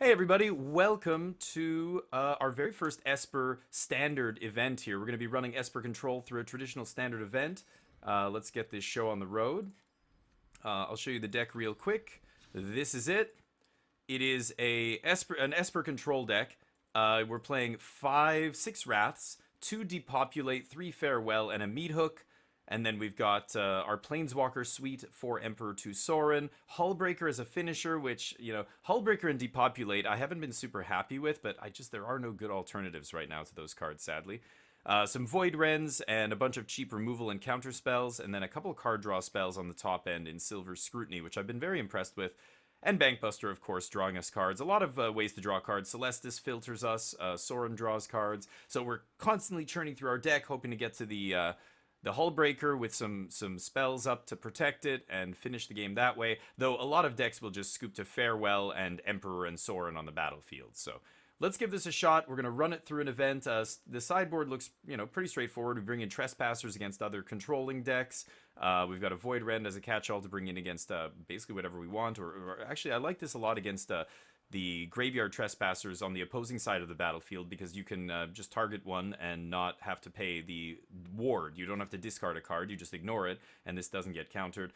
Hey everybody, welcome to our very first Esper standard event here. We're going to be running Esper Control through a traditional standard event. Let's get this show on the road. I'll show you the deck real quick. This is it. It is an Esper Control deck. We're playing 6 Wraths, 2 Depopulate, 3 Farewell, and a Meat Hook. And then we've got our Planeswalker suite for Emperor to Sorin. Hullbreaker as a finisher, which, Hullbreaker and Depopulate I haven't been super happy with, but there are no good alternatives right now to those cards, sadly. Some Void Rens and a bunch of cheap removal and counter spells, and then a couple card draw spells on the top end in Silver Scrutiny, which I've been very impressed with. And Bankbuster, of course, drawing us cards. A lot of ways to draw cards. Celestis filters us. Sorin draws cards. So we're constantly churning through our deck, hoping to get to the Hullbreaker with some spells up to protect it and finish the game that way. Though a lot of decks will just scoop to Farewell and Emperor and Sorin on the battlefield. So let's give this a shot. We're going to run it through an event. The sideboard looks, pretty straightforward. We bring in Trespassers against other controlling decks. We've got a Void Rend as a catch-all to bring in against basically whatever we want. Or actually, I like this a lot against the Graveyard Trespassers on the opposing side of the battlefield, because you can just target one and not have to pay the ward. You don't have to discard a card, you just ignore it, and this doesn't get countered.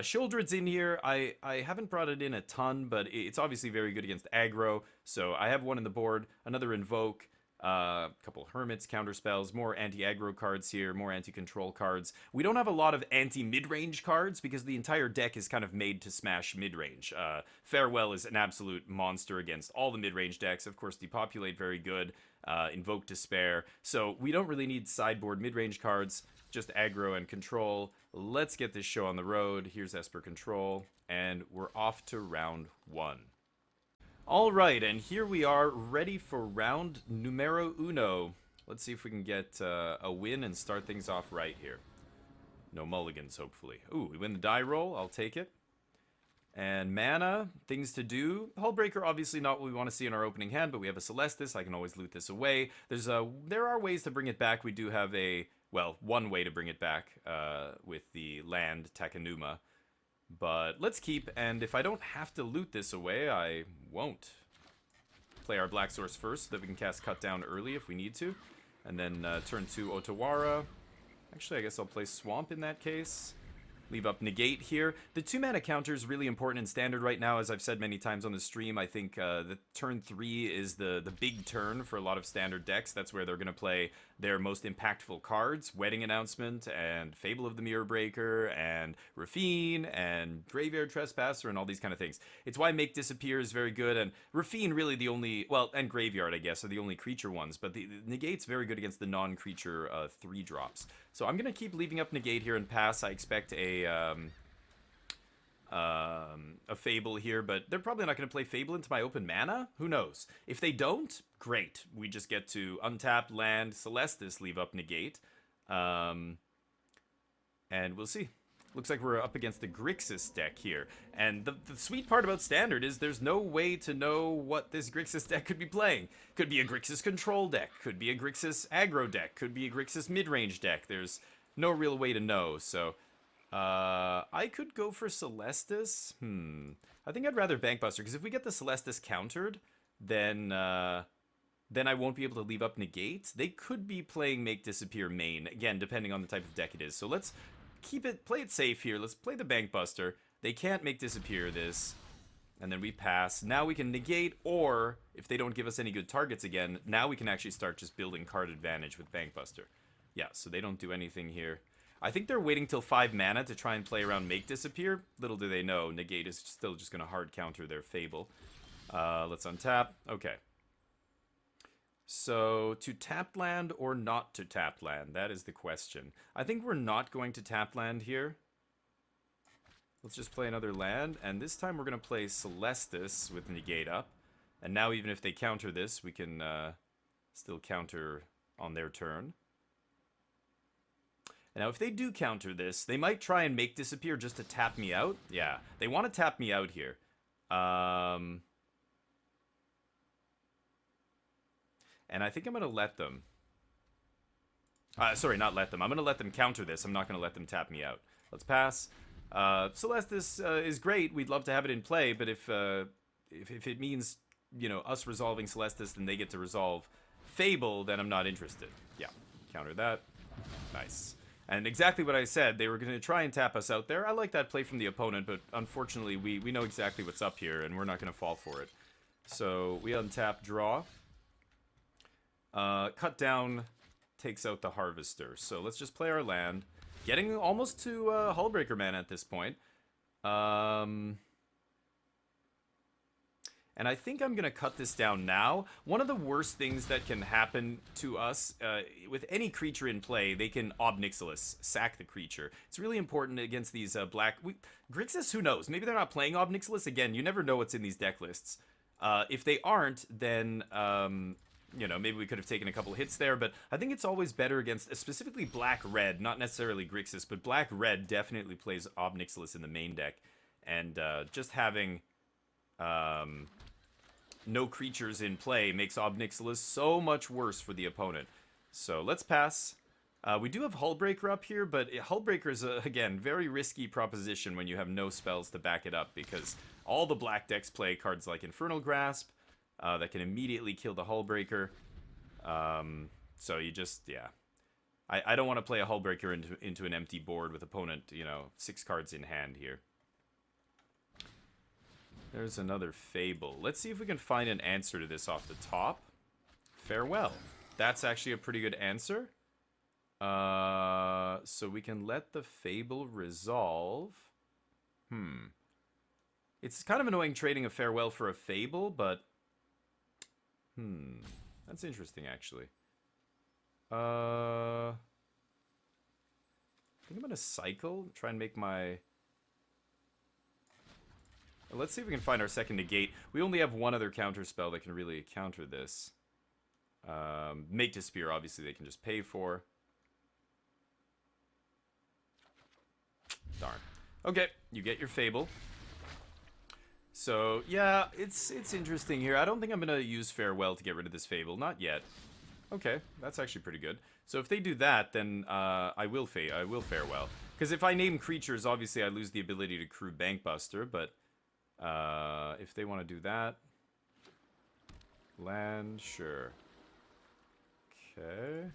Sheoldred's in here. I haven't brought it in a ton, but it's obviously very good against aggro, so I have one in the board, another Invoke, a couple Hermits, counter spells, more anti-aggro cards here, more anti-control cards. We don't have a lot of anti-mid-range cards because the entire deck is kind of made to smash mid-range. Farewell is an absolute monster against all the mid-range decks. Of course, Depopulate, very good. Invoke Despair. So we don't really need sideboard mid-range cards, just aggro and control. Let's get this show on the road. Here's Esper Control, and we're off to round 1. Alright, and here we are, ready for round numero uno. Let's see if we can get a win and start things off right here. No mulligans, hopefully. Ooh, we win the die roll, I'll take it. And mana, things to do. Hullbreaker, obviously not what we want to see in our opening hand, but we have a Celestis, I can always loot this away. There are ways to bring it back. We do have one way to bring it back with the land Takenuma. But let's keep, and if I don't have to loot this away, I won't. Play our Black Source first so that we can cast Cut Down early if we need to. And then turn 2 Otawara. Actually, I guess I'll play Swamp in that case. Leave up Negate here. The 2-mana counter is really important in Standard right now, as I've said many times on the stream. I think the turn 3 is the big turn for a lot of Standard decks. That's where they're going to play their most impactful cards. Wedding Announcement, and Fable of the Mirror Breaker, and Rafine, and Graveyard Trespasser, and all these kind of things. It's why Make Disappear is very good, and Rafine really the only... Well, and Graveyard, I guess, are the only creature ones, but the Negate's very good against the non-creature 3-drops. So I'm going to keep leaving up Negate here and pass. I expect a Fable here, but they're probably not going to play Fable into my open mana? Who knows? If they don't, great. We just get to untap, land, Celestis, leave up Negate. And we'll see. Looks like we're up against the Grixis deck here. And the sweet part about Standard is there's no way to know what this Grixis deck could be playing. Could be a Grixis control deck. Could be a Grixis aggro deck. Could be a Grixis mid-range deck. There's no real way to know, so... I could go for Celestis. I think I'd rather Bankbuster, because if we get the Celestis countered, then I won't be able to leave up Negate. They could be playing Make Disappear main, again, depending on the type of deck it is. So let's play it safe here. Let's play the Bankbuster. They can't Make Disappear this. And then we pass. Now we can negate, or if they don't give us any good targets again, now we can actually start just building card advantage with Bankbuster. Yeah, so they don't do anything here. I think they're waiting till 5 mana to try and play around Make Disappear. Little do they know, Negate is still just going to hard counter their Fable. Let's untap. Okay. So, to tap land or not to tap land? That is the question. I think we're not going to tap land here. Let's just play another land. And this time we're going to play Celestis with Negate up. And now even if they counter this, we can still counter on their turn. Now, if they do counter this, they might try and Make Disappear just to tap me out. Yeah, they want to tap me out here. And I think I'm going to let them. Sorry, not let them. I'm going to let them counter this. I'm not going to let them tap me out. Let's pass. Celestis is great. We'd love to have it in play, but if it means you know, us resolving Celestis, then they get to resolve Fable, then I'm not interested. Yeah, counter that. Nice. And exactly what I said, they were going to try and tap us out there. I like that play from the opponent, but unfortunately, we know exactly what's up here, and we're not going to fall for it. So we untap, draw. Cut down takes out the Harvester. So let's just play our land. Getting almost to Hullbreaker mana at this point. And I think I'm going to cut this down now. One of the worst things that can happen to us, with any creature in play, they can Ob Nixilis, sack the creature. It's really important against these black... Grixis, who knows? Maybe they're not playing Ob Nixilis. Again, you never know what's in these deck lists. If they aren't, then... you know, maybe we could have taken a couple hits there, but I think it's always better against, specifically black-red, not necessarily Grixis, but black-red definitely plays Ob Nixilis in the main deck. And just having... no creatures in play makes Ob Nixilis so much worse for the opponent. So let's pass. We do have Hullbreaker up here, but Hullbreaker is, again, very risky proposition when you have no spells to back it up, because all the black decks play cards like Infernal Grasp that can immediately kill the Hullbreaker. So you just, yeah. I don't want to play a Hullbreaker into an empty board with opponent, you know, 6 cards in hand here. There's another Fable. Let's see if we can find an answer to this off the top. Farewell. That's actually a pretty good answer. So we can let the Fable resolve. It's kind of annoying trading a Farewell for a Fable, but... That's interesting, actually. I think I'm going to cycle. Try and make my... Let's see if we can find our second negate. We only have one other counter spell that can really counter this. Make to Spear, obviously, they can just pay for. Darn. Okay, you get your Fable. So, yeah, it's interesting here. I don't think I'm going to use Farewell to get rid of this Fable. Not yet. Okay, that's actually pretty good. So if they do that, then I will Farewell. Because if I name creatures, obviously I lose the ability to crew Bankbuster, but... if they want to do that, land, sure. Okay.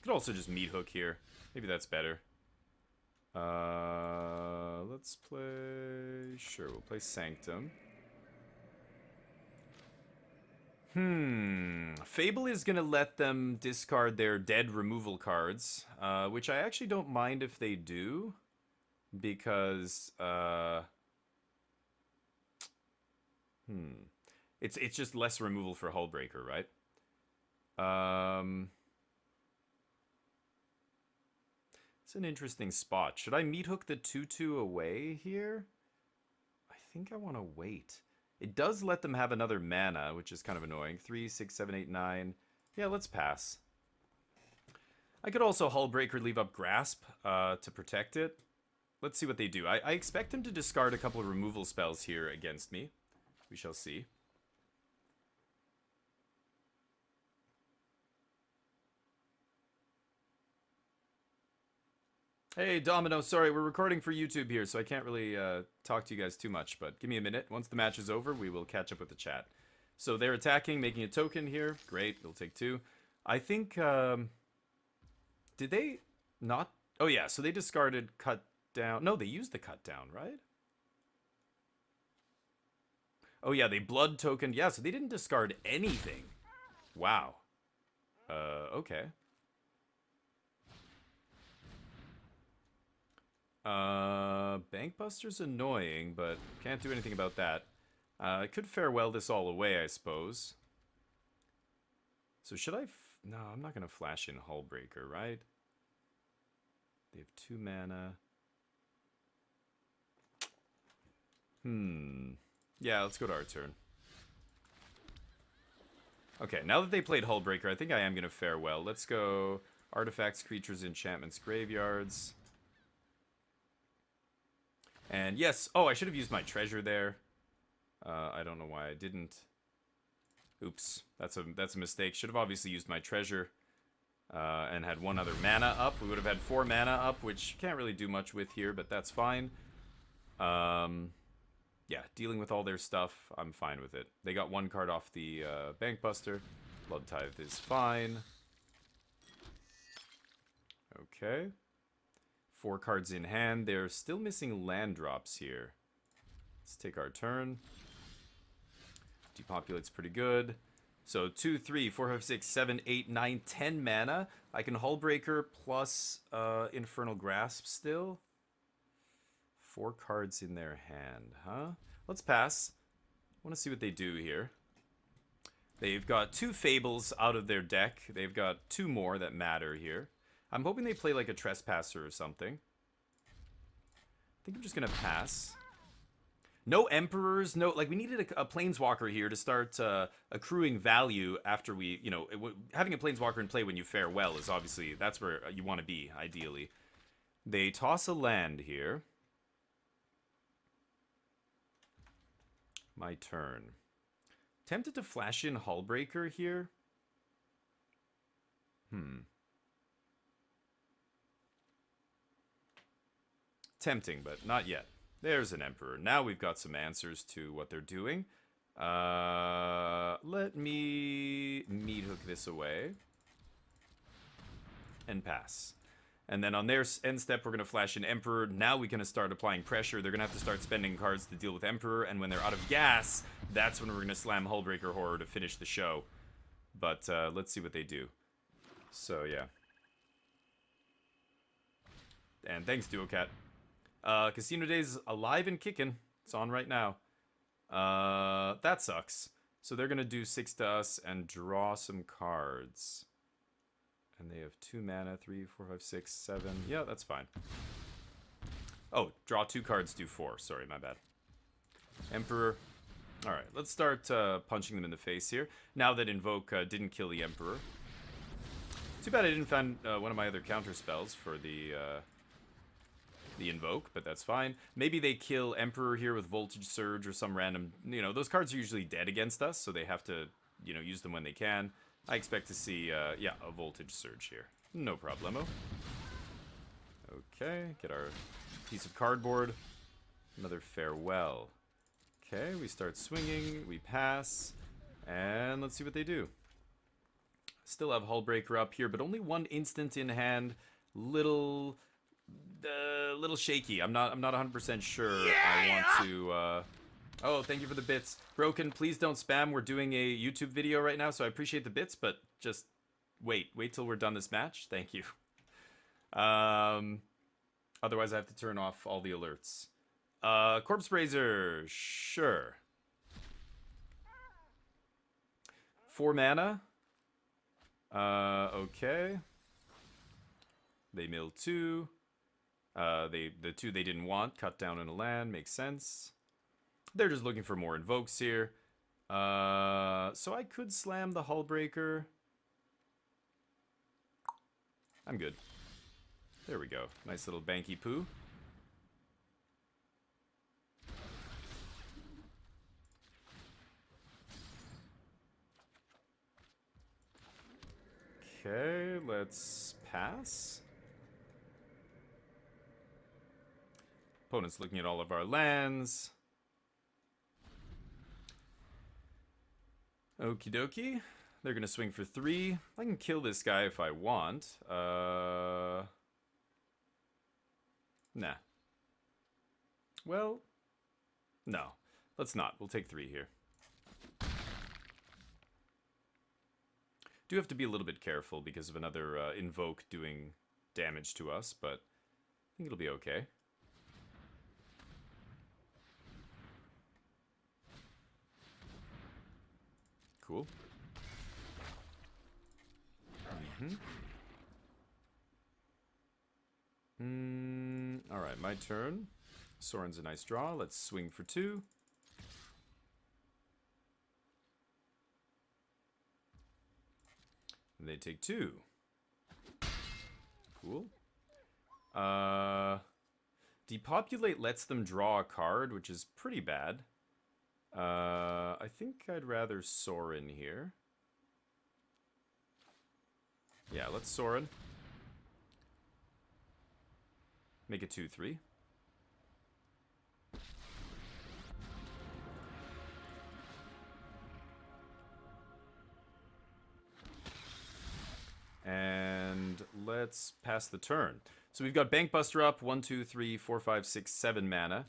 Could also just Meat Hook here. Maybe that's better. Let's play... Sure, we'll play Sanctum. Fable is going to let them discard their dead removal cards, which I actually don't mind if they do. Because, it's just less removal for Hullbreaker, right? It's an interesting spot. Should I Meat Hook the 2/2 away here? I think I want to wait. It does let them have another mana, which is kind of annoying. 3, 6, 7, 8, 9. Yeah, let's pass. I could also Hullbreaker leave up Grasp to protect it. Let's see what they do. I expect him to discard a couple of removal spells here against me. We shall see. Hey, Domino, sorry, we're recording for YouTube here, so I can't really talk to you guys too much, but give me a minute. Once the match is over, we will catch up with the chat. So they're attacking, making a token here. Great, it'll take 2. I think, did they not? Oh yeah, so they discarded Cut Down. No, they used the Cut Down, right? Oh yeah, they blood tokened. Yeah, so they didn't discard anything. Wow. Okay. Bankbuster's annoying, but can't do anything about that. I could Farewell this all away, I suppose. So should I... No, I'm not going to flash in Hullbreaker, right? They have 2 mana. Yeah, let's go to our turn. Okay, now that they played Hullbreaker, I think I am going to Farewell. Let's go Artifacts, Creatures, Enchantments, Graveyards. And yes, oh, I should have used my treasure there. I don't know why I didn't. Oops, that's a mistake. Should have obviously used my treasure and had 1 other mana up. We would have had 4 mana up, which can't really do much with here, but that's fine. yeah, dealing with all their stuff, I'm fine with it. They got one card off the Bank Buster. Blood Tithe is fine. Okay. 4 cards in hand. They're still missing land drops here. Let's take our turn. Depopulate's pretty good. So 2, 3, 4, 5, 6, 7, 8, 9, 10 mana. I can Hullbreaker plus Infernal Grasp still. 4 cards in their hand, huh? Let's pass. I want to see what they do here. They've got 2 Fables out of their deck. They've got 2 more that matter here. I'm hoping they play like a Trespasser or something. I think I'm just going to pass. No Emperors, no... Like, we needed a Planeswalker here to start accruing value after we... You know, having a Planeswalker in play when you fare well is obviously... That's where you want to be, ideally. They toss a land here. My turn. Tempted to flash in Hullbreaker here. Tempting, but not yet. There's an Emperor. Now we've got some answers to what they're doing. Let me meat hook this away. And pass. And then on their end step, we're going to flash in Emperor. Now we're going to start applying pressure. They're going to have to start spending cards to deal with Emperor. And when they're out of gas, that's when we're going to slam Hullbreaker Horror to finish the show. But let's see what they do. So, yeah. And thanks, DuoCat. Casino Days alive and kicking. It's on right now. That sucks. So they're going to do 6 to us and draw some cards. And they have 2 mana, 3, 4, 5, 6, 7. Yeah, that's fine. Oh, draw 2 cards, do 4. Sorry, my bad. Emperor. Alright, let's start punching them in the face here. Now that Invoke didn't kill the Emperor. Too bad I didn't find one of my other counter spells for the Invoke, but that's fine. Maybe they kill Emperor here with Voltage Surge or some random... You know, those cards are usually dead against us, so they have to, you know, use them when they can. I expect to see, yeah, a Voltage Surge here. No problemo. Okay, get our piece of cardboard. Another Farewell. Okay, we start swinging, we pass, and let's see what they do. Still have Hullbreaker up here, but only 1 instant in hand. Little shaky. I'm not 100% sure I want to... Oh, thank you for the bits. Broken, please don't spam. We're doing a YouTube video right now, so I appreciate the bits, but just wait till we're done this match. Thank you. Otherwise, I have to turn off all the alerts. Corpse Raiser, sure. 4 mana. Okay. They mill 2. The 2 they didn't want, cut down in a land, makes sense. They're just looking for more invokes here. So I could slam the Hullbreaker. I'm good. There we go. Nice little banky poo. Okay, let's pass. Opponent's looking at all of our lands. Okie dokie. They're gonna swing for 3. I can kill this guy if I want. Nah. Well, no. Let's not. We'll take 3 here. Do have to be a little bit careful because of another Invoke doing damage to us, but I think it'll be okay. Cool. Alright, my turn. Soren's a nice draw. Let's swing for 2. And they take 2. Cool. Depopulate lets them draw a card, which is pretty bad. I think I'd rather Sorin here. Yeah, let's Sorin. Make it 2-3. let's pass the turn. So we've got Bankbuster up, 1, 2, 3, 4, 5, 6, 7 mana.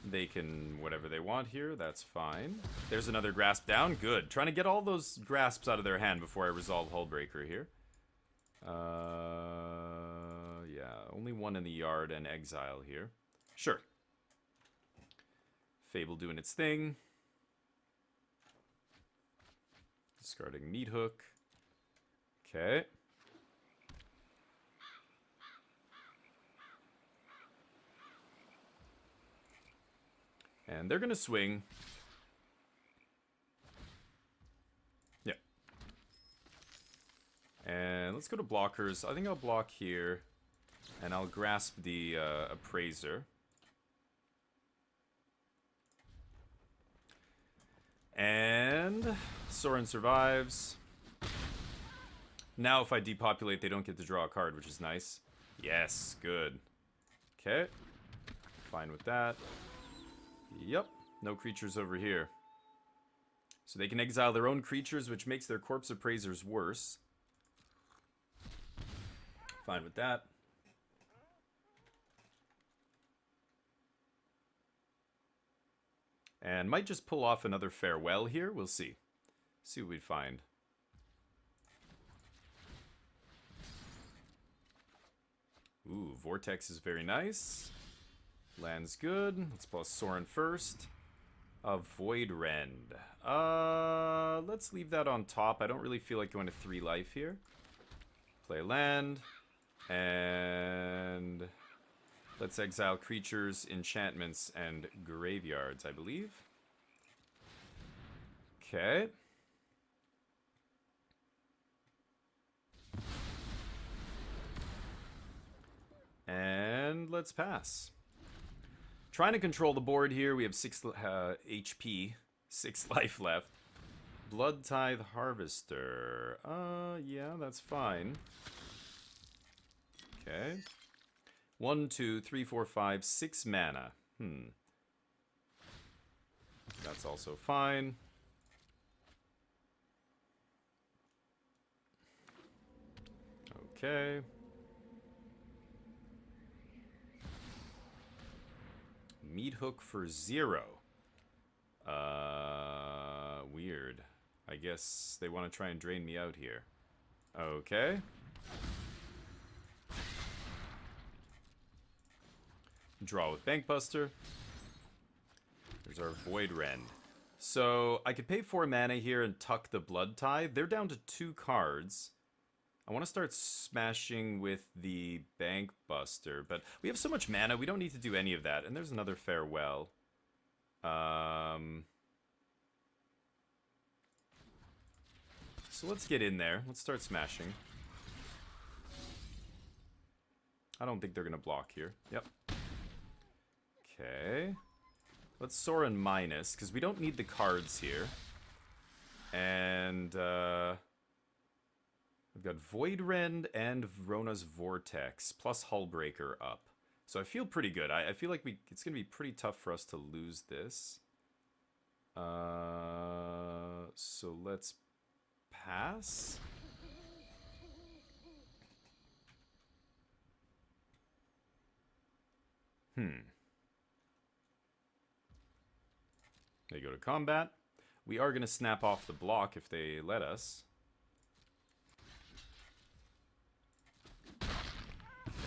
They can whatever they want here, that's fine. There's another grasp down, good. Trying to get all those grasps out of their hand before I resolve Hullbreaker here. Yeah, only one in the yard and exile here. Sure. Fable doing its thing. Discarding Meat Hook. Okay. And they're going to swing. Yeah. And let's go to blockers. I think I'll block here. And I'll grasp the Appraiser. And Sorin survives. Now if I depopulate, they don't get to draw a card, which is nice. Yes, good. Okay. Fine with that. Yep, no creatures over here. So they can exile their own creatures, which makes their Corpse Appraisers worse. Fine with that. And might just pull off another Farewell here. We'll see. See what we find. Ooh, Vortex is very nice. Land's good. Let's plus Sorin first. Void Rend. Let's leave that on top. I don't really feel like going to 3 life here. Play land. And let's exile creatures, enchantments, and graveyards, I believe. Okay. And let's pass. Trying to control the board here. We have 6 HP, 6 life left. Blood Tithe Harvester. Yeah, that's fine. Okay. 1, 2, 3, 4, 5, 6 mana. That's also fine. Okay. Meat Hook for 0. Weird. I guess they want to try and drain me out here. Okay. Draw with Bankbuster. There's our Void Rend. So I could pay 4 mana here and tuck the Blood Tithe. They're down to 2 cards. I want to start smashing with the Bankbuster, but we have so much mana, we don't need to do any of that. And there's another Farewell. So let's get in there. Let's start smashing. I don't think they're going to block here. Yep. Okay. Let's Sorin minus, because we don't need the cards here. And, we've got Void Rend and Vrona's Vortex, plus Hullbreaker up. So I feel pretty good. I feel like it's going to be pretty tough for us to lose this. So let's pass. They go to combat. We are going to snap off the block if they let us.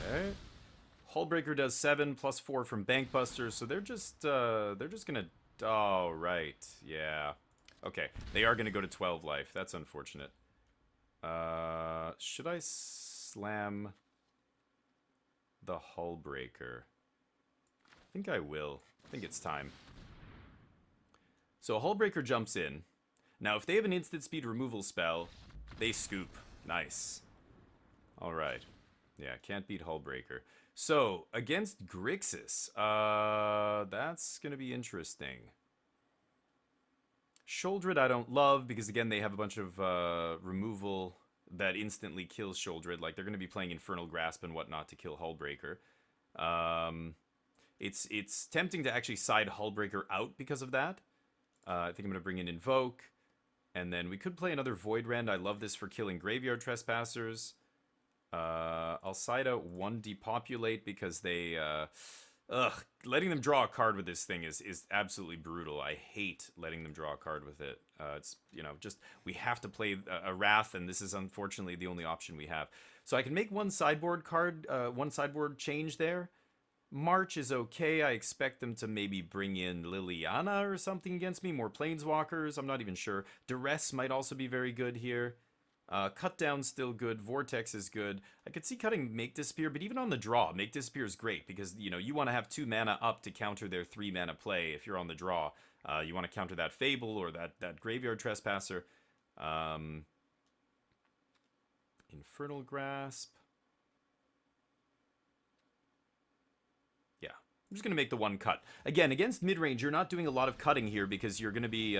Okay. Hullbreaker does 7 plus 4 from Bankbuster, so they're just gonna. Oh right, yeah. Okay, they are gonna go to 12 life. That's unfortunate. Should I slam the Hullbreaker? I think I will. I think it's time. So Hullbreaker jumps in. Now, if they have an instant speed removal spell, they scoop. Nice. All right. Yeah, can't beat Hullbreaker. So, against Grixis, that's going to be interesting. Sheoldred I don't love, because again, they have a bunch of removal that instantly kills Sheoldred. Like, they're going to be playing Infernal Grasp and whatnot to kill Hullbreaker. It's tempting to actually side Hullbreaker out because of that. I think I'm going to bring in Invoke. And then we could play another Void Rend. I love this for killing Graveyard Trespassers. I'll side out one depopulate because they, letting them draw a card with this thing is absolutely brutal. I hate letting them draw a card with it. It's, you know, just, we have to play a Wrath, and this is unfortunately the only option we have. So I can make one sideboard card, one sideboard change there. March is okay. I expect them to maybe bring in Liliana or something against me. More Planeswalkers. I'm not even sure. Duress might also be very good here. Cut Down's still good. Vortex is good. I could see cutting Make Disappear, but even on the draw, Make Disappear is great because, you know, you want to have 2 mana up to counter their 3 mana play if you're on the draw. You want to counter that Fable or that Graveyard Trespasser. Infernal Grasp. Yeah, I'm just going to make the one cut. Again, against mid-range, you're not doing a lot of cutting here because you're going to be...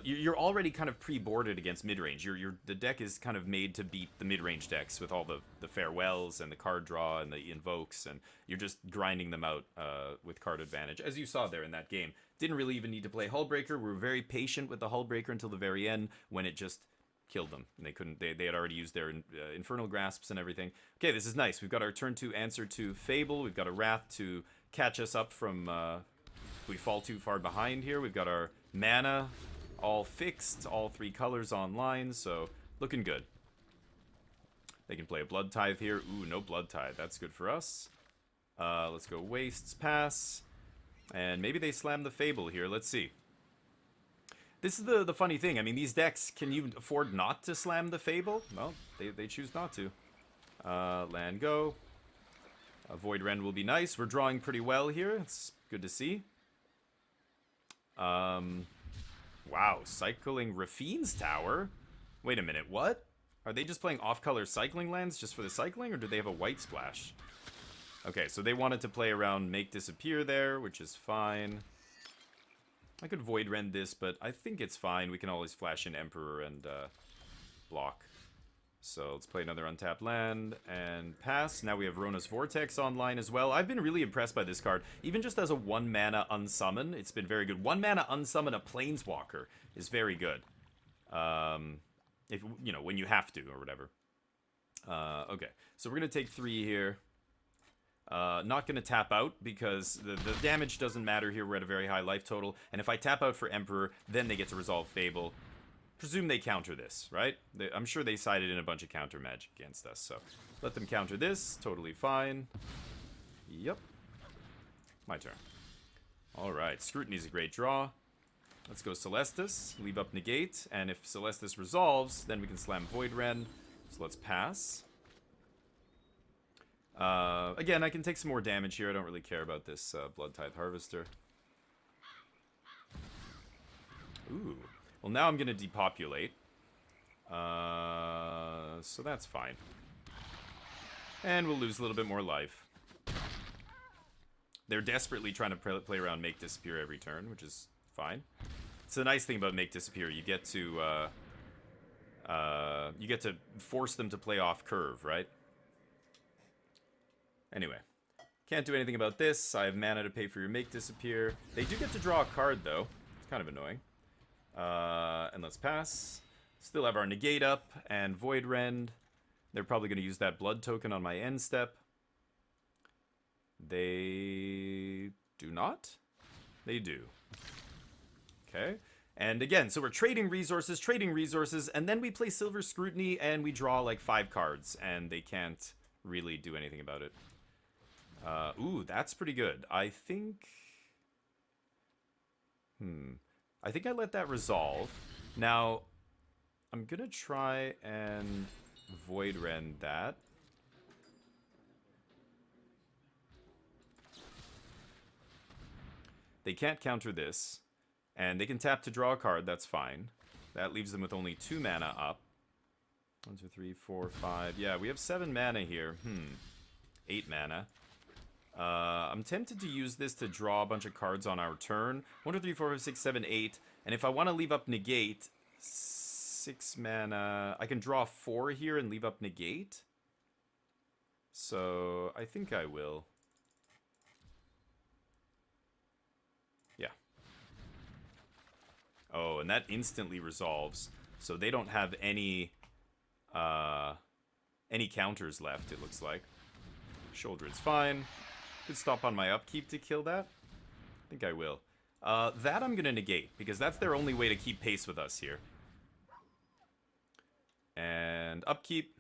you're already kind of pre-boarded against mid-range. The deck is kind of made to beat the mid-range decks with all the farewells and the card draw and the invokes, and you're just grinding them out with card advantage, as you saw there in that game. Didn't really even need to play Hullbreaker. We were very patient with the Hullbreaker until the very end when it just killed them. And they couldn't. They had already used their Infernal Grasps and everything. Okay, this is nice. We've got our turn 2 answer to Fable. We've got a Wrath to catch us up from if we fall too far behind here. We've got our mana all fixed, all 3 colors online, so looking good. They can play a Blood Tithe here. Ooh, no Blood Tithe. That's good for us. Let's go Wastes, pass. And maybe they slam the Fable here. Let's see. This is the funny thing. I mean, these decks, can you afford not to slam the Fable? Well, they choose not to. Land go. Void Rend will be nice. We're drawing pretty well here. It's good to see. Wow, cycling Rafine's Tower? Wait a minute, what? Are they just playing off-color cycling lands just for the cycling, or do they have a white splash? Okay, so they wanted to play around Make Disappear there, which is fine. I could Void Rend this, but I think it's fine. We can always flash in Emperor and block. So let's play another untapped land and pass. Now we have Rona's Vortex online as well. I've been really impressed by this card. Even just as a 1 mana unsummon, it's been very good. 1 mana unsummon a Planeswalker is very good. If, you know, when you have to or whatever. Okay, so we're going to take 3 here. Not going to tap out because the damage doesn't matter here. We're at a very high life total. And if I tap out for Emperor, then they get to resolve Fable. Presume they counter this, right? I'm sure they sided in a bunch of counter magic against us, so let them counter this. Totally fine. Yep. My turn. Alright, Scrutiny's a great draw. Let's go Celestis, leave up Negate, and if Celestis resolves, then we can slam Void Rend. So let's pass. Again, I can take some more damage here. I don't really care about this Blood Tithe Harvester. Ooh. Well, now I'm going to depopulate. So that's fine. And we'll lose a little bit more life. They're desperately trying to play around Make Disappear every turn, which is fine. It's the nice thing about Make Disappear. You get to force them to play off curve, right? Anyway. Can't do anything about this. I have mana to pay for your Make Disappear. They do get to draw a card, though. It's kind of annoying. And let's pass. Still have our Negate up and Void Rend. They're probably going to use that Blood token on my end step. They do not? They do. Okay. And again, so we're trading resources, and then we play Silver Scrutiny and we draw like 5 cards, and they can't really do anything about it. Ooh, that's pretty good. I think... I think I let that resolve. Now, I'm gonna try and Void Rend that. They can't counter this. And they can tap to draw a card, that's fine. That leaves them with only 2 mana up. 1, 2, 3, 4, 5. Yeah, we have 7 mana here. 8 mana. I'm tempted to use this to draw a bunch of cards on our turn. 1, 2, 3, 4, 5, 6, 7, 8. And if I want to leave up Negate, 6 mana... I can draw 4 here and leave up Negate. So, I think I will. Yeah. Oh, and that instantly resolves. So they don't have any any counters left, it looks like. Shouldered's fine. Could stop on my upkeep to kill that. I think I will. That I'm going to negate, because that's their only way to keep pace with us here. And upkeep.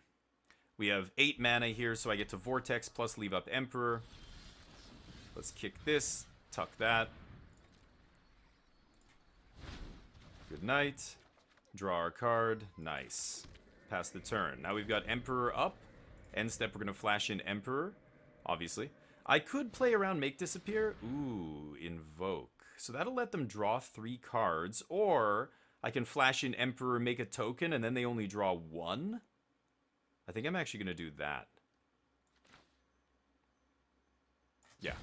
We have 8 mana here, so I get to Vortex plus leave up Emperor. Let's kick this. Tuck that. Good night. Draw our card. Nice. Pass the turn. Now we've got Emperor up. End step, we're going to flash in Emperor, obviously. I could play around Make Disappear. Ooh, Invoke. So that'll let them draw 3 cards. Or I can flash in Emperor, make a token, and then they only draw 1. I think I'm actually going to do that. Yeah.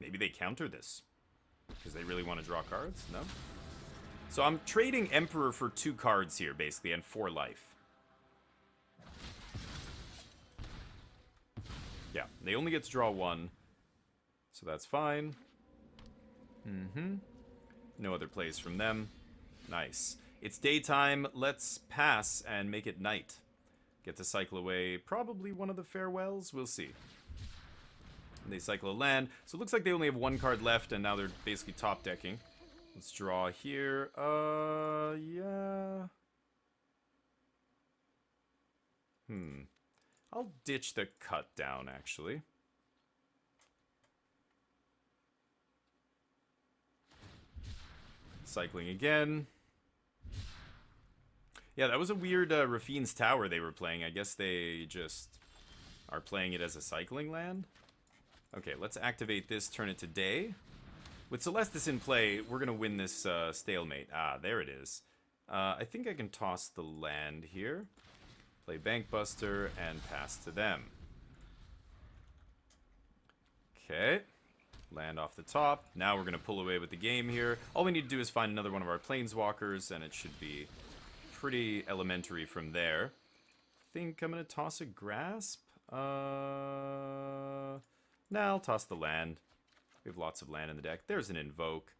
Maybe they counter this. Because they really want to draw cards? No? So I'm trading Emperor for 2 cards here, basically, and 4 life. Yeah, they only get to draw 1. So that's fine. No other plays from them. Nice. It's daytime. Let's pass and make it night. Get to cycle away probably one of the farewells. We'll see. And they cycle a land. So it looks like they only have 1 card left, and now they're basically top decking. Let's draw here. Yeah. I'll ditch the cut down, actually. Cycling again. Yeah, that was a weird Rafine's Tower they were playing. I guess they just are playing it as a cycling land. Okay, let's activate this, turn it to day. With Celestis in play, we're going to win this stalemate. Ah, there it is. I think I can toss the land here. Play Bankbuster and pass to them. Okay. Land off the top. Now we're going to pull away with the game here. All we need to do is find another one of our Planeswalkers, and it should be pretty elementary from there. I think I'm going to toss a Grasp. No, I'll toss the land. We have lots of land in the deck. There's an Invoke.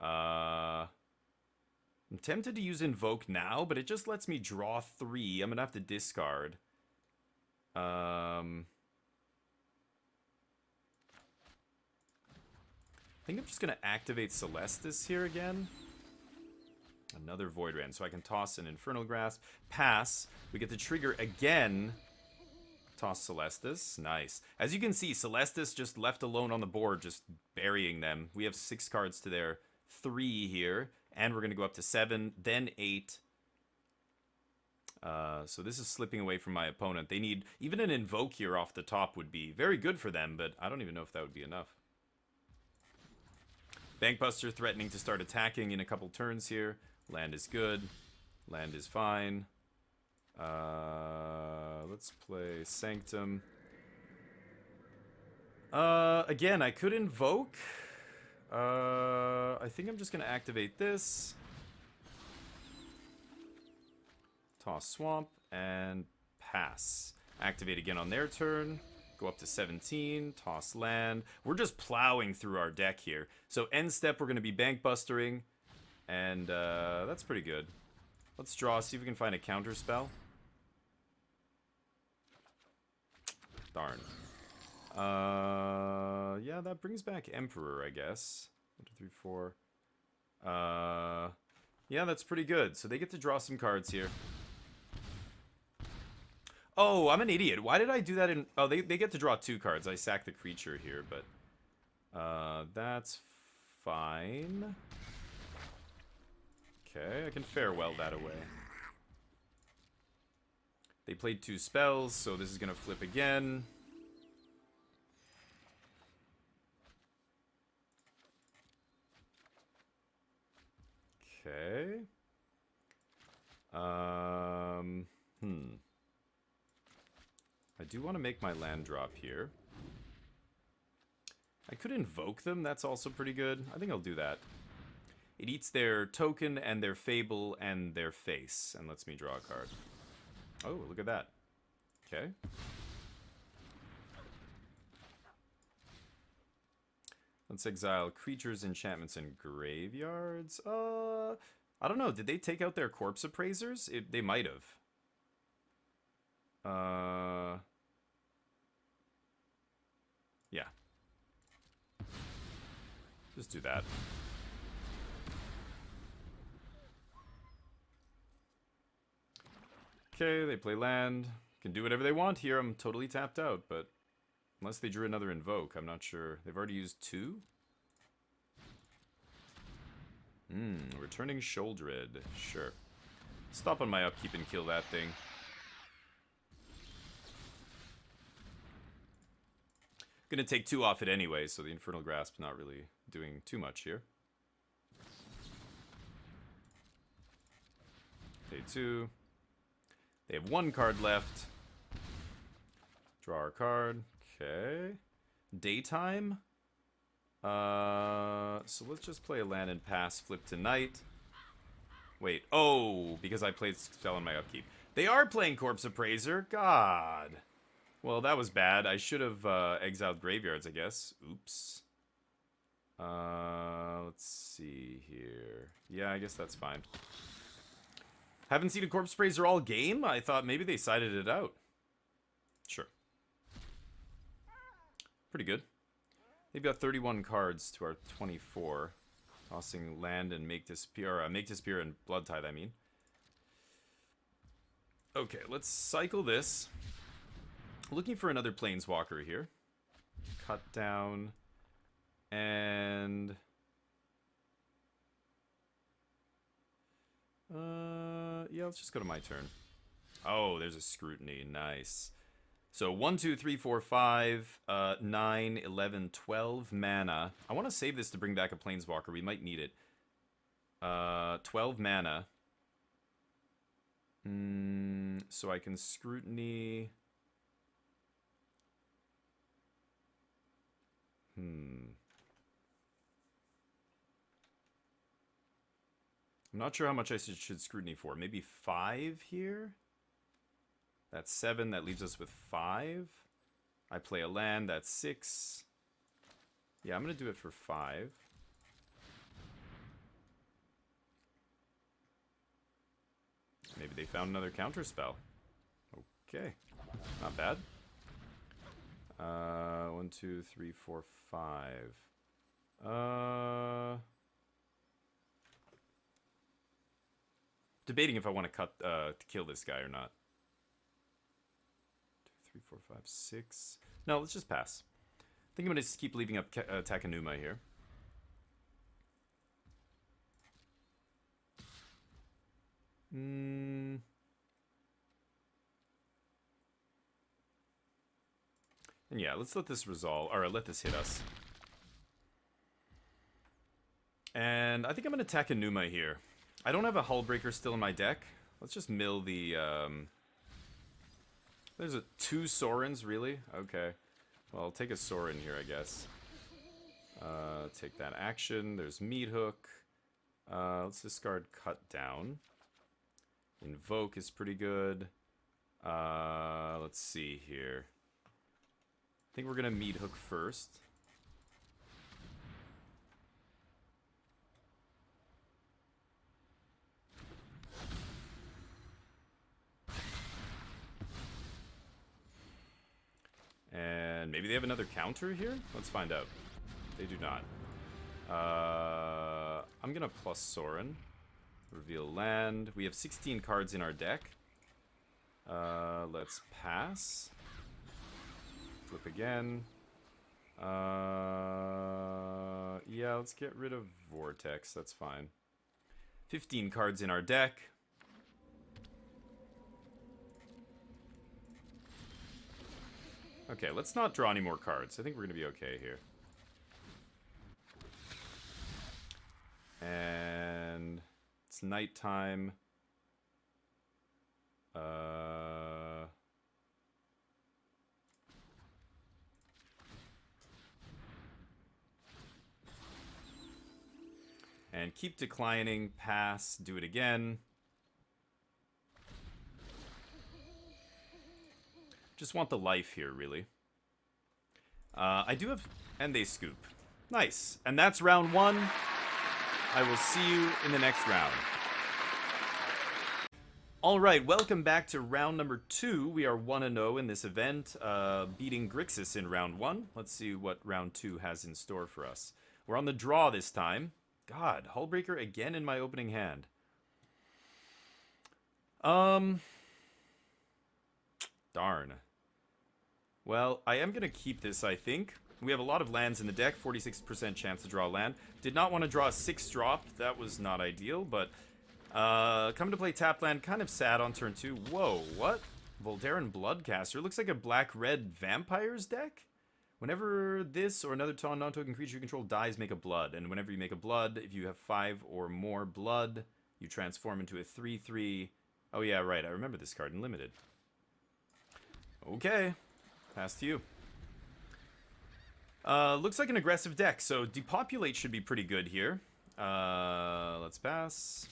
I'm tempted to use Invoke now, but it just lets me draw 3. I'm going to have to discard. I think I'm just going to activate Celestis here again. Another Void Ran, so I can toss an Infernal Grasp. Pass. We get to trigger again. Toss Celestis. Nice. As you can see, Celestis just left alone on the board, just burying them. We have 6 cards to their 3 here. And we're going to go up to 7, then 8. So this is slipping away from my opponent. They need... Even an Invoke here off the top would be very good for them, but I don't even know if that would be enough. Bankbuster threatening to start attacking in a couple turns here. Land is good. Land is fine. Let's play Sanctum. Again, I could Invoke. I think I'm just going to activate this. Toss Swamp and pass. Activate again on their turn. Go up to 17. Toss land. We're just plowing through our deck here. So end step, we're going to be Bankbustering. And that's pretty good. Let's draw, see if we can find a counter spell. Darn. Yeah, that brings back Emperor, I guess. 1, 2, 3, 4. Yeah, that's pretty good. So they get to draw some cards here. Oh, I'm an idiot. Why did I do that in... Oh, they get to draw 2 cards. I sack the creature here, but... that's fine. Okay, I can farewell that away. They played 2 spells, so this is going to flip again. Okay. I do want to make my land drop here. I could Invoke them, that's also pretty good. I think I'll do that. It eats their token and their Fable and their face, and lets me draw a card. Oh, look at that. Okay. Let's exile creatures, enchantments, and graveyards. I don't know. Did they take out their corpse appraisers? They might have. Yeah. Just do that. Okay, they play land. Can do whatever they want here. I'm totally tapped out, but unless they drew another invoke, I'm not sure. They've already used 2? Returning Sholdred. Sure. Stop on my upkeep and kill that thing. Gonna take 2 off it anyway, so the Infernal Grasp not really doing too much here. Pay 2. They have 1 card left. Draw our card. Okay. Daytime. So let's just play a land and pass, flip to night. Wait, oh, because I played spell on my upkeep. They are playing Corpse Appraiser. God. Well, that was bad. I should have exiled graveyards, I guess. Oops. Let's see here. Yeah, I guess that's fine. Haven't seen a Corpse Appraiser all game? I thought maybe they sided it out. Sure. Pretty good. They've got 31 cards to our 24. Tossing land and make disappear, and blood tithe, I mean. Okay, let's cycle this. Looking for another planeswalker here. Cut down. And... yeah, let's just go to my turn. Oh, there's a scrutiny. Nice. So 1, 2, 3, 4, 5, 9, 11, 12 mana. I want to save this to bring back a planeswalker. We might need it. 12 mana. So I can scrutiny. I'm not sure how much I should scrutiny for. Maybe 5 here? That's 7. That leaves us with 5. I play a land. That's 6. Yeah, I'm going to do it for 5. Maybe they found another counter spell. Okay. Not bad. 1, 2, 3, 4, 5. Debating if I want to cut to kill this guy or not. 2, 3, 4, 5, 6. No, let's just pass. I think I'm gonna just keep leaving up Takenuma here. And yeah, let's let this resolve, or let this hit us. And I think I'm gonna Takenuma here. I don't have a Hullbreaker still in my deck. Let's just mill the, There's 2 Sorens, really? Okay. Well, I'll take a Soren here, I guess. Take that action. There's Meat Hook. Let's discard Cut Down. Invoke is pretty good. Let's see here. I think we're gonna Meat Hook first. And maybe they have another counter here? Let's find out. They do not. I'm gonna plus Soren. Reveal land. We have 16 cards in our deck. Let's pass. Flip again. Yeah, let's get rid of Vortex. That's fine. 15 cards in our deck. Okay, let's not draw any more cards. I think we're going to be okay here. And it's nighttime. And keep declining, pass, do it again. Just want the life here, really. I do have... And they scoop. Nice. And that's round 1. I will see you in the next round. Alright, welcome back to round number 2. We are 1-0 in this event, beating Grixis in round 1. Let's see what round 2 has in store for us. We're on the draw this time. God, Hullbreaker again in my opening hand. Darn. Well, I am going to keep this, I think. We have a lot of lands in the deck, 46% chance to draw a land. Did not want to draw a 6-drop. That was not ideal, but... coming to play tap land, kind of sad on turn 2. Whoa, what? Voldaran Bloodcaster. Looks like a black-red vampires deck? Whenever this or another non-token creature you control dies, make a blood. And whenever you make a blood, if you have 5 or more blood, you transform into a 3/3. Oh yeah, right, I remember this card in Limited. Okay, pass to you. Looks like an aggressive deck, so Depopulate should be pretty good here. Let's pass.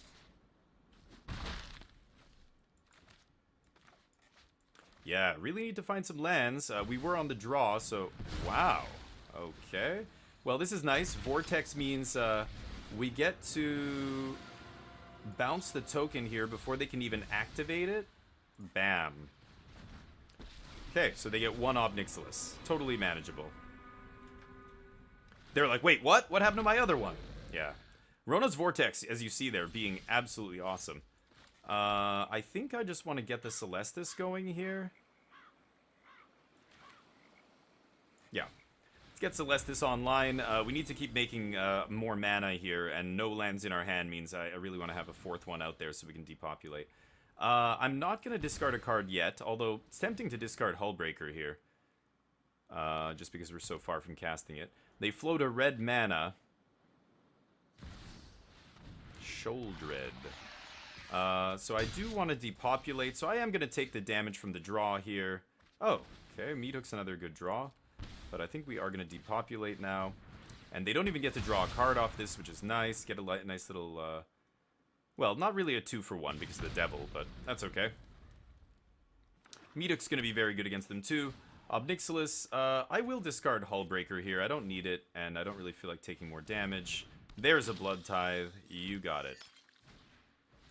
Yeah, really need to find some lands. We were on the draw, so... Wow. Okay. Well, this is nice. Vortex means we get to bounce the token here before they can even activate it. Bam. Okay, so they get 1 Ob Nixilis. Totally manageable. They're like, wait, what? What happened to my other one? Yeah. Rona's Vortex, as you see there, being absolutely awesome. I think I just want to get the Celestis going here. Yeah. Let's get Celestis online. We need to keep making more mana here, and no lands in our hand means I really want to have a 4th one out there so we can depopulate. I'm not going to discard a card yet, although it's tempting to discard Hullbreaker here. Just because we're so far from casting it. They float a red mana. Sholdred. So I do want to depopulate, so I am going to take the damage from the draw here. Oh, okay, Meathook's another good draw. But I think we are going to depopulate now. And they don't even get to draw a card off this, which is nice. Get a nice little, well, not really a 2-for-1 because of the Devil, but that's okay. Meathook's going to be very good against them too. Ob Nixilis, I will discard Hullbreaker here. I don't need it, and I don't really feel like taking more damage. There's a Blood Tithe. You got it.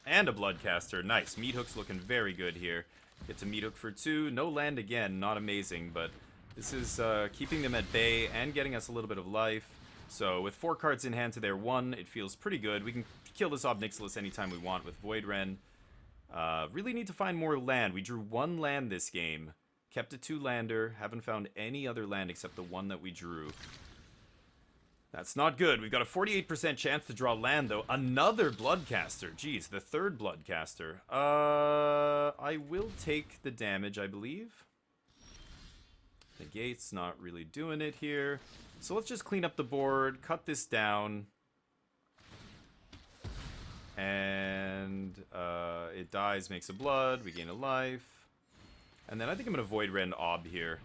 And a Bloodcaster. Nice. Meathook's looking very good here. Get to Meathook for 2. No land again. Not amazing, but this is keeping them at bay and getting us a little bit of life. So with 4 cards in hand to their 1, it feels pretty good. We can kill this Ob Nixilis anytime we want with Void Ren. Really need to find more land. We drew 1 land this game. Kept a 2-lander. Haven't found any other land except the one that we drew. That's not good. We've got a 48% chance to draw land, though. Another Bloodcaster. Jeez, the 3rd Bloodcaster. I will take the damage, I believe. The gate's not really doing it here. So let's just clean up the board, cut this down. And it dies, makes a blood. We gain a life. And then I think I'm going to Void Ren Ob here.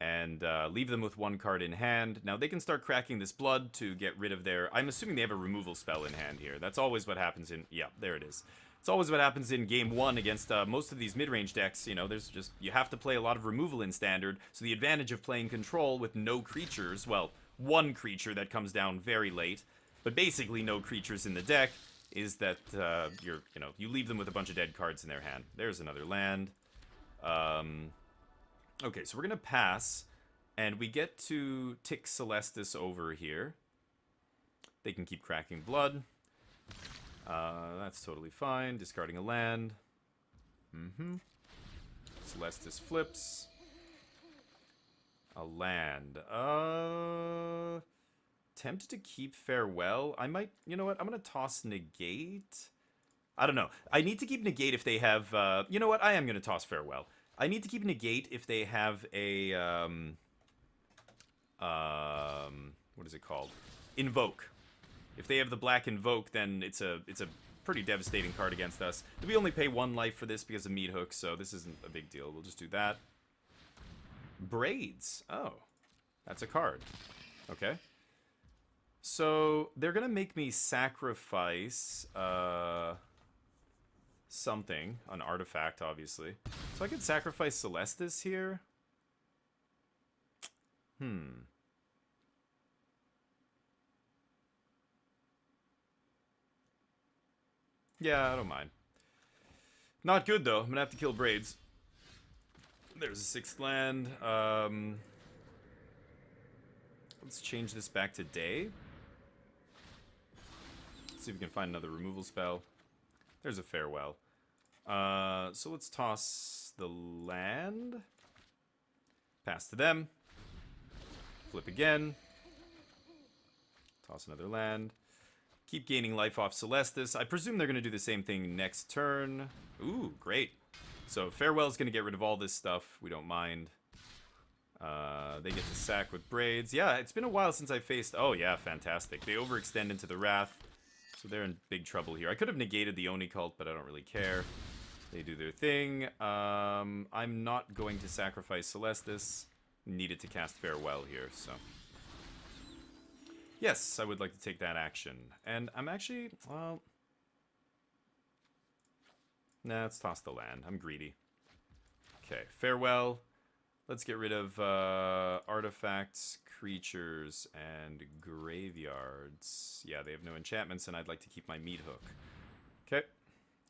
And leave them with 1 card in hand. Now they can start cracking this blood to get rid of their... I'm assuming they have a removal spell in hand here. That's always what happens in... Yeah, there it is. It's always what happens in game 1 against most of these mid-range decks. You know, there's just... You have to play a lot of removal in Standard. So the advantage of playing Control with no creatures... Well, 1 creature that comes down very late. But basically no creatures in the deck is that you leave them with a bunch of dead cards in their hand. There's another land. Okay, so we're going to pass, and we get to tick Celestis over here. They can keep cracking blood. That's totally fine. Discarding a land. Celestis flips. A land. Tempted to keep Farewell. I might, you know what, I'm going to toss Negate. I don't know. I need to keep Negate if they have, you know what, I am going to toss Farewell. I need to keep Negate if they have a, what is it called? Invoke. If they have the black Invoke, then it's a pretty devastating card against us. We only pay 1 life for this because of Meathook, so this isn't a big deal. We'll just do that. Braids. Oh, that's a card. Okay. So they're gonna make me sacrifice, something, an artifact, obviously. So I could sacrifice Celestis here. Yeah, I don't mind. Not good, though. I'm going to have to kill Braids. There's a 6th land. Let's change this back to day. Let's see if we can find another removal spell. There's a Farewell. So let's toss the land. Pass to them. Flip again. Toss another land. Keep gaining life off Celestis. I presume they're going to do the same thing next turn. Ooh, great. So Farewell's going to get rid of all this stuff. We don't mind. They get to sack with Braids. Yeah, it's been a while since I faced... Oh, yeah, fantastic. They overextend into the Wrath. So they're in big trouble here. I could have negated the Oni Cult, but I don't really care. They do their thing. I'm not going to sacrifice Celestis. Needed to cast Farewell here, so... Yes, I would like to take that action. And I'm actually, well... Nah, let's toss the land. I'm greedy. Okay, Farewell. Let's get rid of artifacts, creatures, and graveyards. Yeah, they have no enchantments, and I'd like to keep my meat hook. Okay.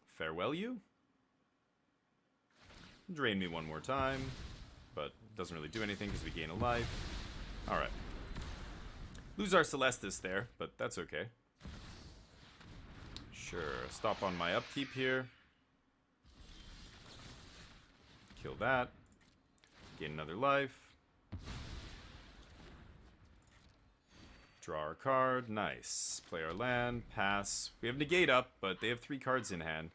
Farewell you. Drain me one more time, but doesn't really do anything because we gain a life. Alright. Lose our Celestis there, but that's okay. Sure, stop on my upkeep here. Kill that. Gain another life. Draw our card. Nice. Play our land. Pass. We have Negate up, but they have 3 cards in hand.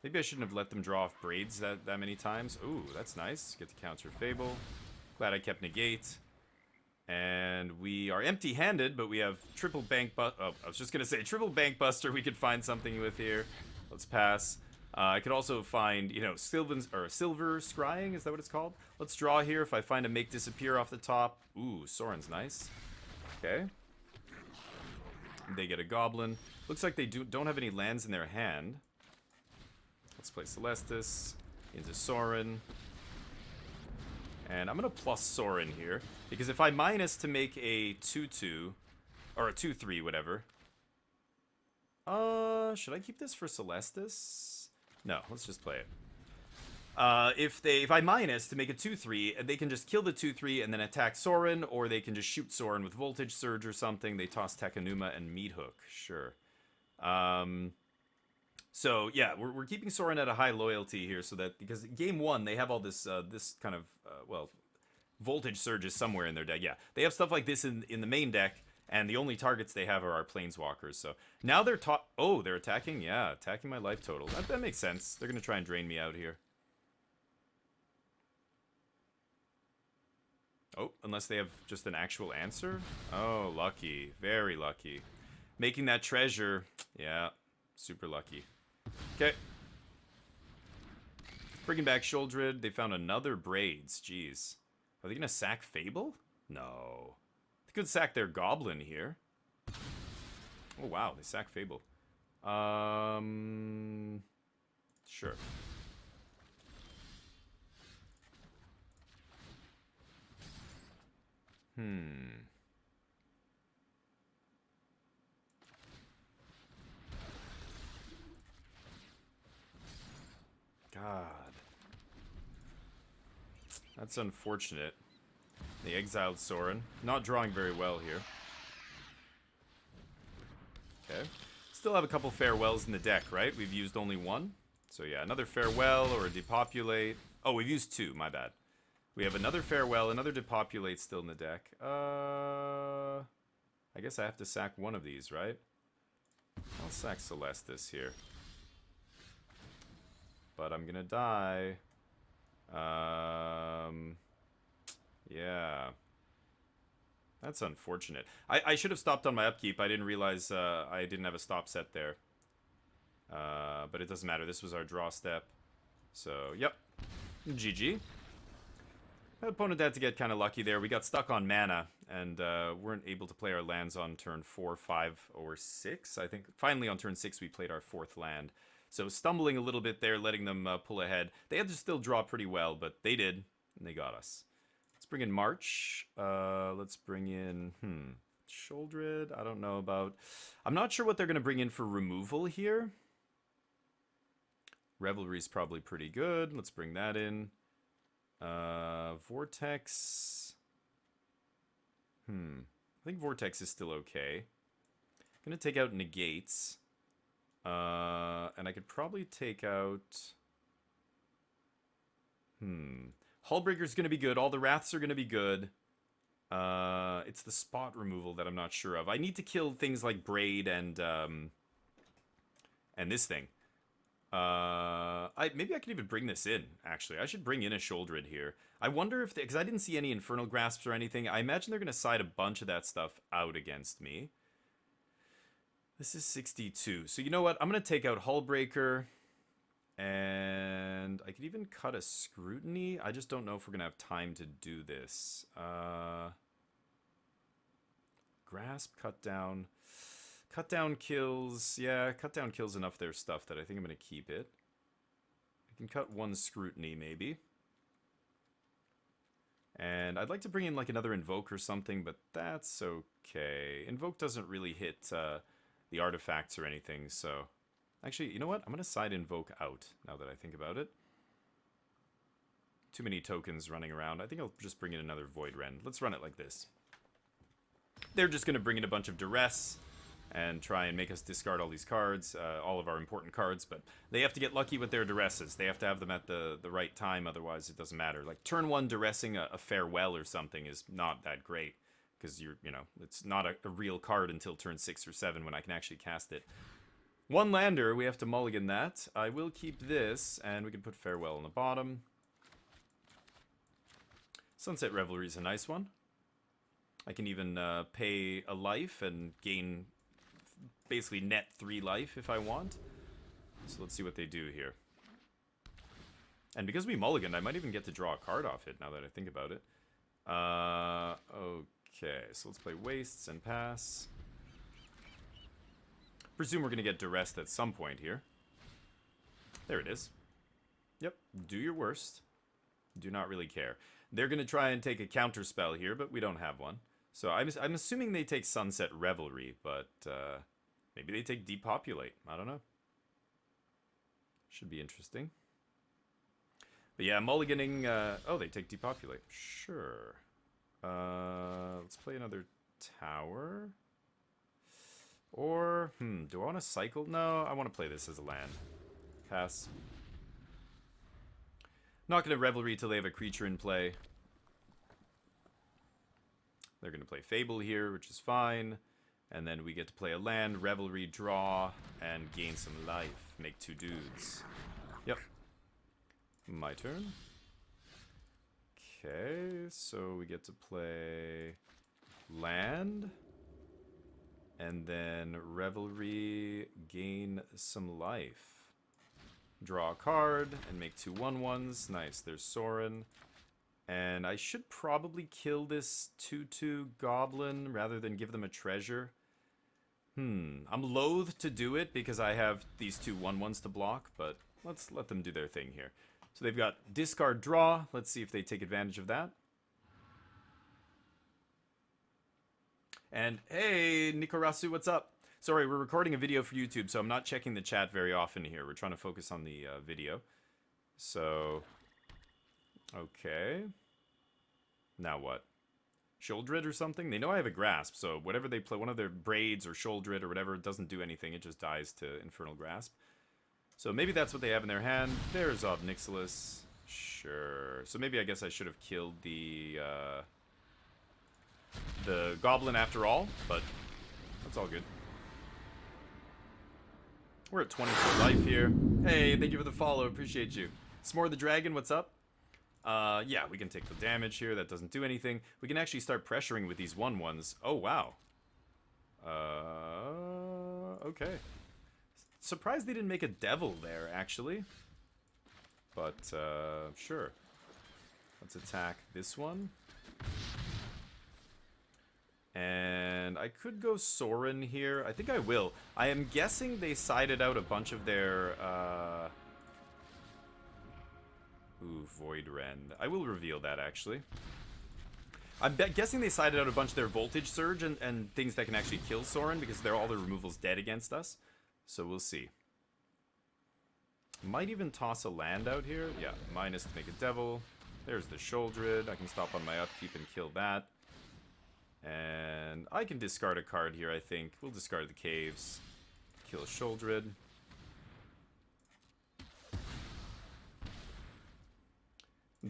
Maybe I shouldn't have let them draw off Braids that many times. Ooh, that's nice. Get to counter Fable. Glad I kept Negate. And we are empty-handed, but we have triple bank I was just going to say triple bank buster we could find something with here. Let's pass. I could also find, you know, silver scrying, is that what it's called? Let's draw here. If I find a make disappear off the top. Ooh, Sorin's nice. Okay. They get a goblin. Looks like they don't have any lands in their hand. Let's play Celestis into Sorin. And I'm going to plus Sorin here. Because if I minus to make a 2-2, or a 2-3, whatever. Should I keep this for Celestis? No, let's just play it. If I minus to make a 2-3, they can just kill the 2-3 and then attack Sorin, or they can just shoot Sorin with Voltage Surge or something. They toss Tekanuma and Meat Hook. Sure. So yeah, we're keeping Sorin at a high loyalty here, so that because game 1 they have all this this kind of well, Voltage Surge is somewhere in their deck. Yeah, they have stuff like this in the main deck, and the only targets they have are our Planeswalkers. So now they're oh, they're attacking. Yeah, attacking my life total. That makes sense. They're gonna try and drain me out here. Oh, unless they have just an actual answer. Oh, lucky, very lucky. Making that treasure. Yeah, super lucky. Okay. Bringing back Sholdred. They found another Braids. Jeez. Are they going to sack Fable? No. They could sack their Goblin here. Oh, wow. They sack Fable. Sure. God. That's unfortunate. They exiled Sorin. Not drawing very well here. Okay. Still have a couple Farewells in the deck, right? We've used only one. So yeah, another Farewell or a Depopulate. Oh, we've used 2. My bad. We have another Farewell, another Depopulate still in the deck. I guess I have to sack one of these, right? I'll sack Celestis here. But I'm gonna die. Yeah. That's unfortunate. I should have stopped on my upkeep. I didn't realize I didn't have a stop set there. But it doesn't matter. This was our draw step. So, yep. GG. Opponent had to get kind of lucky there. We got stuck on mana and weren't able to play our lands on turn 4, 5, or 6. I think finally on turn 6 we played our 4th land. So stumbling a little bit there, letting them pull ahead. They had to still draw pretty well, but they did, and they got us. Let's bring in March. Let's bring in, Sholdred. I don't know about... I'm not sure what they're going to bring in for removal here. Revelry's probably pretty good. Let's bring that in. Vortex. I think Vortex is still okay. I'm gonna take out Negates. And I could probably take out... Hullbreaker's gonna be good. All the Wraths are gonna be good. It's the spot removal that I'm not sure of. I need to kill things like Braid and this thing. Maybe I could even bring this in, actually. I should bring in a Sholdred here. I wonder if... Because I didn't see any Infernal Grasps or anything. I imagine they're going to side a bunch of that stuff out against me. This is 62. So you know what? I'm going to take out Hullbreaker. And I could even cut a Scrutiny. I just don't know if we're going to have time to do this. Grasp, Cut Down... Cut down kills, yeah, cut down kills enough of their stuff that I think I'm going to keep it. I can cut one Scrutiny, maybe. And I'd like to bring in, like, another Invoke or something, but that's okay. Invoke doesn't really hit the artifacts or anything, so... Actually, you know what? I'm going to side Invoke out, now that I think about it. Too many tokens running around. I think I'll just bring in another Void Rend. Let's run it like this. They're just going to bring in a bunch of Duress... and try and make us discard all these cards, all of our important cards, but they have to get lucky with their Duresses. They have to have them at the right time, otherwise it doesn't matter. Like, turn 1 Duressing a Farewell or something is not that great, because it's not a real card until turn 6 or 7 when I can actually cast it. 1 lander, we have to mulligan that. I will keep this, and we can put Farewell on the bottom. Sunset Revelry is a nice one. I can even pay a life and gain... basically net 3 life if I want. So let's see what they do here. And because we mulliganed, I might even get to draw a card off it now that I think about it. Okay, so let's play Wastes and pass. Presume we're going to get Duressed at some point here. There it is. Yep, do your worst. Do not really care. They're going to try and take a counter spell here, but we don't have one. So I'm assuming they take Sunset Revelry, but... maybe they take Depopulate. I don't know. Should be interesting. But yeah, mulliganing... oh, they take Depopulate. Sure. Let's play another tower. Or, do I want to cycle? No, I want to play this as a land. Pass. Not going to Revelry till they have a creature in play. They're going to play Fable here, which is fine. And then we get to play a land, Revelry, draw, and gain some life. Make 2 dudes. Yep. My turn. Okay, so we get to play land. And then Revelry, gain some life. Draw a card, and make 2 1/1s. Nice, there's Sorin. And I should probably kill this 2/2 goblin rather than give them a treasure. I'm loath to do it because I have these 2 1/1s to block, but let's let them do their thing here. So they've got discard draw. Let's see if they take advantage of that. And hey, Nikorasu, what's up? Sorry, we're recording a video for YouTube, so I'm not checking the chat very often here. We're trying to focus on the video. So, okay. Now what? Sholdred or something? They know I have a Grasp, so whatever they play, one of their Braids or Sholdred or whatever, it doesn't do anything. It just dies to Infernal Grasp. So maybe that's what they have in their hand. There's Obnixilis. Sure. So maybe I guess I should have killed the Goblin after all, but that's all good. We're at 24 life here. Hey, thank you for the follow. Appreciate you. S'more the Dragon, what's up? Yeah, we can take the damage here. That doesn't do anything. We can actually start pressuring with these 1/1s. Oh, wow. Okay. Surprised they didn't make a devil there, actually. But, sure. Let's attack this one. And I could go Sorin here. I think I will. I am guessing they sided out a bunch of their, Ooh, Void Rend. I will reveal that, actually. I'm guessing they sided out a bunch of their Voltage Surge and things that can actually kill Sorin because all their removal's dead against us. So we'll see. Might even toss a land out here. Yeah, minus to make a devil. There's the Sholdred. I can stop on my upkeep and kill that. And I can discard a card here, I think. We'll discard the Caves. Kill Sholdred.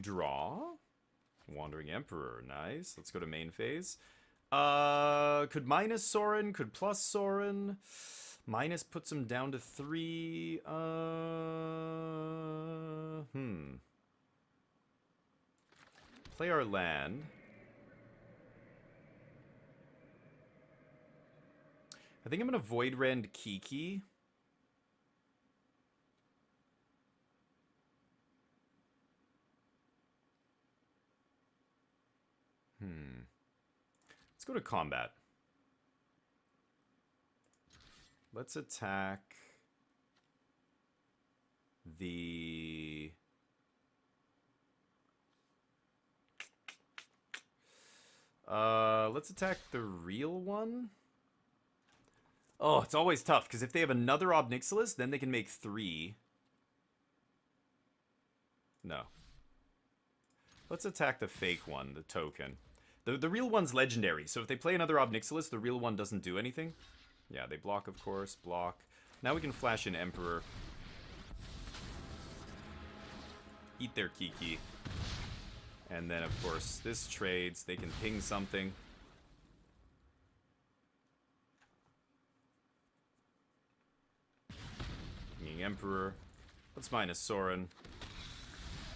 Draw. Wandering Emperor. Nice. Let's go to main phase. Could minus Sorin. Could plus Sorin. Minus puts him down to 3. Play our land. I think I'm going to Void Rend Kiki. Let's go to combat. Let's attack the... let's attack the real one. Oh, it's always tough, because if they have another Obnixilis, then they can make 3. No. Let's attack the fake one, the token. The real one's legendary, so if they play another Obnixilis, the real one doesn't do anything. Yeah, they block, of course. Block. Now we can flash in Emperor. Eat their Kiki. And then, of course, this trades. They can ping something. Pinging Emperor. Let's minus Sorin.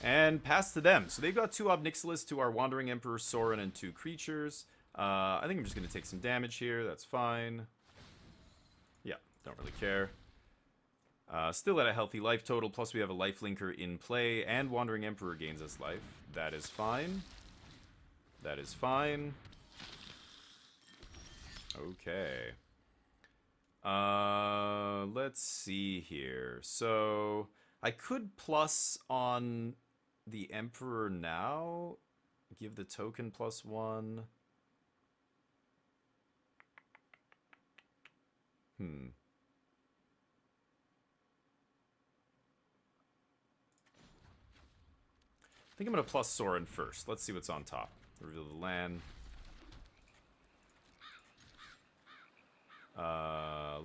And pass to them. So they've got 2 Obnixilis to our Wandering Emperor, Sorin, and 2 creatures. I think I'm just going to take some damage here. That's fine. Yeah, don't really care. Still at a healthy life total, plus we have a life linker in play, and Wandering Emperor gains us life. That is fine. That is fine. Okay. Let's see here. So, I could plus on the Emperor now. Give the token +1. I think I'm going to plus Sorin first. Let's see what's on top. Reveal the land.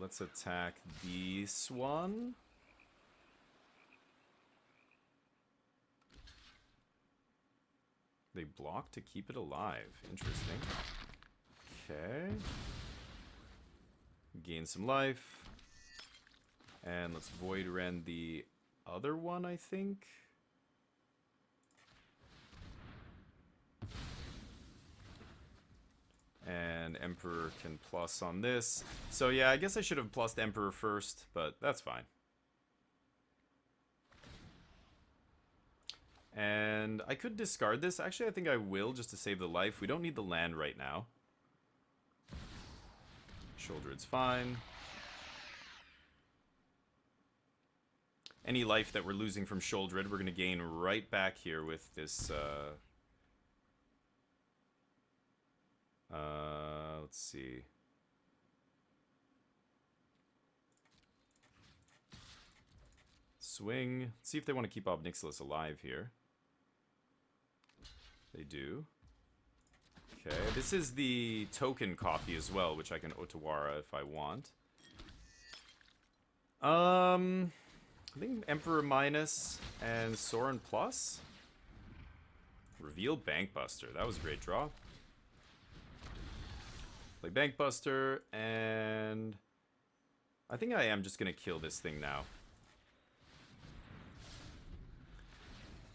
Let's attack this one. They block to keep it alive. Interesting. Okay. Gain some life. And let's Void Rend the other one, I think. And Emperor can plus on this. So yeah, I guess I should have plussed Emperor first, but that's fine. And I could discard this. Actually, I think I will, just to save the life. We don't need the land right now. Shouldered's fine. Any life that we're losing from Shouldered, we're going to gain right back here with this... let's see. Swing. Let's see if they want to keep Obnixilis alive here. They do. Okay, this is the token copy as well, which I can Otawara if I want. I think Emperor minus and Sorin plus. Reveal Bankbuster. That was a great draw. Play Bankbuster, and I think I am just going to kill this thing now.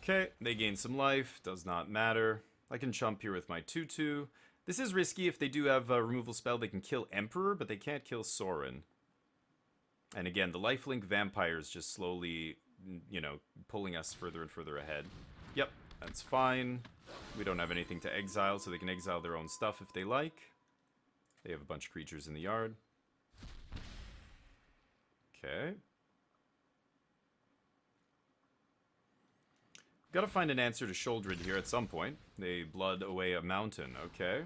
Okay, they gain some life. Does not matter. I can chump here with my 2/2. This is risky. If they do have a removal spell, they can kill Emperor, but they can't kill Sorin. And again, the lifelink vampire is just slowly, you know, pulling us further and further ahead. Yep, that's fine. We don't have anything to exile, so they can exile their own stuff if they like. They have a bunch of creatures in the yard. Okay. Gotta find an answer to Shouldered here at some point. They blood away a mountain. Okay.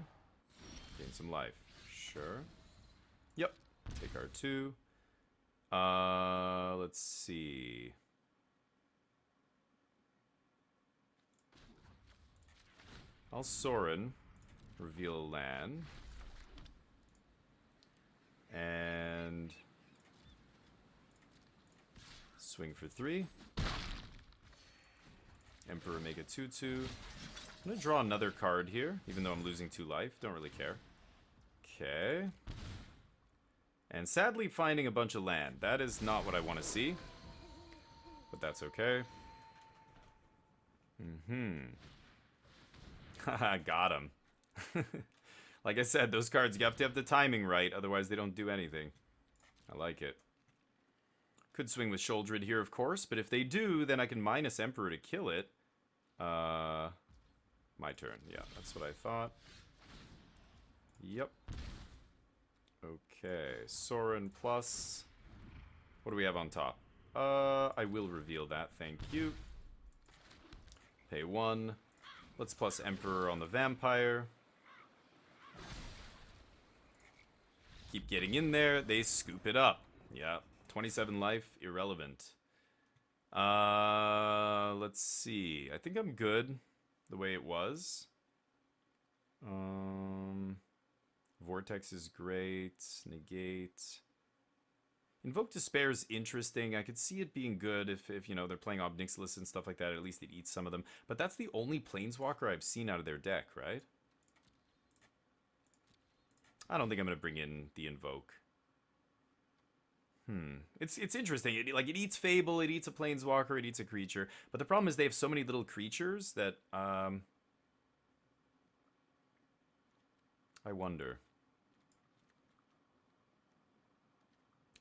Gain some life. Sure. Yep. Take our 2. Let's see. I'll Sorin. Reveal a land. And swing for 3. Emperor make a 2/2. I'm gonna draw another card here, even though I'm losing 2 life. Don't really care. Okay. And sadly finding a bunch of land. That is not what I want to see. But that's okay. Haha, got him. Like I said, those cards, you have to have the timing right, otherwise they don't do anything. I like it. Could swing with Sholdred here, of course, but if they do, then I can minus Emperor to kill it. My turn. Yeah, that's what I thought. Yep. Okay, Sorin plus... What do we have on top? I will reveal that, thank you. Pay 1. Let's plus Emperor on the Vampire. Keep getting in there. They scoop it up. Yeah. 27 life. Irrelevant. Let's see. I think I'm good the way it was. Vortex is great. Negate. Invoke Despair is interesting. I could see it being good if you know, they're playing Obnixilis and stuff like that. At least it eats some of them. But that's the only Planeswalker I've seen out of their deck, right? I don't think I'm going to bring in the Invoke. It's interesting. It eats Fable, it eats a Planeswalker, it eats a creature. But the problem is they have so many little creatures that, I wonder.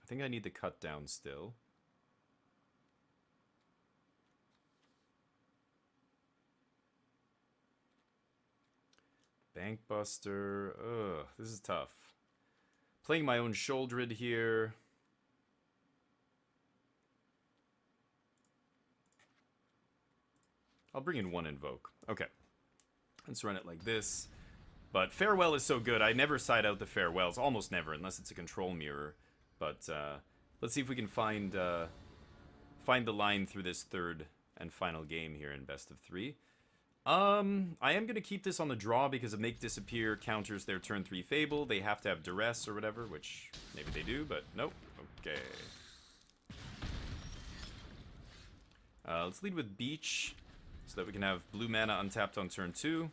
I think I need the cut down still. Bankbuster. Ugh, this is tough. Playing my own Sholdred here. I'll bring in 1 Invoke. Okay. Let's run it like this. But Farewell is so good. I never side out the Farewells. Almost never, unless it's a control mirror. But let's see if we can find the line through this third and final game here in best of 3. I am going to keep this on the draw because of Make Disappear counters their turn 3 Fable. They have to have Duress or whatever, which maybe they do, but nope. Okay. Let's lead with Beach so that we can have blue mana untapped on turn 2.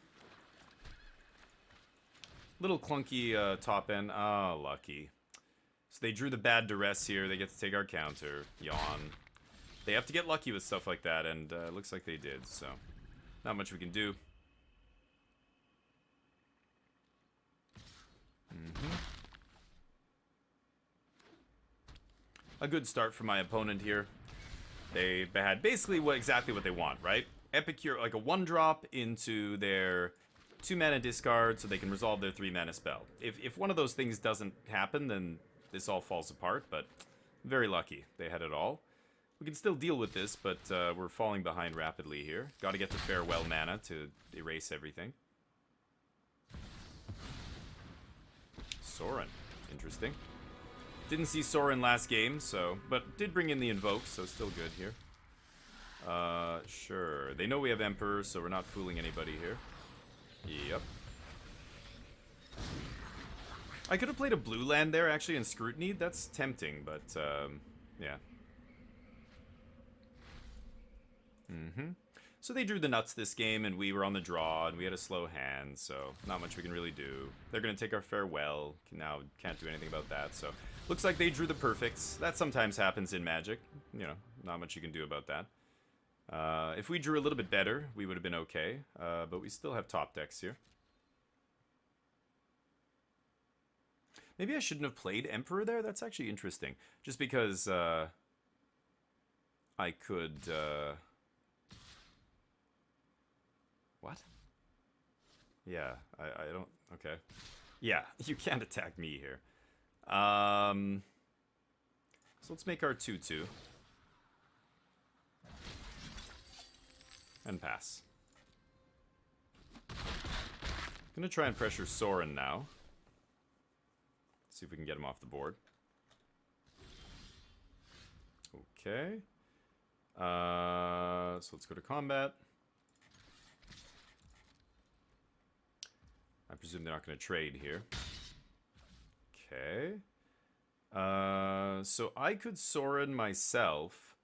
Little clunky top end. Ah, lucky. So they drew the bad Duress here. They get to take our counter. Yawn. They have to get lucky with stuff like that, and it looks like they did, so... Not much we can do. A good start for my opponent here. They had basically exactly what they want, right? Epicure, like a 1-drop into their 2-mana discard so they can resolve their 3-mana spell. If one of those things doesn't happen, then this all falls apart, but very lucky. They had it all. We can still deal with this, but we're falling behind rapidly here. Got to get the Farewell mana to erase everything. Sorin. Interesting. Didn't see Sorin last game, so... But did bring in the Invoke, so still good here. Sure. They know we have Emperor, so we're not fooling anybody here. Yep. I could have played a blue land there, actually, in Scrutiny. That's tempting, but, yeah. So they drew the nuts this game, and we were on the draw, and we had a slow hand, so not much we can really do. They're going to take our Farewell. Now can't do anything about that, so... Looks like they drew the perfects. That sometimes happens in Magic. You know, not much you can do about that. If we drew a little bit better, we would have been okay, but we still have top decks here. Maybe I shouldn't have played Emperor there? That's actually interesting. Just because, I could, What? Yeah, I don't... Okay. Yeah, you can't attack me here. So let's make our 2/2. And pass. Gonna try and pressure Sorin now. See if we can get him off the board. Okay. So let's go to combat. I presume they're not going to trade here. Okay. So I could Sorin myself.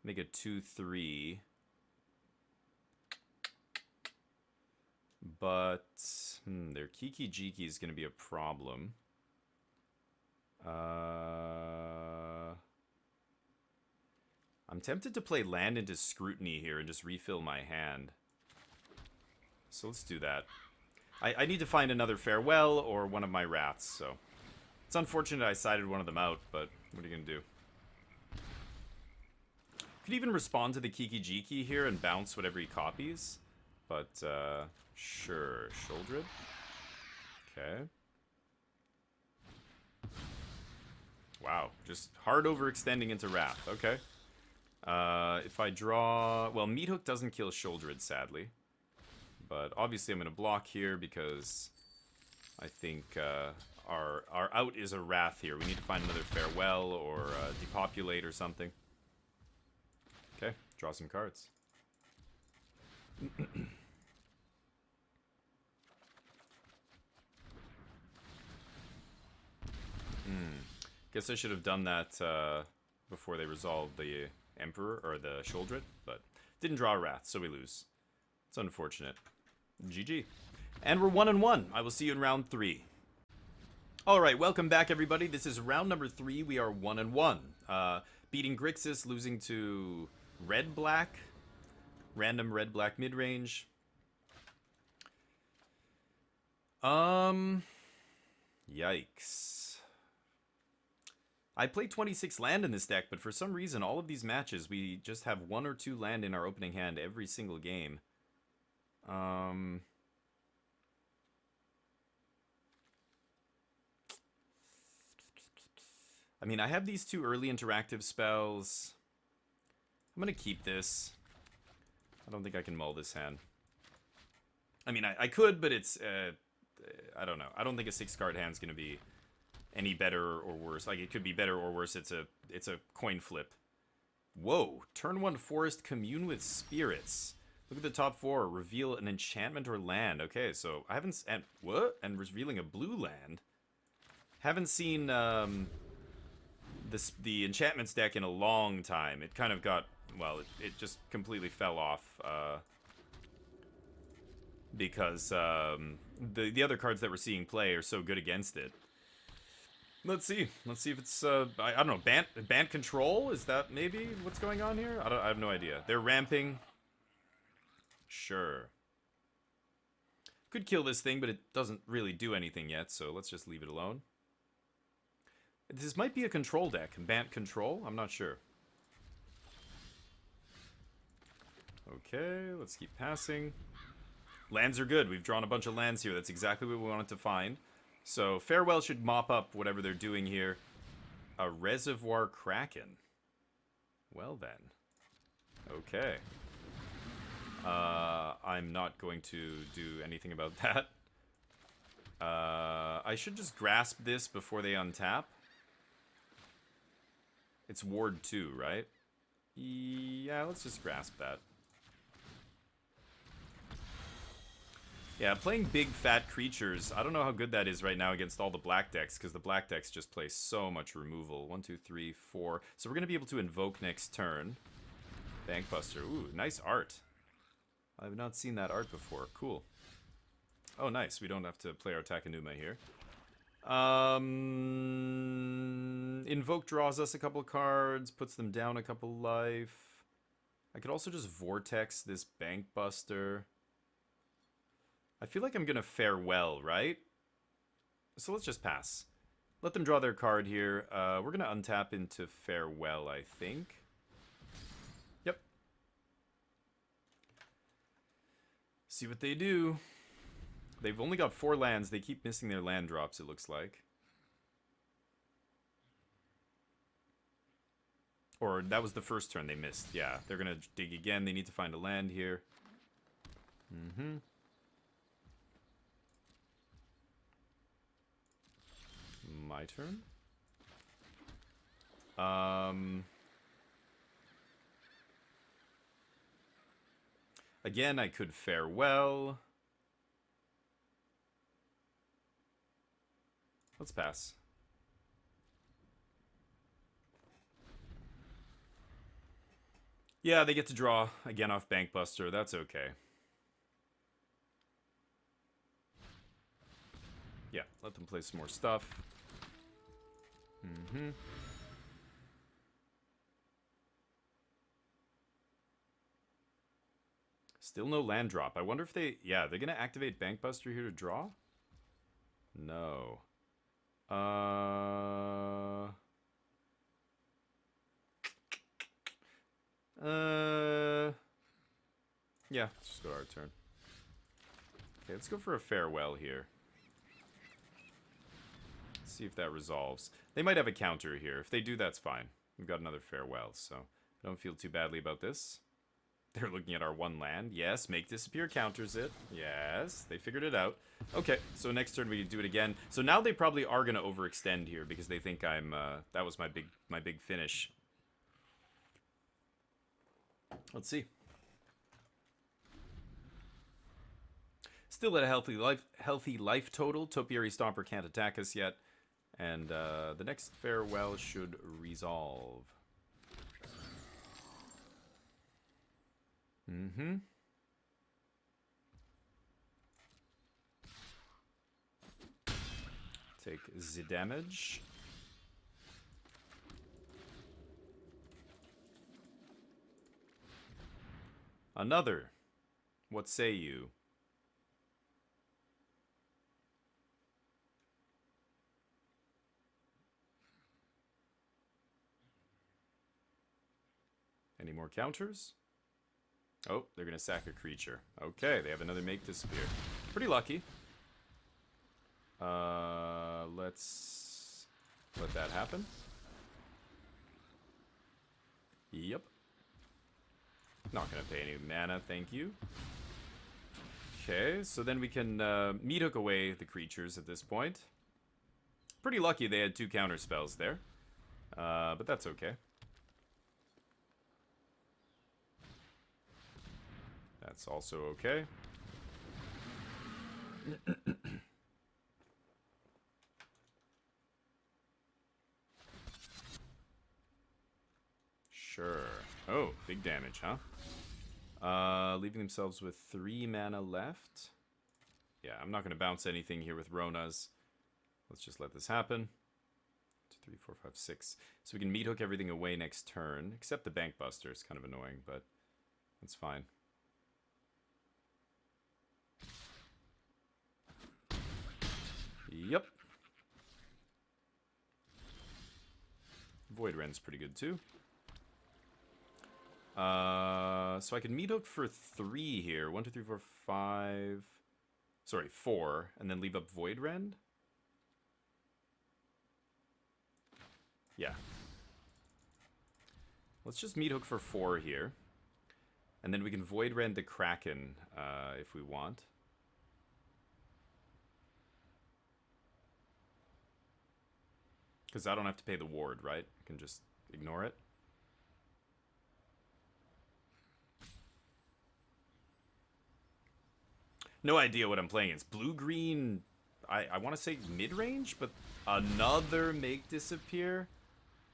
Make a 2-3. But their Kiki Jiki is going to be a problem. I'm tempted to play land into Scrutiny here and just refill my hand. So let's do that. I need to find another Farewell or one of my Wraths, so... It's unfortunate I sided one of them out, but what are you going to do? Could even respond to the Kiki Jiki here and bounce whatever he copies. But, sure. Sholdred? Okay. Wow. Just hard overextending into Wrath. Okay. If I draw... Well, Meathook doesn't kill Sholdred, sadly. But obviously I'm going to block here because I think our out is a Wrath here. We need to find another Farewell or Depopulate or something. Okay, draw some cards. Guess I should have done that before they resolved the Emperor or the Sholdred, but didn't draw a Wrath, so we lose. It's unfortunate. GG. And we're 1-1. I will see you in round 3. Alright, welcome back everybody. This is round number 3. We are 1-1. Beating Grixis, losing to red-black. Random red-black mid-range. Yikes. I play 26 land in this deck, but for some reason, all of these matches, we just have 1 or 2 land in our opening hand every single game. I mean, I have these 2 early interactive spells. I'm going to keep this. I don't think I can mull this hand. I mean, I could, but it's... I don't know. I don't think a 6-card hand's going to be any better or worse. Like, it could be better or worse. It's a coin flip. Whoa. Turn 1 Forest, Commune with Spirits. Look at the top 4. Reveal an enchantment or land. Okay, so I haven't... And, what? And revealing a blue land? Haven't seen the enchantments deck in a long time. It kind of got... Well, it just completely fell off. Because the other cards that we're seeing play are so good against it. Let's see. Let's see if it's... I don't know. Bant Control? Is that maybe what's going on here? I have no idea. They're ramping... Sure. Could kill this thing, but it doesn't really do anything yet, so let's just leave it alone. This might be a control deck. Bant Control? I'm not sure. Okay, let's keep passing. Lands are good. We've drawn a bunch of lands here. That's exactly what we wanted to find. So, Farewell should mop up whatever they're doing here. A Reservoir Kraken. Well then. Okay. I'm not going to do anything about that. I should just grasp this before they untap. It's Ward 2, right? Yeah, let's just grasp that. Yeah, playing big fat creatures, I don't know how good that is right now against all the black decks, because the black decks just play so much removal. 1, 2, 3, 4. So we're going to be able to invoke next turn. Bankbuster. Ooh, nice art. I've not seen that art before. Cool. Oh, nice. We don't have to play our Takenuma here. Invoke draws us a couple cards, puts them down a couple life. I could also just Vortex this Bankbuster. I feel like I'm going to Farewell, right? So let's just pass. Let them draw their card here. We're going to untap into Farewell, I think. Yep. See what they do. They've only got 4 lands. They keep missing their land drops, it looks like. Or that was the first turn they missed. Yeah, they're going to dig again. They need to find a land here. Mm-hmm. My turn. Again, I could Farewell. Let's pass. Yeah, they get to draw again off Bankbuster. That's okay. Yeah, let them play some more stuff. Mm-hmm. Still no land drop. I wonder if they... Yeah, they're going to activate Bankbuster here to draw? No. Yeah, let's just go to our turn. Okay, let's go for a farewell here. Let's see if that resolves. They might have a counter here. If they do, that's fine. We've got another farewell, so I don't feel too badly about this. They're looking at our one land. Yes, make disappear counters it. Yes, they figured it out. Okay, so next turn we do it again. So now they probably are going to overextend here because they think I'm... that was my big finish. Let's see. Still at a healthy life total. Topiary Stomper can't attack us yet. And the next farewell should resolve. Mm-hmm. Take the damage. Another. What say you? Any more counters? Oh, they're going to sack a creature. Okay, they have another make disappear. Pretty lucky. Let's let that happen. Yep. Not going to pay any mana, thank you. Okay, so then we can meat hook away the creatures at this point. Pretty lucky they had 2 counter spells there. But that's okay. That's also okay. Sure. Oh, big damage, huh? Leaving themselves with 3 mana left. Yeah, I'm not going to bounce anything here with Rona's. Let's just let this happen. 2, 3, 4, 5, 6. So we can meat hook everything away next turn, except the Bankbuster. It's kind of annoying, but that's fine. Yep. Void Ren's pretty good too. So I can meat hook for 3 here. 1, 2, 3, 4, 5. Sorry, 4, and then leave up Void Rend. Yeah. Let's just meat hook for 4 here, and then we can Void Rend the Kraken if we want. Because I don't have to pay the ward, right? I can just ignore it. No idea what I'm playing. It's blue-green, I want to say mid-range, but another make disappear?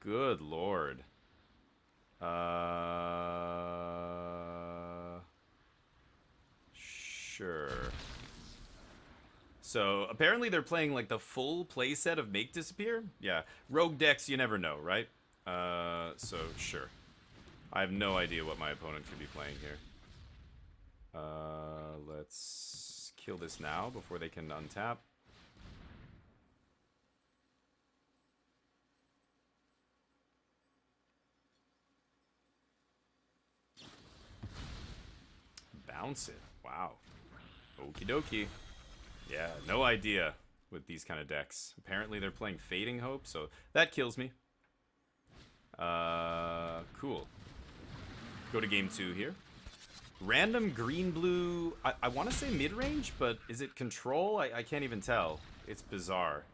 Good lord. Sure. So, apparently they're playing, like, the full playset of Make Disappear? Yeah. Rogue decks, you never know, right? So, sure. I have no idea what my opponent could be playing here. Let's kill this now before they can untap. Bounce it. Wow. Okie dokie. Yeah, no idea with these kind of decks. Apparently they're playing Fading Hope, so that kills me. Cool. Go to game 2 here. Random green-blue, I want to say mid-range, but is it control? I can't even tell. It's bizarre.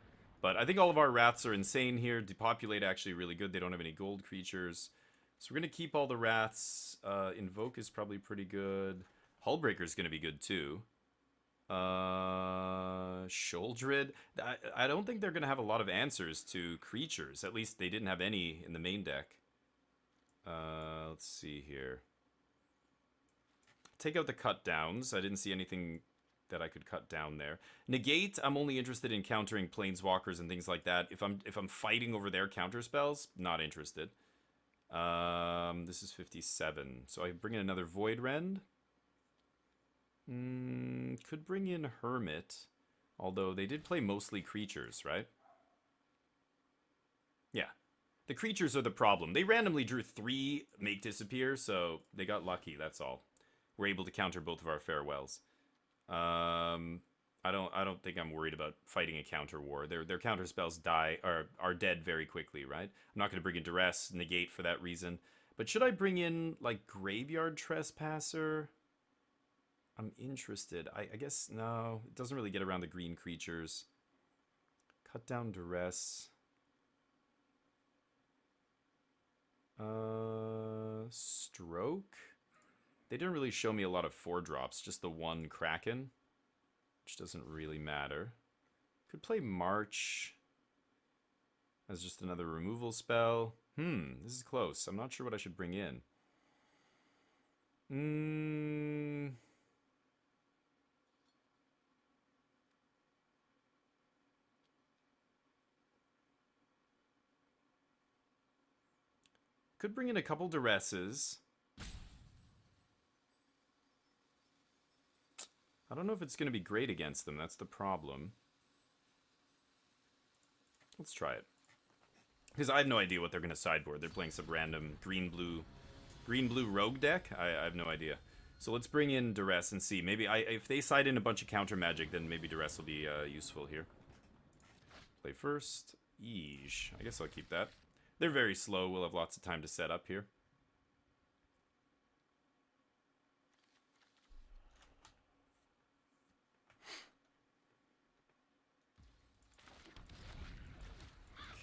But I think all of our rats are insane here. Depopulate actually really good. They don't have any gold creatures. So we're going to keep all the rats. Invoke is probably pretty good. Hullbreaker is going to be good too. Sholdred. I don't think they're going to have a lot of answers to creatures. At least they didn't have any in the main deck. Let's see here. Take out the cut downs. I didn't see anything that I could cut down there. Negate, I'm only interested in countering planeswalkers and things like that. If I'm fighting over their counter spells, not interested. This is 57. So I bring in another Void Rend. Could bring in Hermit. Although they did play mostly creatures, right? Yeah. The creatures are the problem. They randomly drew 3 Make Disappear, so they got lucky, that's all. We're able to counter both of our farewells. I don't think I'm worried about fighting a counter war. Their counter spells are dead very quickly, right? I'm not going to bring in Duress, Negate for that reason. But should I bring in like Graveyard Trespasser? I'm interested. I guess no. It doesn't really get around the green creatures. Cut down Duress. Stroke. They didn't really show me a lot of 4-drops, just the one Kraken, which doesn't really matter. Could play March as just another removal spell. This is close. I'm not sure what I should bring in. Could bring in a couple Duresses. I don't know if it's going to be great against them. That's the problem. Let's try it. Because I have no idea what they're going to sideboard. They're playing some random green-blue rogue deck. I have no idea. So let's bring in Duress and see. Maybe if they side in a bunch of counter magic, then maybe Duress will be useful here. Play first. Yeesh. I guess I'll keep that. They're very slow. We'll have lots of time to set up here.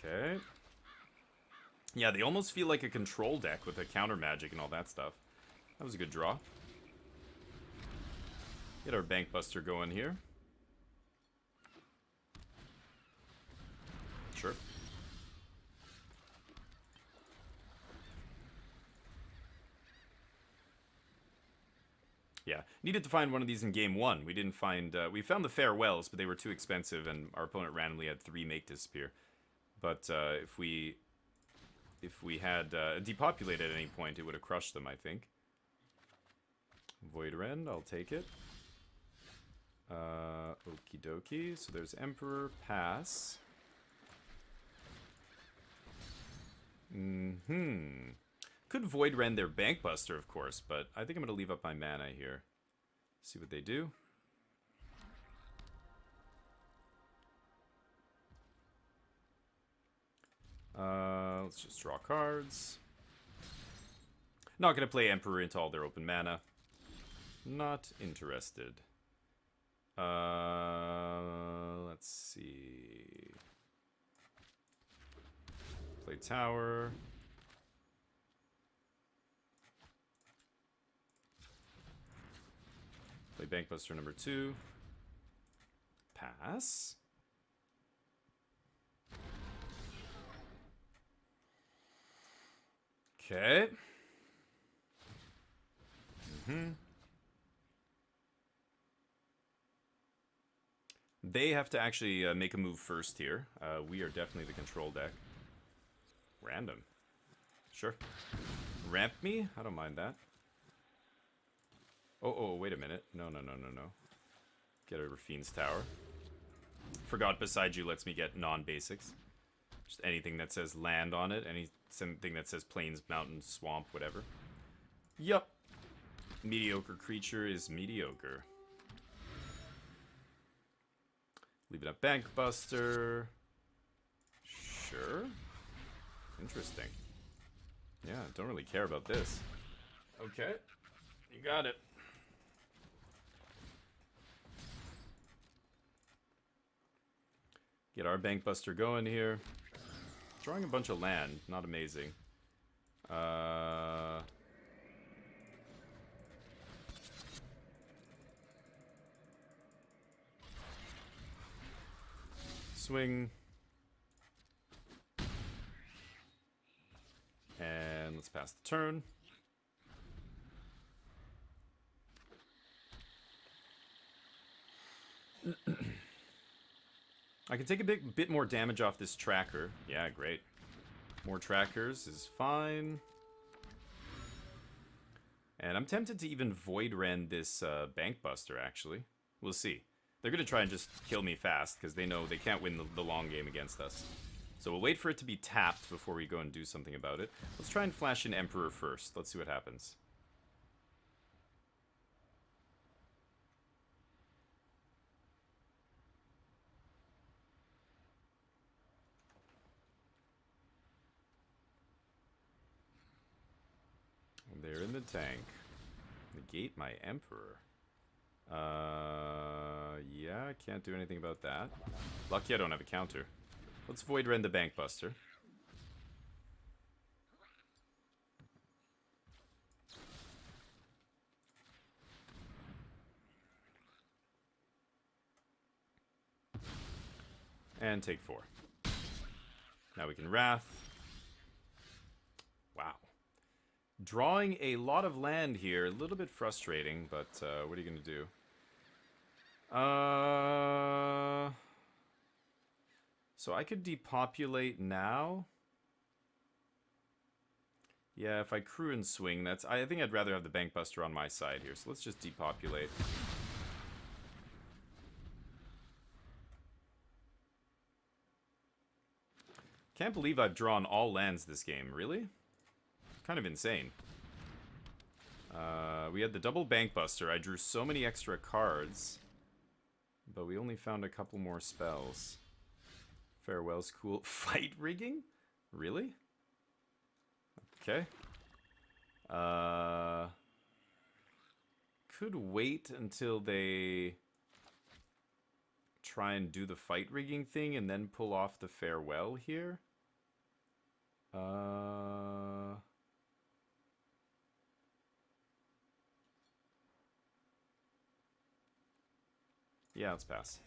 Okay. Yeah, they almost feel like a control deck with a counter magic and all that stuff. That was a good draw. Get our Bankbuster going here. Sure. Yeah, needed to find one of these in game 1. We didn't find... we found the farewells, but they were too expensive, and our opponent randomly had 3 Make Disappear. But if we had depopulated at any point, it would have crushed them, I think. Void Rend, I'll take it. Okie dokie. So there's Emperor, pass. Could Void Rend their Bankbuster, of course, but I think I'm going to leave up my mana here. See what they do. Let's just draw cards. Not going to play Emperor into all their open mana. Not interested. Let's see. Play Tower. Play Bankbuster number 2. Pass. Okay. They have to actually make a move first here. We are definitely the control deck. Random. Sure. Ramp me? I don't mind that. Oh, wait a minute. No. Get over Fiend's Tower. Forgot Beside You lets me get non-basics. Just anything that says land on it. Anything that says plains, mountain, swamp, whatever. Yup. Mediocre creature is mediocre. Leave it up Bankbuster. Sure. Interesting. Yeah, don't really care about this. Okay. You got it. Get our Bankbuster going here. Drawing a bunch of land. Not amazing. swing. And let's pass the turn. I can take a bit more damage off this tracker. Yeah, great. More trackers is fine. And I'm tempted to even Void Rend this Bank Buster, actually. We'll see. They're going to try and just kill me fast, because they know they can't win the long game against us. So we'll wait for it to be tapped before we go and do something about it. Let's try and flash in Emperor first. Let's see what happens. They're in the tank. Negate my Emperor. Yeah, I can't do anything about that. Lucky I don't have a counter. Let's Void Rend the Bank Buster. And take 4. Now we can Wrath. Wow. Drawing a lot of land here, a little bit frustrating, but what are you going to do? So I could depopulate now. Yeah, if I crew and swing, that's... I think I'd rather have the Bank Buster on my side here, so let's just depopulate. Can't believe I've drawn all lands this game, really? Kind of insane. We had the double Bank Buster. I drew so many extra cards, but we only found a couple more spells. Farewell's cool. Fight rigging? Really? Okay. Could wait until they try and do the fight rigging thing and then pull off the farewell here. Yeah, let's pass.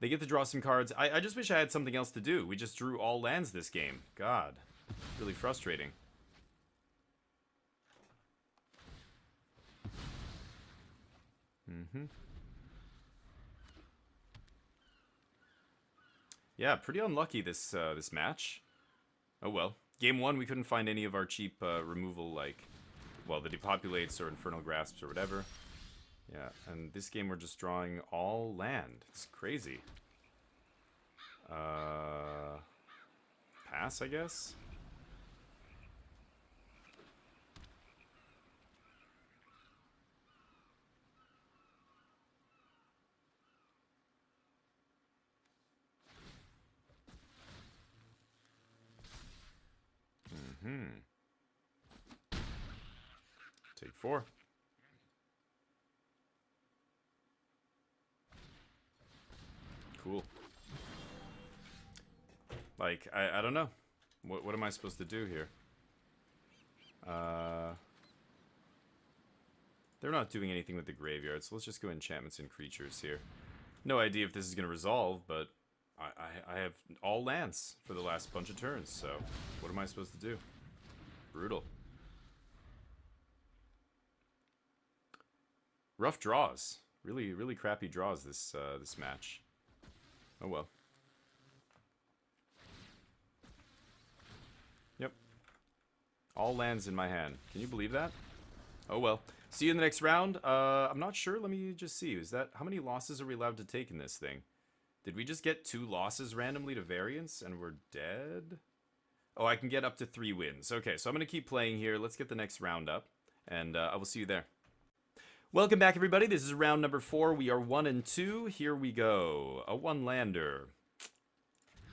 They get to draw some cards. I just wish I had something else to do. We just drew all lands this game. God. Really frustrating. Yeah, pretty unlucky this this match. Oh well. Game 1, we couldn't find any of our cheap removal, like, well, the Depopulates or Infernal Grasps or whatever. Yeah, and this game we're just drawing all land. It's crazy. Pass, I guess? Take 4. Cool. Like, I don't know. What am I supposed to do here? They're not doing anything with the graveyard, so let's just go enchantments and creatures here. No idea if this is going to resolve, but I have all lands for the last bunch of turns, so what am I supposed to do? Brutal. Rough draws. Really, really crappy draws this this match. Oh well. Yep. All lands in my hand. Can you believe that? Oh well. See you in the next round. I'm not sure. Let me just see. Is that... How many losses are we allowed to take in this thing? Did we just get 2 losses randomly to variance and we're dead? Oh, I can get up to 3 wins. Okay, so I'm going to keep playing here. Let's get the next round up, and I will see you there. Welcome back, everybody. This is round number 4. We are 1 and 2. Here we go. A 1-lander.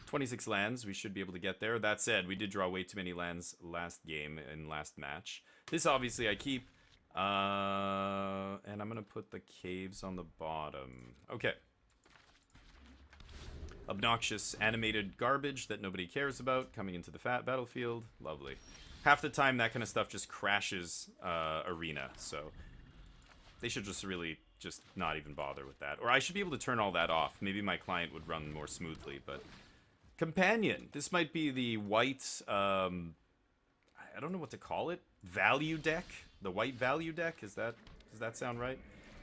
26 lands. We should be able to get there. That said, we did draw way too many lands last game in last match. This, obviously, I keep. And I'm going to put the caves on the bottom. Okay. Obnoxious animated garbage that nobody cares about coming into the battlefield. Lovely. Half the time, that kind of stuff just crashes Arena, so... They should just really just not even bother with that. Or I should be able to turn all that off. Maybe my client would run more smoothly, but... Companion. This might be the white, I don't know what to call it. Value deck? The white value deck? Does that sound right?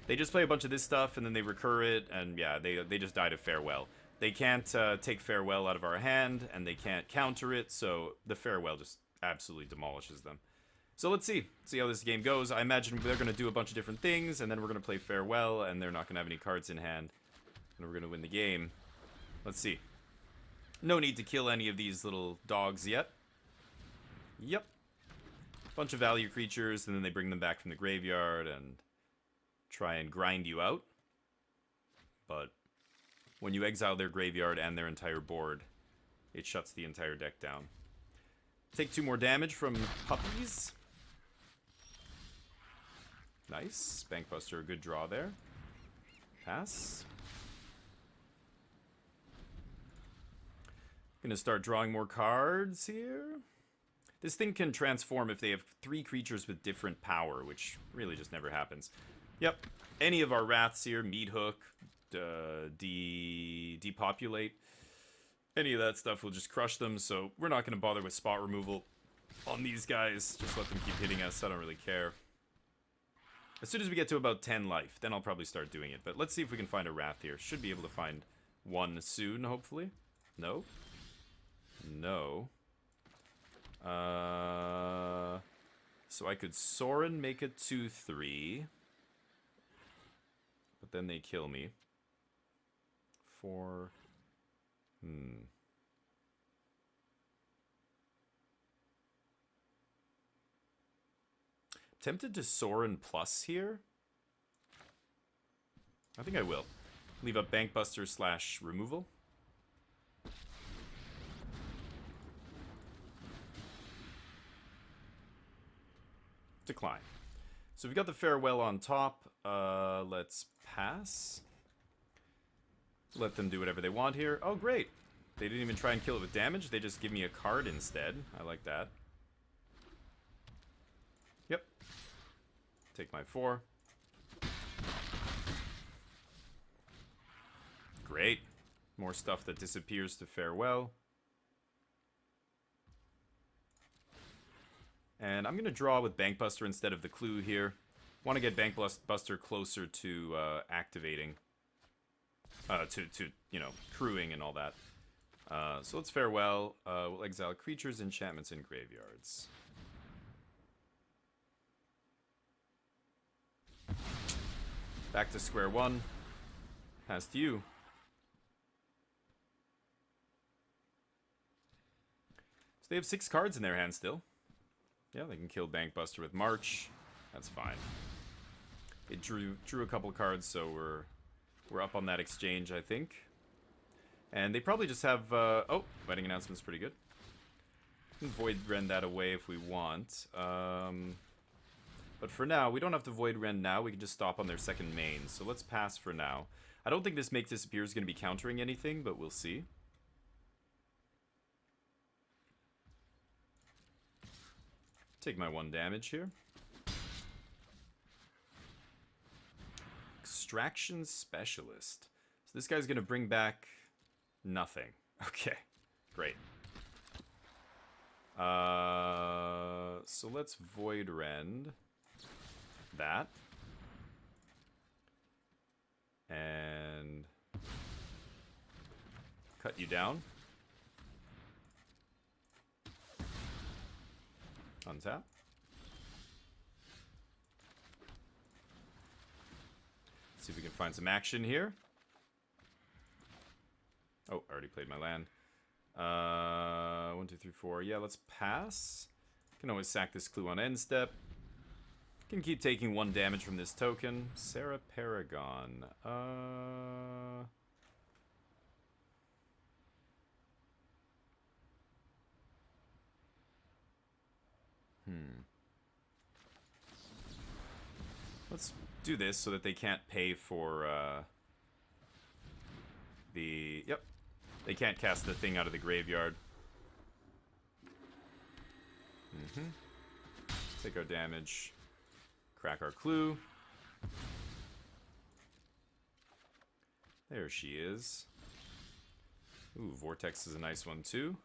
They just play a bunch of this stuff, and then they recur it, and yeah, they just die to Farewell. They can't take Farewell out of our hand, and they can't counter it, so the Farewell just absolutely demolishes them. So let's see how this game goes. I imagine they're going to do a bunch of different things, and then we're going to play Farewell, and they're not going to have any cards in hand, and we're going to win the game. Let's see. No need to kill any of these little dogs yet. Yep. Bunch of value creatures, and then they bring them back from the graveyard and try and grind you out. But when you exile their graveyard and their entire board, it shuts the entire deck down. Take 2 more damage from puppies. Nice. Bankbuster, a good draw there. Pass. Gonna start drawing more cards here. This thing can transform if they have 3 creatures with different power, which really just never happens. Yep. Any of our wraths here, Meat Hook, depopulate, any of that stuff will just crush them, so we're not going to bother with spot removal on these guys. Just let them keep hitting us. I don't really care. As soon as we get to about 10 life, then I'll probably start doing it. But let's see if we can find a wrath here. Should be able to find one soon, hopefully. No. No. So I could Sorin make a 2/3. But then they kill me. 4. Tempted to Sorin plus here? I think I will. Leave up Bankbuster / removal. Decline. So we've got the Farewell on top. Let's pass. Let them do whatever they want here. Oh, great. They didn't even try and kill it with damage. They just give me a card instead. I like that. Yep. Take my 4. Great. More stuff that disappears to Farewell. And I'm going to draw with Bankbuster instead of the Clue here. Want to get Bankbuster closer to activating. You know, crewing and all that. So let's Farewell. We'll exile creatures, enchantments, and graveyards. Back to square one. Past you. So they have 6 cards in their hand still. Yeah, they can kill Bankbuster with March. That's fine. It drew a couple cards, so we're up on that exchange, I think. And they probably just have... oh, wedding announcement's pretty good. We can Void Rend that away if we want. But for now, we don't have to Void Rend now. We can just stop on their second main. So let's pass for now. I don't think this Make Disappear is going to be countering anything, but we'll see. Take my 1 damage here. Extraction Specialist. So this guy's going to bring back nothing. Okay, great. So let's Void Rend that. And cut you down. Untap. See if we can find some action here. Oh, I already played my land. 1, 2, 3, 4. Yeah, let's pass. Can always sack this Clue on end step. Can keep taking 1 damage from this token. Sarah Paragon. Let's do this so that they can't pay for the... Yep. They can't cast the thing out of the graveyard. Take our damage. Crack our Clue. There she is. Ooh, Vortex is a nice one too.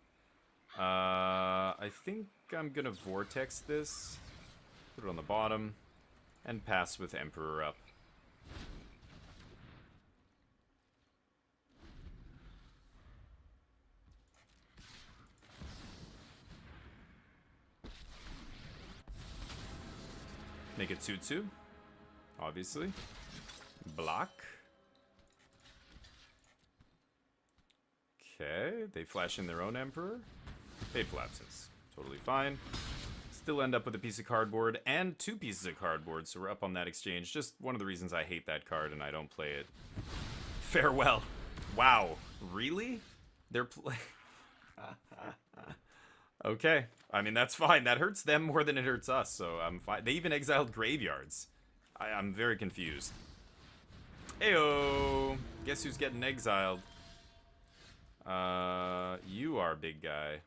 I think I'm gonna Vortex this. Put it on the bottom. And pass with Emperor up. Make it 2-2. Obviously. Block. Okay, they flash in their own Emperor. Fateful Absence. Totally fine. Still end up with a piece of cardboard and 2 pieces of cardboard, so we're up on that exchange. Just one of the reasons I hate that card and I don't play it. Farewell. Wow. Really? They're playing... Okay. I mean, that's fine. That hurts them more than it hurts us, so I'm fine. They even exiled graveyards. I'm very confused. Heyo! Guess who's getting exiled? You are, big guy.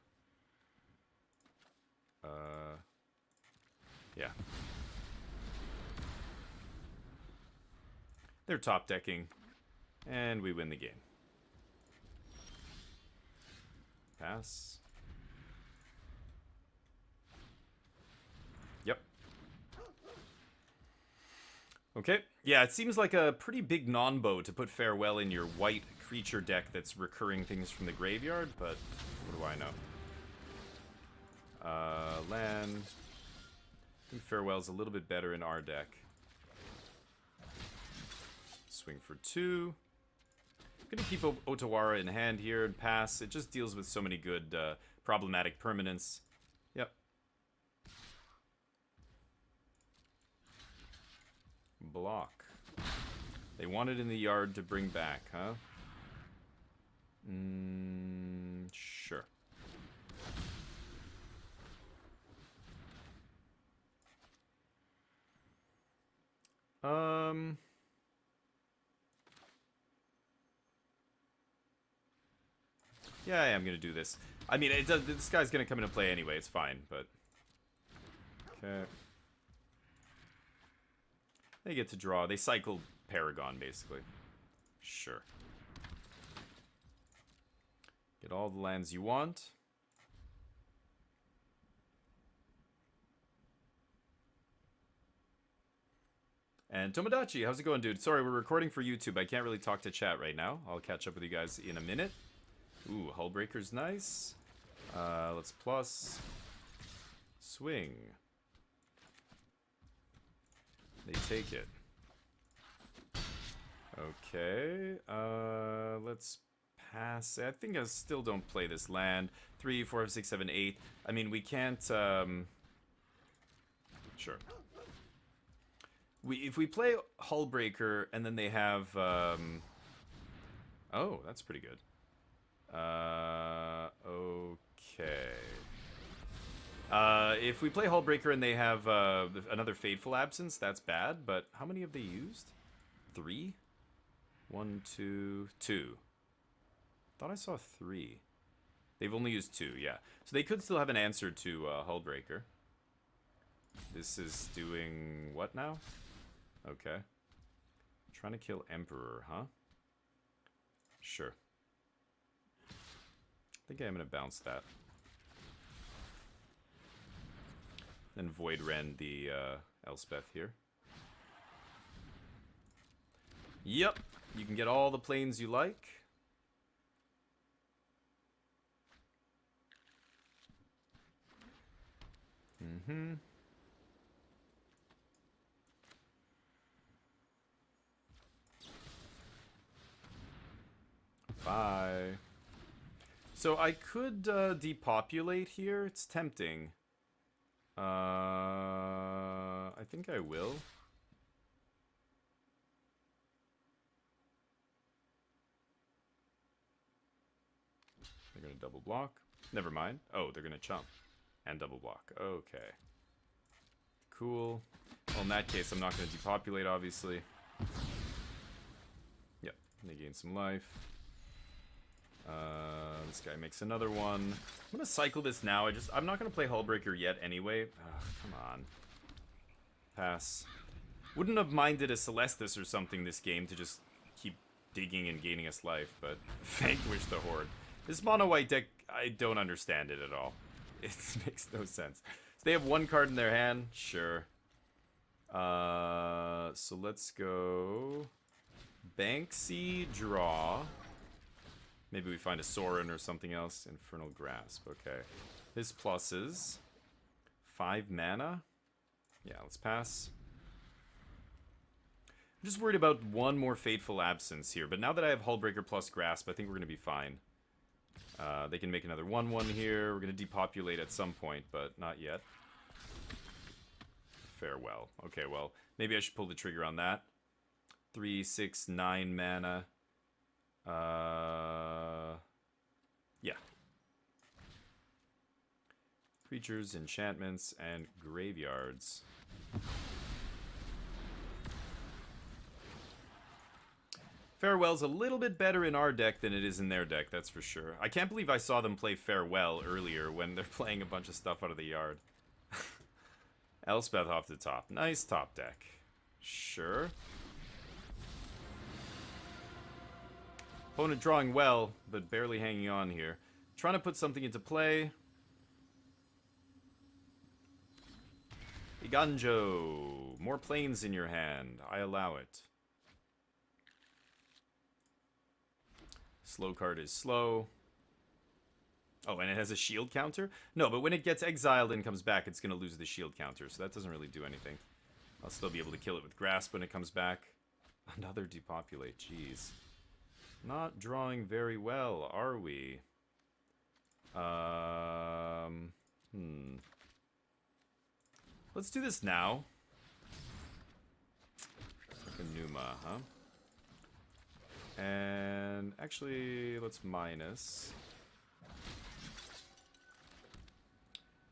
Yeah. They're top decking. And we win the game. Pass. Yep. Okay. Yeah, it seems like a pretty big non-bow to put Farewell in your white creature deck that's recurring things from the graveyard, but what do I know? Land. I think Farewell's a little bit better in our deck. Swing for 2. Gonna keep Otawara in hand here and pass. It just deals with so many good problematic permanents. Yep. Block. They want it in the yard to bring back, huh? Sure. Yeah, I am gonna do this. I mean, this guy's gonna come into play anyway. It's fine, but okay. They get to draw. They cycle Paragon basically. Sure. Get all the lands you want. And Tomodachi, how's it going, dude? Sorry, we're recording for YouTube. I can't really talk to chat right now. I'll catch up with you guys in a minute. Ooh, Hullbreaker's nice. Let's plus. Swing. They take it. Okay. Let's pass. I think I still don't play this land. 3, 4, 5, 6, 7, 8. I mean, we can't... Sure. If we play Hullbreaker and then they have... Oh, that's pretty good. Okay. If we play Hullbreaker and they have another Fateful Absence, that's bad, but how many have they used? 3? 1, 2, 2. Thought I saw 3. They've only used 2, yeah. So they could still have an answer to Hullbreaker. This is doing what now? Okay. Trying to kill Emperor, huh? Sure. I think I'm going to bounce that. Then Void Rend the Elspeth here. Yep, you can get all the planes you like. Mm-hmm. Bye. So I could depopulate here. It's tempting. I think I will. They're gonna double block. Never mind. Oh, they're gonna chump. And double block. Okay. Cool. Well, in that case, I'm not gonna depopulate, obviously. Yep. They gain some life. This guy makes another one. I'm gonna cycle this now. I'm not gonna play Hullbreaker yet anyway. Ugh, come on. Pass. Wouldn't have minded a Celestis or something this game to just keep digging and gaining us life, but Vanquish the Horde. This mono-white deck, I don't understand it at all. It makes no sense. So they have one card in their hand? Sure. So let's go... Banksy, draw. Maybe we find a Sorin or something else. Infernal Grasp, okay. His pluses. 5 mana. Yeah, let's pass. I'm just worried about one more Fateful Absence here, but now that I have Hullbreaker plus Grasp, I think we're going to be fine. They can make another 1/1 here. We're going to depopulate at some point, but not yet. Farewell. Okay, well, maybe I should pull the trigger on that. 3, 6, 9 mana. Yeah. Creatures, enchantments, and graveyards. Farewell's a little bit better in our deck than it is in their deck, that's for sure. I can't believe I saw them play Farewell earlier when they're playing a bunch of stuff out of the yard. Elspeth off the top. Nice top deck. Sure. Opponent drawing well, but barely hanging on here. Trying to put something into play. Iganjo. More planes in your hand. I allow it. Slow card is slow. Oh, and it has a shield counter? No, but when it gets exiled and comes back, it's going to lose the shield counter, so that doesn't really do anything. I'll still be able to kill it with Grasp when it comes back. Another depopulate, jeez. Not drawing very well, are we? Let's do this now. Like a Numa, huh? And actually, let's minus.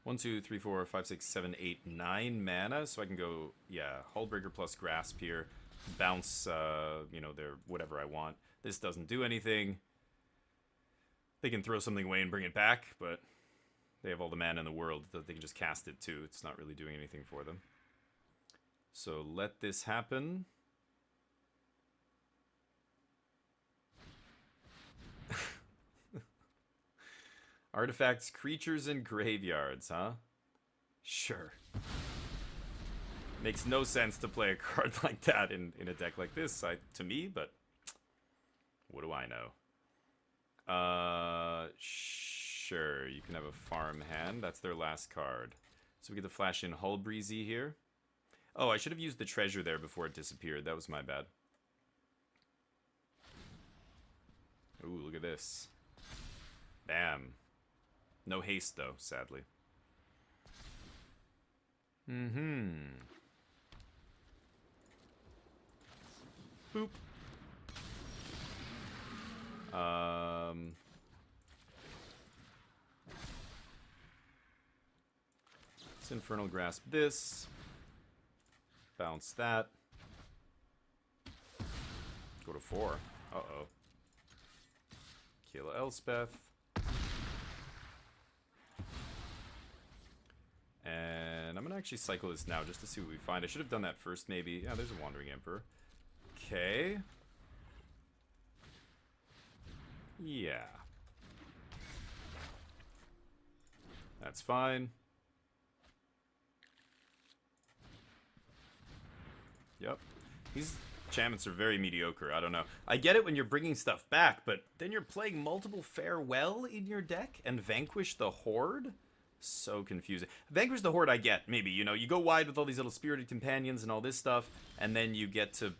1, 2, 3, 4, 5, 6, 7, 8, 9 mana. So I can go, yeah, Hullbreaker plus Grasp here. Bounce, you know, their whatever I want. This doesn't do anything. They can throw something away and bring it back, but they have all the mana in the world that they can just cast it too. It's not really doing anything for them. So let this happen. Artifacts, creatures, and graveyards, huh? Sure. Makes no sense to play a card like that in a deck like this, to me, but what do I know? Sure, you can have a farm hand. That's their last card. So we get to flash in Hullbreezy here. Oh, I should have used the treasure there before it disappeared. That was my bad. Ooh, look at this. Bam. No haste, though, sadly. Boop. Let's Infernal Grasp this. Bounce that. Go to 4. Uh-oh. Kill Elspeth. And I'm going to actually cycle this now just to see what we find. I should have done that first, maybe. Yeah, there's a Wandering Emperor. Okay. Yeah. That's fine. Yep. These enchantments are very mediocre. I don't know. I get it when you're bringing stuff back, but then you're playing multiple Farewell in your deck and Vanquish the Horde? So confusing. Vanquish the Horde I get, maybe. You know, you go wide with all these little Spirited Companions and all this stuff, and then you get to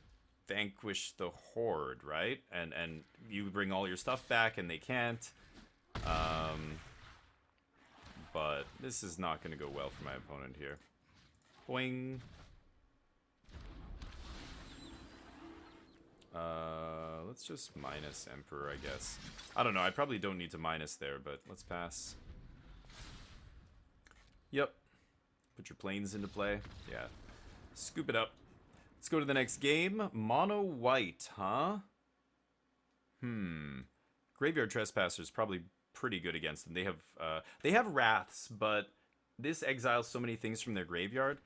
Vanquish the Horde, right? And you bring all your stuff back, and they can't. But this is not going to go well for my opponent here. Boing. Let's just minus Emperor, I guess. I don't know, I probably don't need to minus there, but let's pass. Yep. Put your planes into play. Yeah. Scoop it up. Let's go to the next game. Mono white, huh? Graveyard Trespassers probably pretty good against them. They have Wraths, but this exiles so many things from their graveyard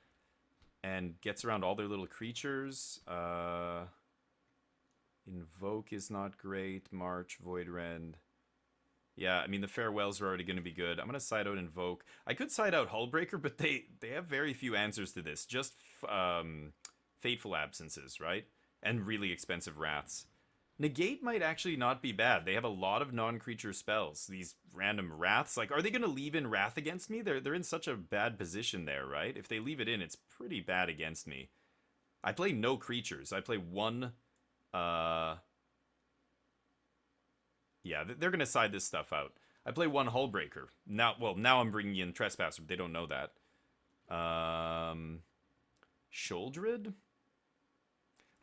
and gets around all their little creatures. Invoke is not great. March, Void Rend. Yeah, I mean, the Farewells are already going to be good. I'm going to side out Invoke. I could side out Hullbreaker, but they have very few answers to this. Just Fateful Absences, right? And really expensive Wraths. Negate might actually not be bad. They have a lot of non-creature spells. These random Wraths. Like, are they going to leave in Wrath against me? They're in such a bad position there, right? If they leave it in, it's pretty bad against me. I play no creatures. I play one... Yeah, they're going to side this stuff out. I play one Hullbreaker. Now I'm bringing in Trespasser, but they don't know that. Sholdred?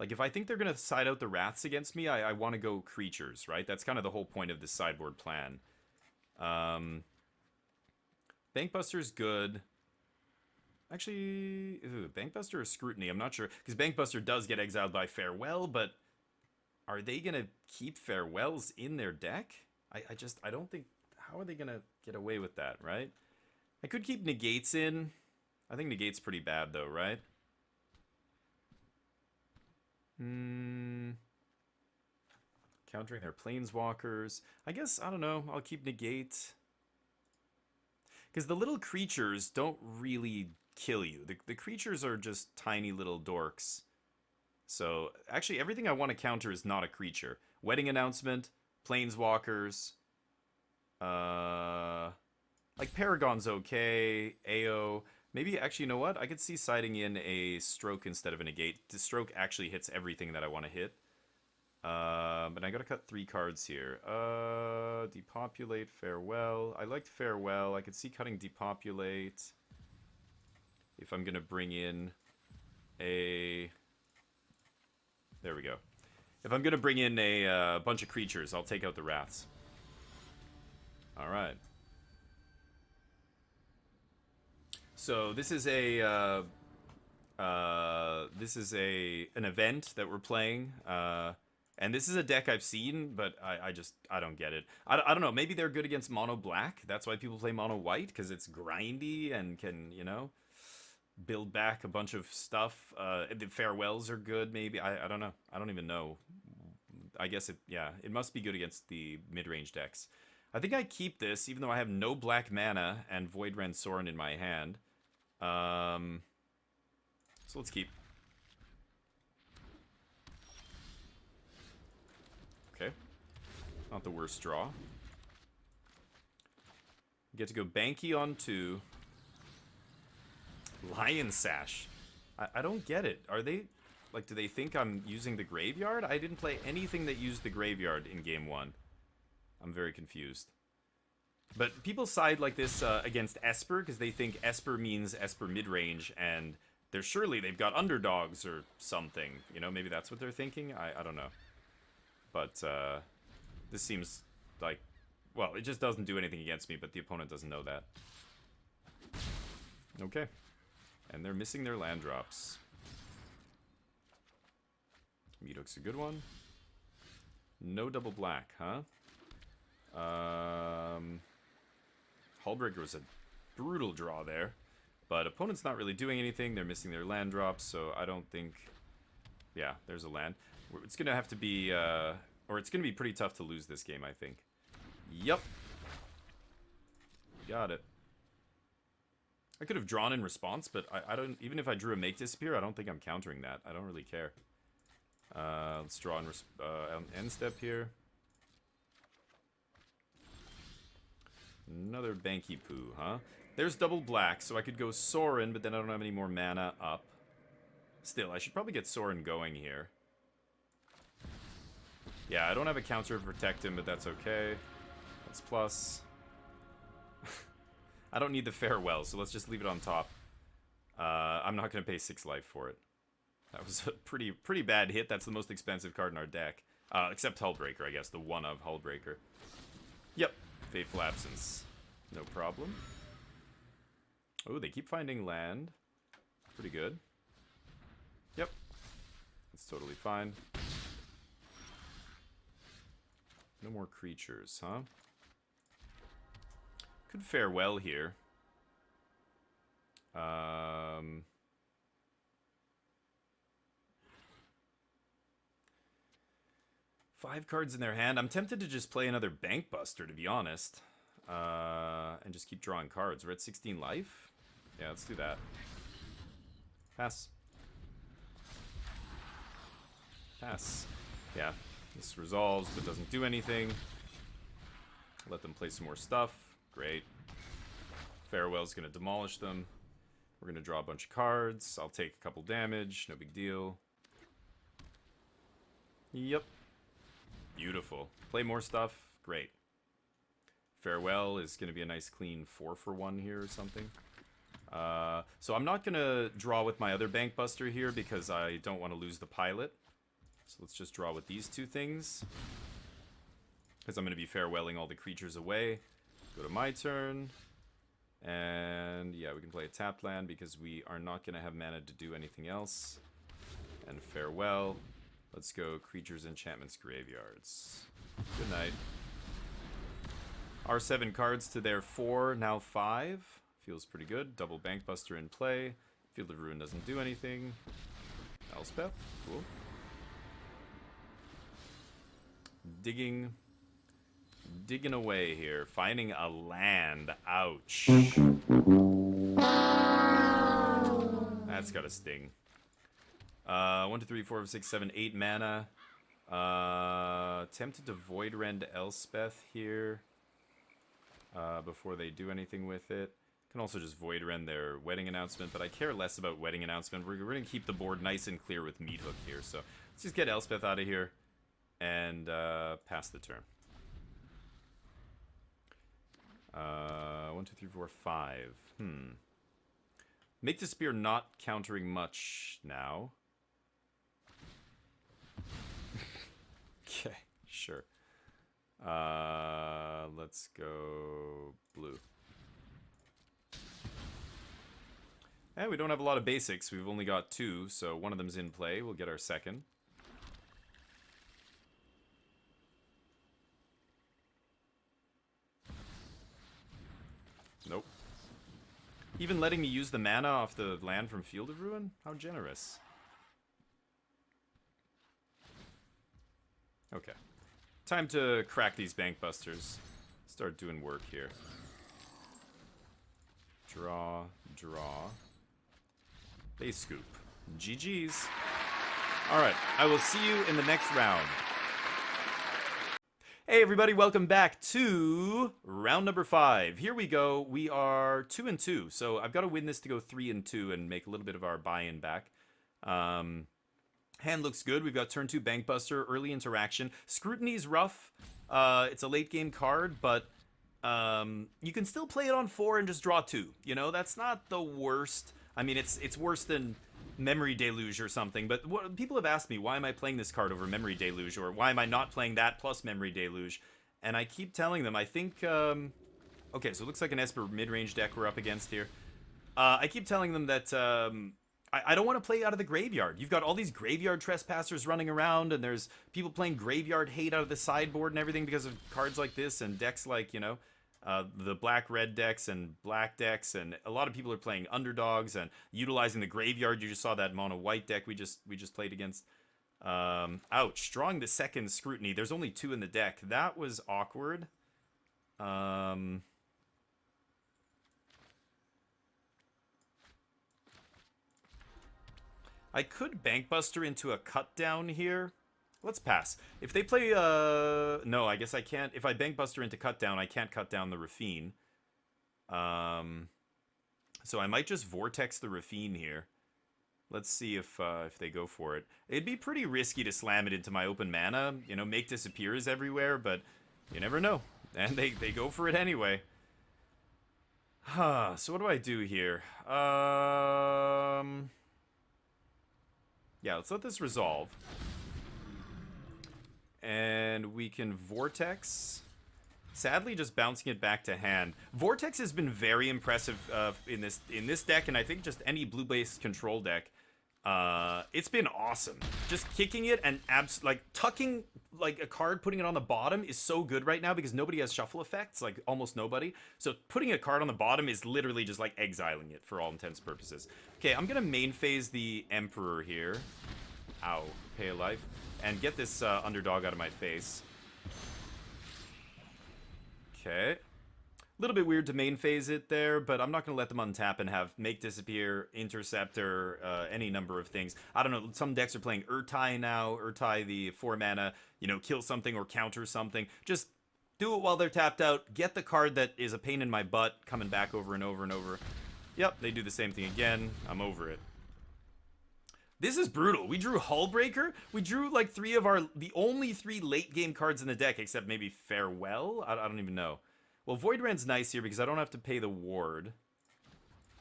Like, if I think they're going to side out the Wraths against me, I want to go creatures, right? That's kind of the whole point of this sideboard plan. Bankbuster's good. Actually, Bankbuster or Scrutiny? I'm not sure. Because Bankbuster does get exiled by Farewell, but... Are they going to keep Farewells in their deck? I don't think... How are they going to get away with that, right? I could keep Negates in. I think Negate's pretty bad, though, right? Countering their Planeswalkers. I guess, I don't know, I'll keep Negate. Because the little creatures don't really kill you. The creatures are just tiny little dorks. So, actually, everything I want to counter is not a creature. Wedding Announcement, Planeswalkers, like Paragon's okay, AO. Maybe, actually, you know what? I could see siding in a Stroke instead of a Negate. The Stroke actually hits everything that I want to hit. But I gotta cut 3 cards here. Depopulate, Farewell. I liked Farewell. I could see cutting Depopulate. If I'm gonna bring in a... There we go. If I'm going to bring in a bunch of creatures, I'll take out the Wraths. Alright. So this is an event that we're playing. And this is a deck I've seen, but I don't get it. I don't know, maybe they're good against mono black. That's why people play mono white, because it's grindy and can, you know... build back a bunch of stuff. The Farewells are good, maybe. I don't know. I don't even know. I guess it must be good against the mid-range decks. I think I keep this, even though I have no black mana and Void Rend Sorin in my hand. So let's keep. Okay. Not the worst draw. Get to go Banky on 2. Lion Sash. I don't get it. Are they... Like, do they think I'm using the graveyard? I didn't play anything that used the graveyard in game 1. I'm very confused. But people side like this against Esper because they think Esper means Esper midrange, and they've got underdogs or something. You know, maybe that's what they're thinking? I don't know. But this seems like... Well, it just doesn't do anything against me, but the opponent doesn't know that. Okay. And they're missing their land drops. Meadok's a good one. No double black, huh? Hullbreaker was a brutal draw there. But opponent's not really doing anything. They're missing their land drops, so I don't think... Yeah, there's a land. It's going to have to be... Or it's going to be pretty tough to lose this game, I think. Yup. Got it. I could have drawn in response, but I don't... Even if I drew a Make Disappear, I don't think I'm countering that. I don't really care. Let's draw in end step here. Another Banky Poo, huh? There's double black, so I could go Sorin, but then I don't have any more mana up. Still, I should probably get Sorin going here. Yeah, I don't have a counter to protect him, but that's okay. That's plus. I don't need the Farewell, so let's just leave it on top. I'm not going to pay 6 life for it. That was a pretty bad hit. That's the most expensive card in our deck. Except Hullbreaker, I guess. The one of Hullbreaker. Yep. Fateful Absence. No problem. Oh, they keep finding land. Pretty good. Yep. That's totally fine. No more creatures, huh? Could Farewell here. 5 cards in their hand. I'm tempted to just play another Bank Buster, to be honest. And just keep drawing cards. We're at 16 life? Yeah, let's do that. Pass. Pass. Yeah, this resolves but doesn't do anything. Let them play some more stuff. Great. Farewell's gonna demolish them. We're gonna draw a bunch of cards. I'll take a couple damage, no big deal. Yep. Beautiful. Play more stuff. Great. Farewell is gonna be a nice clean 4-for-1 here or something. So I'm not gonna draw with my other Bank Buster here because I don't want to lose the pilot. So let's just draw with these 2 things. Because I'm going to be farewelling all the creatures away. Go to my turn. And yeah, we can play a tapped land because we are not going to have mana to do anything else. And farewell. Let's go creatures, enchantments, graveyards. Good night. Our 7 cards to their 4, now 5. Feels pretty good. Double Bank Buster in play. Field of Ruin doesn't do anything. Elspeth. Cool. Digging away here, finding a land. Ouch. That's gotta sting. 1, 2, 3, 4, 5, 6, 7, 8 mana. Tempted to Void Rend Elspeth here before they do anything with it. Can also just Void Rend their Wedding Announcement, but I care less about Wedding Announcement. We're gonna keep the board nice and clear with Meat Hook here, so let's just get Elspeth out of here. And pass the turn. 1, 2, 3, 4, 5. Make the Spear not countering much now. Okay, sure. Let's go blue. And we don't have a lot of basics. We've only got 2, so one of them's in play. We'll get our second. Nope. Even letting me use the mana off the land from Field of Ruin? How generous. Okay. Time to crack these Bank Busters. Start doing work here. Draw, draw. Base scoop. GG's. Alright, I will see you in the next round. Hey everybody, welcome back to round number 5. Here we go. We are 2-2, so I've got to win this to go 3-2 and make a little bit of our buy-in back. Hand looks good. We've got turn 2 Bank Buster, early interaction. Scrutiny's rough. It's a late game card, but you can still play it on 4 and just draw 2. You know, that's not the worst. I mean, it's worse than Memory Deluge or something, but people have asked me, why am I playing this card over Memory Deluge, or why am I not playing that plus Memory Deluge? And I keep telling them, I think, okay, so it looks like an Esper mid-range deck we're up against here. I keep telling them that I don't want to play out of the graveyard. You've got all these graveyard trespassers running around, and there's people playing graveyard hate out of the sideboard and everything because of cards like this and decks like, you know, the black-red decks and black decks, and a lot of people are playing underdogs and utilizing the graveyard. You just saw that mono-white deck we just played against. Ouch. Drawing the second Scrutiny. There's only 2 in the deck. That was awkward. I could Bank Buster into a cut down here. Let's pass. If they play, no, I guess I can't. If I Bank Buster into cut down, I can't cut down the Raffine. So I might just Vortex the Raffine here. Let's see if they go for it. It'd be pretty risky to slam it into my open mana, you know, make disappears everywhere, but you never know. And they go for it anyway. Huh, so what do I do here? Yeah, let's let this resolve. And we can Vortex. Sadly, just bouncing it back to hand. Vortex has been very impressive in this deck, and I think just any blue-based control deck. It's been awesome. Just kicking it and like tucking like a card, putting it on the bottom is so good right now because nobody has shuffle effects, like almost nobody. So putting a card on the bottom is literally just like exiling it for all intents and purposes. Okay, I'm gonna main phase the Emperor here. Ow, pay a life. and get this underdog out of my face. Okay. A little bit weird to main phase it there, but I'm not going to let them untap and have Make Disappear, Interceptor, any number of things. I don't know, some decks are playing Urtai now. Urtai, the 4 mana, you know, kill something or counter something. Just do it while they're tapped out. Get the card that is a pain in my butt coming back over and over and over. Yep, they do the same thing again. I'm over it. This is brutal. We drew Hullbreaker. We drew like the only 3 late game cards in the deck, except maybe Farewell? I don't even know. Well, Void Rand's nice here because I don't have to pay the ward.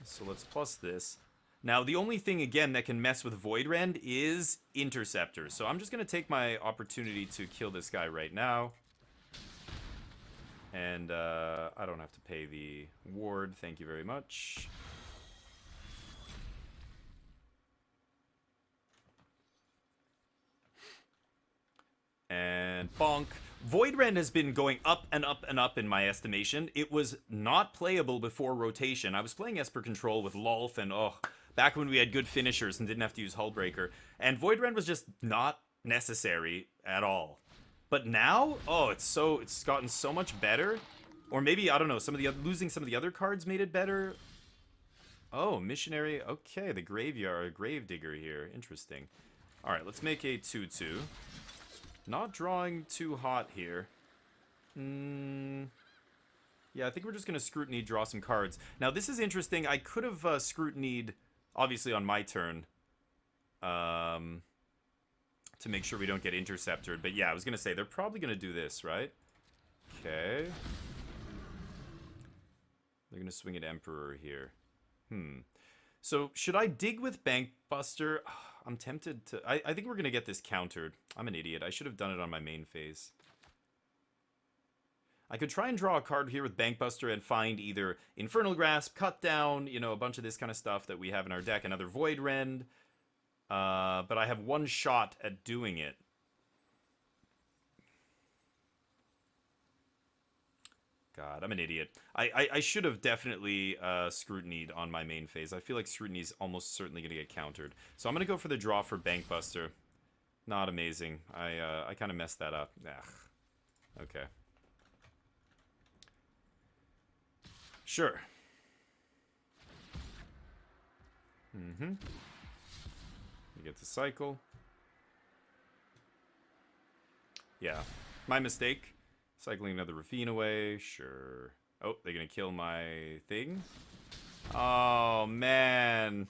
So let's plus this. Now, the only thing, again, that can mess with Void Rand is Interceptor. So I'm just going to take my opportunity to kill this guy right now. And I don't have to pay the ward. Thank you very much. And bonk. Void Rend has been going up and up and up in my estimation. It was not playable before rotation. I was playing Esper Control with Lolth and, back when we had good finishers and didn't have to use Hullbreaker. And Void Rend was just not necessary at all. But now, it's gotten so much better. Or maybe, I don't know, losing some of the other cards made it better. Oh, Missionary. Okay, the Gravedigger here. Interesting. Alright, let's make a 2/2. Not drawing too hot here. Yeah, I think we're just going to Scrutiny, draw some cards. Now, this is interesting. I could have Scrutinied, obviously, on my turn. To make sure we don't get Intercepted. But yeah, I was going to say, they're probably going to do this, right? Okay. They're going to swing at Emperor here. So, should I dig with Bankbuster? I'm tempted to... I think we're going to get this countered. I'm an idiot. I should have done it on my main phase. I could try and draw a card here with Bankbuster and find either Infernal Grasp, Cut Down, you know, a bunch of this kind of stuff that we have in our deck. Another Void Rend. But I have one shot at doing it. God, I'm an idiot. I should have definitely Scrutinied on my main phase. I feel like Scrutiny's almost certainly going to get countered. So I'm going to go for the draw for Bankbuster. Not amazing. I kind of messed that up. Ugh. Okay. Sure. You get the cycle. Yeah. My mistake. Cycling another Rafine away, sure. Oh, they're gonna kill my thing? Oh, man.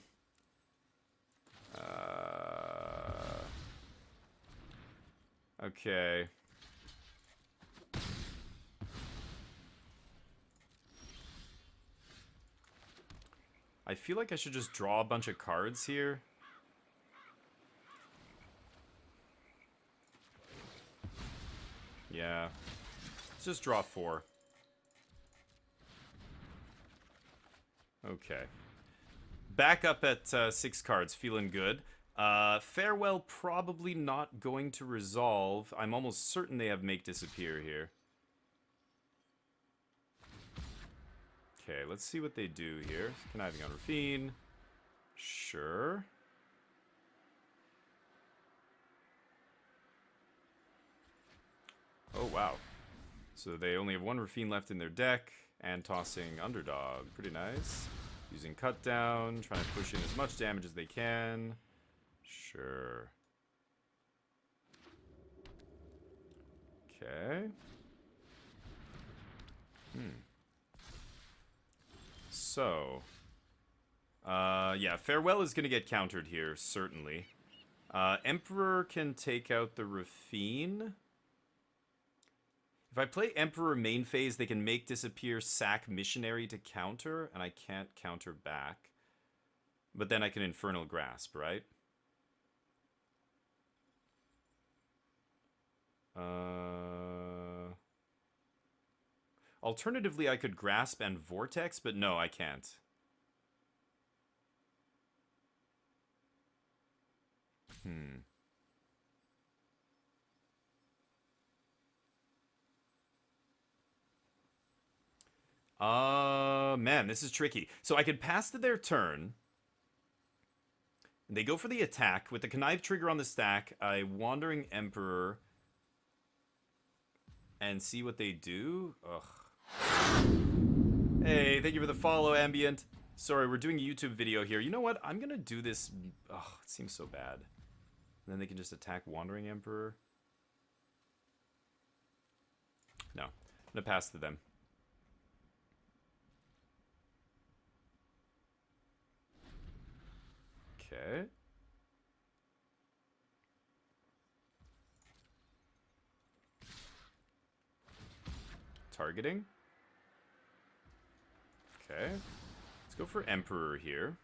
Okay. I feel like I should just draw a bunch of cards here. Yeah. Just draw 4. Okay. Back up at 6 cards, feeling good. Farewell probably not going to resolve. I'm almost certain they have Make Disappear here. Okay, let's see what they do here. Conniving on Rafine. Sure. Oh, wow. So they only have 1 Rafine left in their deck, and tossing Underdog. Pretty nice. Using Cut Down, trying to push in as much damage as they can. Sure. Okay. So. Yeah, Farewell is going to get countered here, certainly. Emperor can take out the Rafine. If I play Emperor main phase, they can Make Disappear, sack Missionary to counter, and I can't counter back. But then I can Infernal Grasp, right? Alternatively, I could Grasp and Vortex, but no, I can't. Man, this is tricky. So I could pass to their turn. They go for the attack. With the Connive trigger on the stack, I Wandering Emperor and see what they do. Ugh. Hey, thank you for the follow, Ambient. Sorry, we're doing a YouTube video here. You know what? I'm gonna do this. Ugh, it seems so bad. And then they can just attack Wandering Emperor. No, I'm gonna pass to them. Okay. Targeting. Okay. Let's go for Emperor here.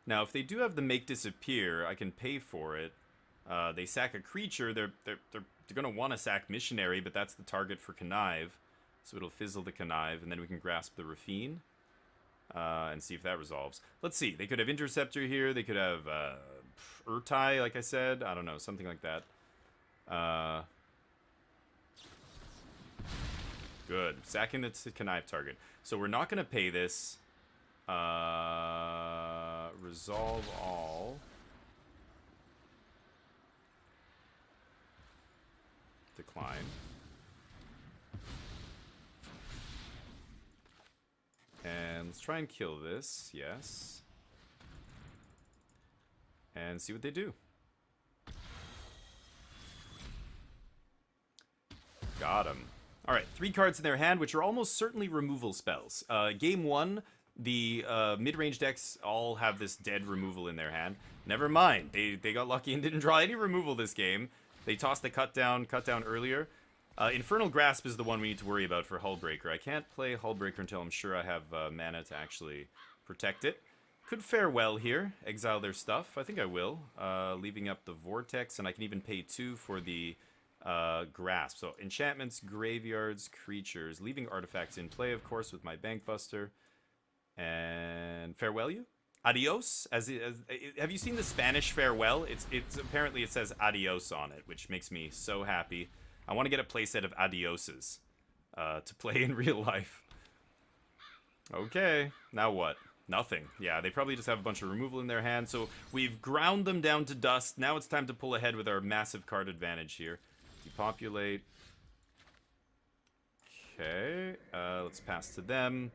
Now, if they do have the Make Disappear, I can pay for it. They sack a creature. They're gonna want to sack Missionary, but that's the target for Connive. So it'll fizzle the Connive, and then we can grasp the Rafine. And see if that resolves. Let's see. They could have Interceptor here. They could have Urtai, like I said. I don't know. Something like that. Good. Sacking the Connive target. So we're not going to pay this. Resolve all. Decline. And let's try and kill this, yes. And see what they do. Got him. Alright, 3 cards in their hand, which are almost certainly removal spells. Game 1, the mid-range decks all have this dead removal in their hand. Never mind, they got lucky and didn't draw any removal this game. They tossed the cut down earlier. Infernal Grasp is the one we need to worry about for Hullbreaker. I can't play Hullbreaker until I'm sure I have mana to actually protect it. Could fare well here. Exile their stuff. I think I will. Leaving up the Vortex, and I can even pay 2 for the Grasp. So enchantments, graveyards, creatures. Leaving artifacts in play, of course, with my Bankbuster. And farewell you? Adios? Have you seen the Spanish farewell? It's apparently it says adios on it, which makes me so happy. I want to get a playset of adioses to play in real life. Okay, now what? Nothing. Yeah, they probably just have a bunch of removal in their hand, so we've ground them down to dust. Now it's time to pull ahead with our massive card advantage here. Depopulate. Okay, let's pass to them.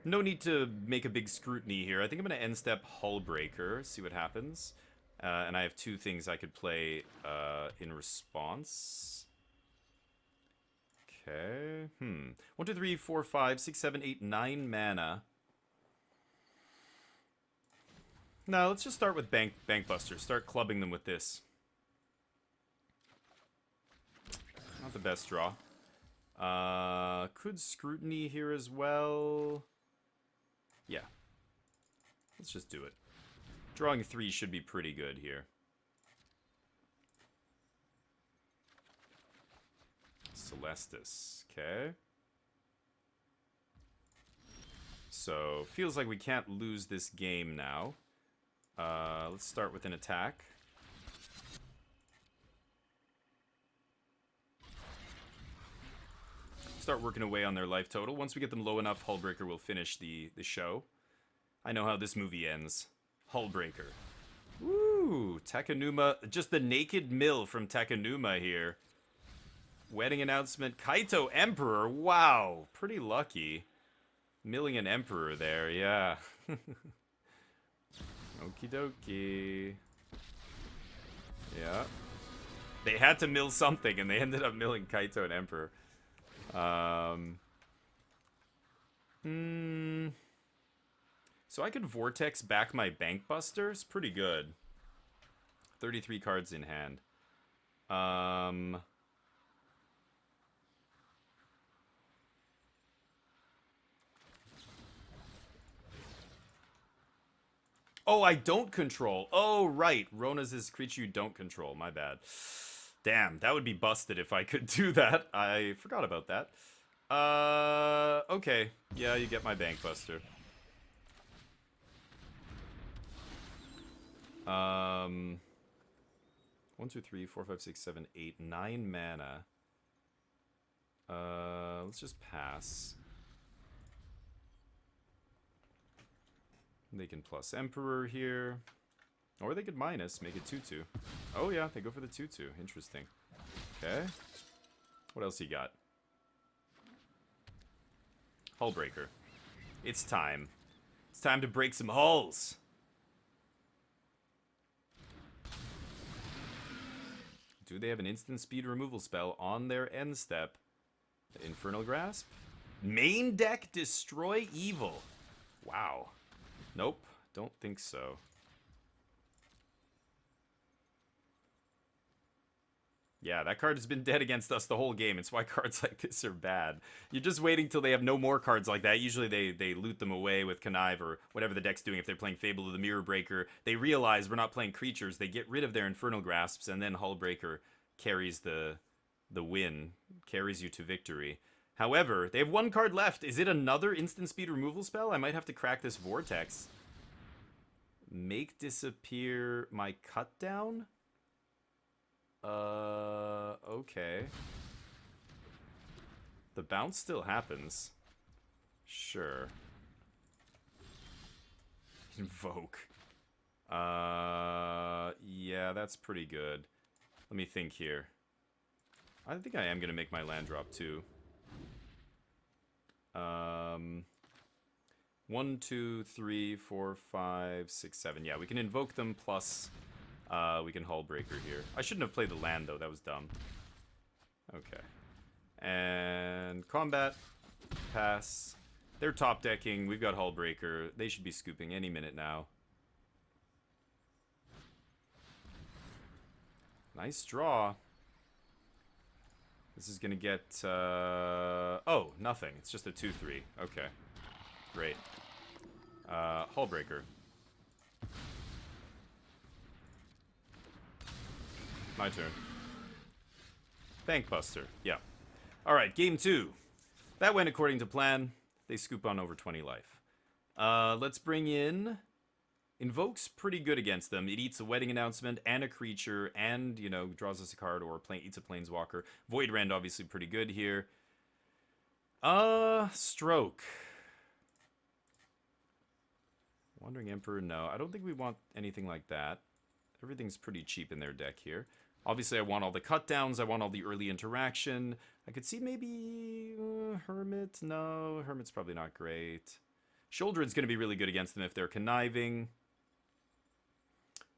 No need to make a big scrutiny here. I think I'm going to end step Hullbreaker, see what happens. And I have 2 things I could play in response. Okay. 1, 2, 3, 4, 5, 6, 7, 8, 9 mana. No, let's just start with Bankbuster. Start clubbing them with this. Not the best draw. Could Scrutiny here as well. Yeah. Let's just do it. Drawing 3 should be pretty good here. Celestis. Okay. So, feels like we can't lose this game now. Let's start with an attack. Start working away on their life total. Once we get them low enough, Hullbreaker will finish the show. I know how this movie ends. Hullbreaker. Woo! Takenuma. Just the naked mill from Takenuma here. Wedding announcement. Kaito Emperor. Wow. Pretty lucky. Milling an Emperor there. Yeah. Okie dokie. Yeah. They had to mill something, and they ended up milling Kaito and Emperor. So I could Vortex back my Bankbuster. It's pretty good. 33 cards in hand. Oh, I don't control. Oh, right. Rona's is creature you don't control. My bad. Damn, that would be busted if I could do that. I forgot about that. Okay. Yeah, you get my Bankbuster. 1, 2, 3, 4, 5, 6, 7, 8, 9 mana. Let's just pass. They can plus Emperor here. Or they could minus, make it 2-2. Oh yeah, they go for the 2-2. Interesting. Okay. What else you got? Hullbreaker. It's time. It's time to break some hulls. Do they have an instant speed removal spell on their end step? Infernal Grasp? Main deck Destroy Evil. Wow. Nope, don't think so. Yeah, that card has been dead against us the whole game. It's why cards like this are bad. You're just waiting till they have no more cards like that. Usually they loot them away with Connive or whatever the deck's doing. If they're playing Fable of the Mirror Breaker, they realize we're not playing creatures. They get rid of their Infernal Grasps, and then Hullbreaker carries the win, carries you to victory. However, they have one card left. Is it another instant speed removal spell? I might have to crack this Vortex. Make disappear my cut down? Okay. The bounce still happens. Sure. Invoke. Yeah, that's pretty good. Let me think here. I think I am gonna make my land drop too. 1, 2, 3, 4, 5, 6, 7. Yeah, we can invoke them plus we can Hullbreaker here. I shouldn't have played the land though, that was dumb. Okay. And combat. Pass. They're top decking. We've got Hullbreaker. They should be scooping any minute now. Nice draw. This is gonna get oh, nothing. It's just a 2-3. Okay. Great. Hullbreaker. My turn. Bankbuster. Yeah. Alright, game 2. That went according to plan. They scoop on over 20 life. Let's bring in... Invoke's pretty good against them. It eats a Wedding Announcement and a creature and, you know, draws us a card or eats a Planeswalker. Voidrand obviously pretty good here. Stroke. Wandering Emperor, no. I don't think we want anything like that. Everything's pretty cheap in their deck here. Obviously, I want all the cut downs. I want all the early interaction. I could see maybe Hermit. No, Hermit's probably not great. Sheoldred's going to be really good against them if they're conniving.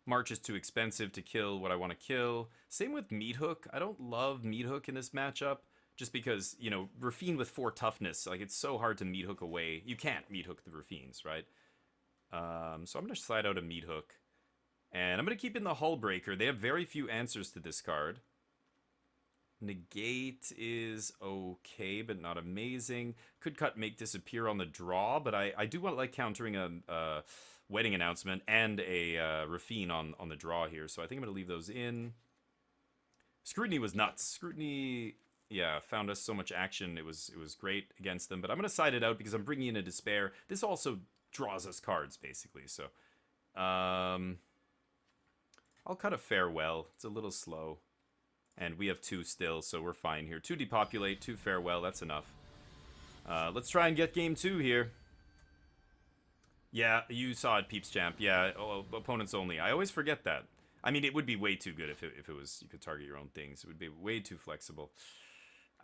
March is too expensive to kill what I want to kill. Same with Meathook. I don't love Meathook in this matchup. Just because, you know, Rafine with 4 toughness. Like, it's so hard to Meathook away. You can't Meathook the Rafines, right? So I'm going to slide out a Meathook. And I'm going to keep in the Hullbreaker. They have very few answers to this card. Negate is okay, but not amazing. Could cut Make Disappear on the draw, but I do want like countering a Wedding Announcement and a Rafine on the draw here. So I think I'm going to leave those in. Scrutiny was nuts. Scrutiny, yeah, found us so much action. It was great against them, but I'm going to side it out because I'm bringing in a Despair. This also draws us cards, basically, so... I'll cut a Farewell. It's a little slow. And we have 2 still, so we're fine here. 2 Depopulate, 2 Farewell, that's enough. Let's try and get game 2 here. Yeah, you saw it, Peeps Champ. Yeah, opponents only. I always forget that. I mean, it would be way too good if it was, you could target your own things. It would be way too flexible.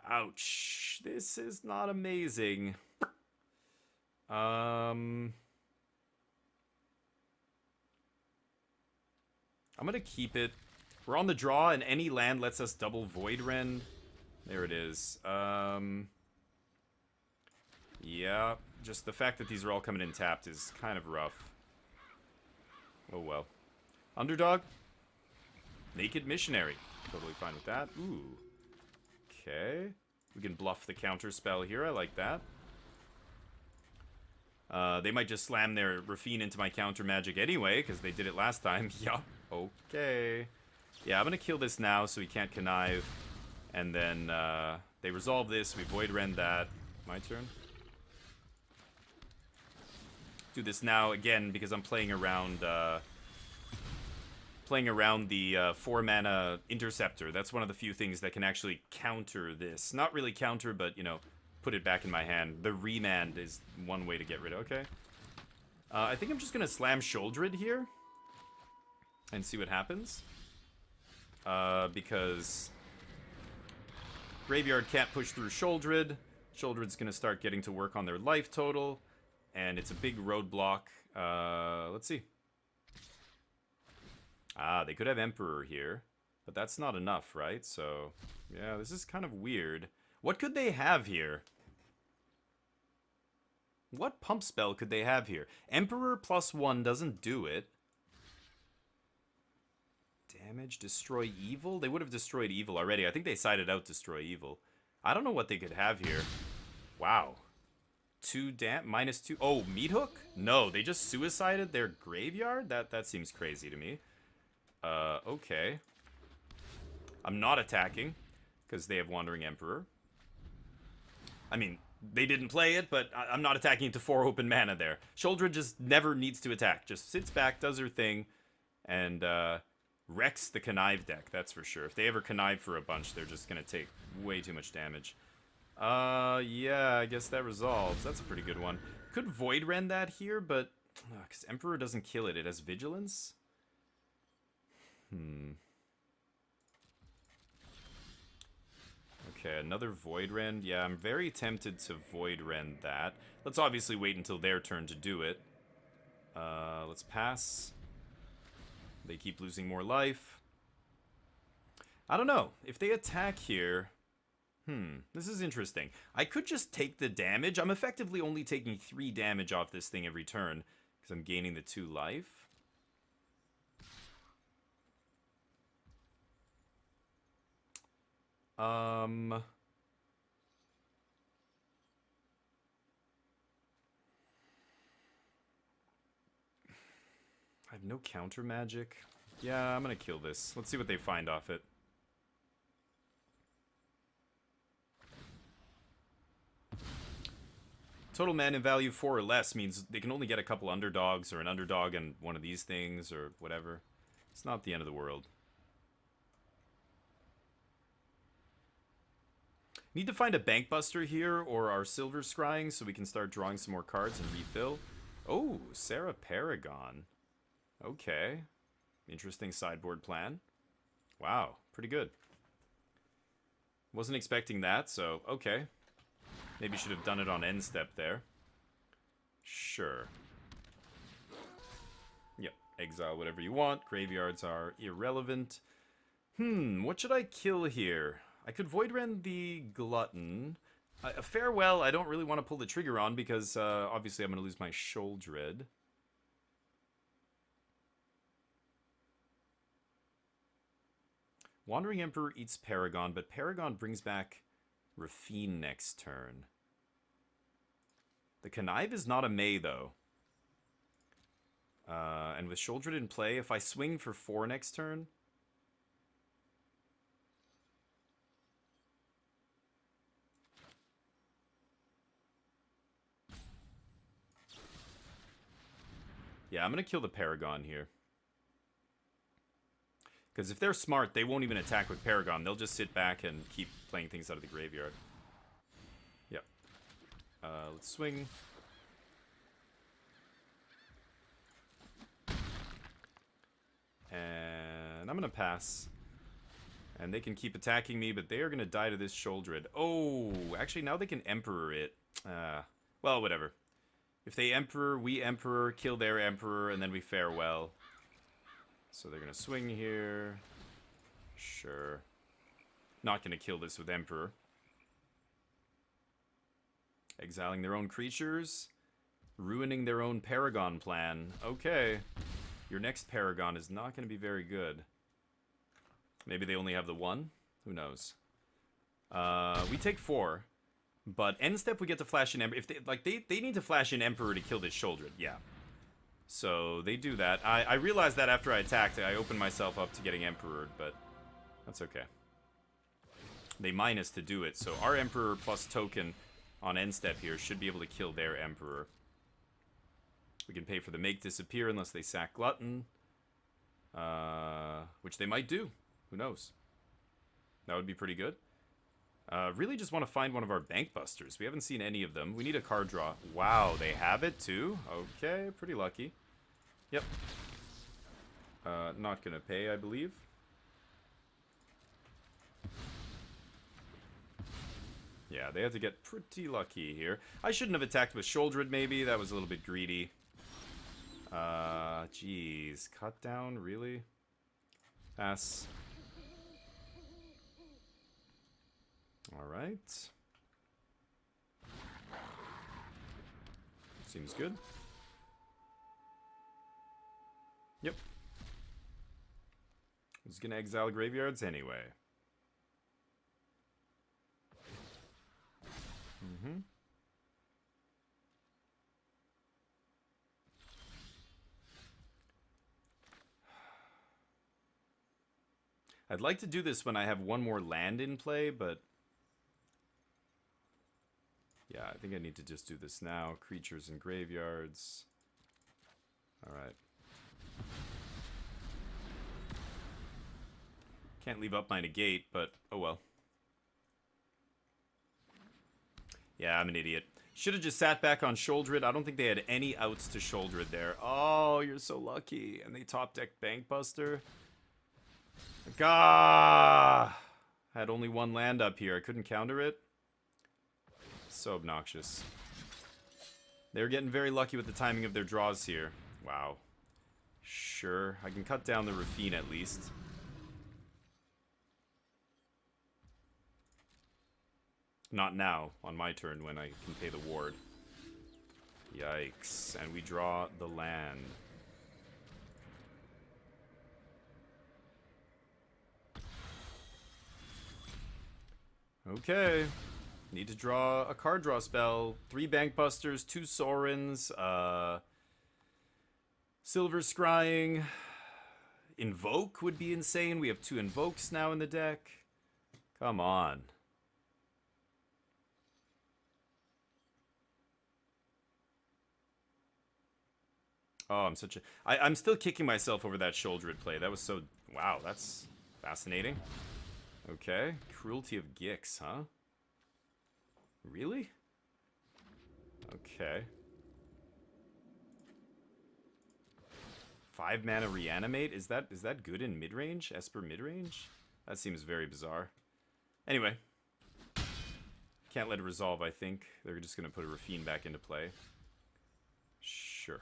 Ouch. This is not amazing. I'm going to keep it. We're on the draw, and any land lets us double Voidrend. There it is. Yeah, just the fact that these are all coming in tapped is kind of rough. Oh well. Underdog? Naked Missionary. Totally fine with that. Ooh. Okay. We can bluff the counter spell here. I like that. They might just slam their Rafine into my counter magic anyway, because they did it last time. Yup. Okay. Yeah, I'm going to kill this now so he can't connive. And then they resolve this. We Voidrend that. My turn. Do this now again because I'm playing around the 4-mana Interceptor. That's one of the few things that can actually counter this. Not really counter, but, you know, put it back in my hand. The Remand is one way to get rid of. Okay. I think I'm just going to slam Sholdred here and see what happens. Because Graveyard can't push through Sholdred. Sholdred's going to start getting to work on their life total. And it's a big roadblock. Let's see. They could have Emperor here. But that's not enough, right? So, yeah, this is kind of weird. What could they have here? What pump spell could they have here? Emperor +1 doesn't do it. Damage, destroy evil? They would have destroyed evil already. I think they sided out destroy evil. I don't know what they could have here. Wow. -2. Oh, Meat Hook? No, they just suicided their graveyard? That seems crazy to me. Okay. I'm not attacking, because they have Wandering Emperor. I mean, they didn't play it, but I'm not attacking into 4 open mana there. Sholdred just never needs to attack. Just sits back, does her thing, and wrecks the Connive deck, that's for sure. If they ever Connive for a bunch, they're just going to take way too much damage. Yeah, I guess that resolves. That's a pretty good one. Could Void Rend that here, but... because Emperor doesn't kill it. It has Vigilance? Okay, another Void Rend. Yeah, I'm very tempted to Void Rend that. Let's obviously wait until their turn to do it. Let's pass. They keep losing more life. I don't know. If they attack here... this is interesting. I could just take the damage. I'm effectively only taking 3 damage off this thing every turn, because I'm gaining the 2 life. I have no counter magic. Yeah, I'm gonna kill this. Let's see what they find off it. Total mana value 4 or less means they can only get a couple underdogs, or an underdog and one of these things, or whatever. It's not the end of the world. Need to find a Bankbuster here, or our Silver Scrying, so we can start drawing some more cards and refill. Oh, Sarah Paragon. Okay. Interesting sideboard plan. Wow, pretty good. Wasn't expecting that, so okay. Maybe should have done it on end step there. Sure. Yep, exile whatever you want. Graveyards are irrelevant. What should I kill here? I could Void Rend the Glutton. Farewell, I don't really want to pull the trigger on because obviously I'm going to lose my Sholdred. Wandering Emperor eats Paragon, but Paragon brings back Rafine next turn. The Connive is not a May, though. And with Sholdred in play, if I swing for 4 next turn... yeah, I'm going to kill the Paragon here. Because if they're smart, they won't even attack with Paragon. They'll just sit back and keep playing things out of the graveyard. Yep. Let's swing. And I'm going to pass. And they can keep attacking me, but they are going to die to this Sholdred. Oh, actually, now they can Emperor it. Well, whatever. If they Emperor, we Emperor, kill their Emperor, and then we farewell. So they're going to swing here. Sure. Not going to kill this with Emperor. Exiling their own creatures. Ruining their own Paragon plan. Okay. Your next Paragon is not going to be very good. Maybe they only have the 1? Who knows? We take 4. But end step we get to flash in Emperor. If they need to flash in Emperor to kill this Sholdred, yeah. So they do that. I realized that after I attacked, I opened myself up to getting Emperor, but that's okay. They minus to do it, so our Emperor plus token on end step here should be able to kill their Emperor. We can pay for the Make Disappear unless they sack Glutton. Which they might do. Who knows? That would be pretty good. Really just want to find one of our bank busters. We haven't seen any of them. We need a card draw. Wow, they have it too? Okay, pretty lucky. Yep. Not gonna pay, I believe. Yeah, they had to get pretty lucky here. I shouldn't have attacked with Shouldered, maybe. That was a little bit greedy. Jeez. Cut down? Really? Pass. Alright. Seems good. Yep. I was gonna exile graveyards anyway. Mm-hmm. I'd like to do this when I have one more land in play, but yeah, I think I need to just do this now. Creatures and graveyards. Alright. Can't leave up my negate, but oh well. Yeah, I'm an idiot. Should have just sat back on Shoulder It. I don't think they had any outs to Shoulder It there. Oh, you're so lucky. And they top decked Bankbuster. Gah! Had only one land up here. I couldn't counter it. So obnoxious. They're getting very lucky with the timing of their draws here. Wow. Sure. I can cut down the Rafine at least. Not now, on my turn, when I can pay the ward. Yikes. And we draw the land. Okay. Need to draw a card draw spell. 3 Bankbusters, 2 Sorens, Silver Scrying. Invoke would be insane. We have 2 Invokes now in the deck. Come on. Oh, I'm such a... I'm still kicking myself over that Shouldered play. That was so... Wow, that's fascinating. Okay. Cruelty of Gix, huh? Really? Okay. 5 mana Reanimate? Is that good in mid-range? Esper mid-range? That seems very bizarre. Anyway. Can't let it resolve, I think. They're just going to put a Rafine back into play. Sure.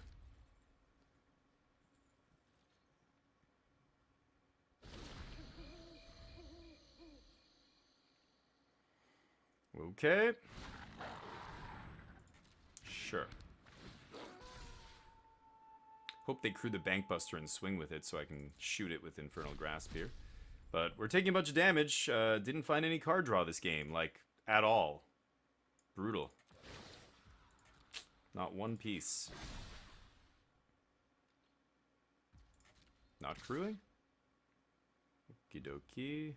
Okay. Sure. Hope they crew the Bankbuster and swing with it so I can shoot it with Infernal Grasp here. But we're taking a bunch of damage. Didn't find any card draw this game, like, at all. Brutal. Not one piece. Not crewing? Okie dokie.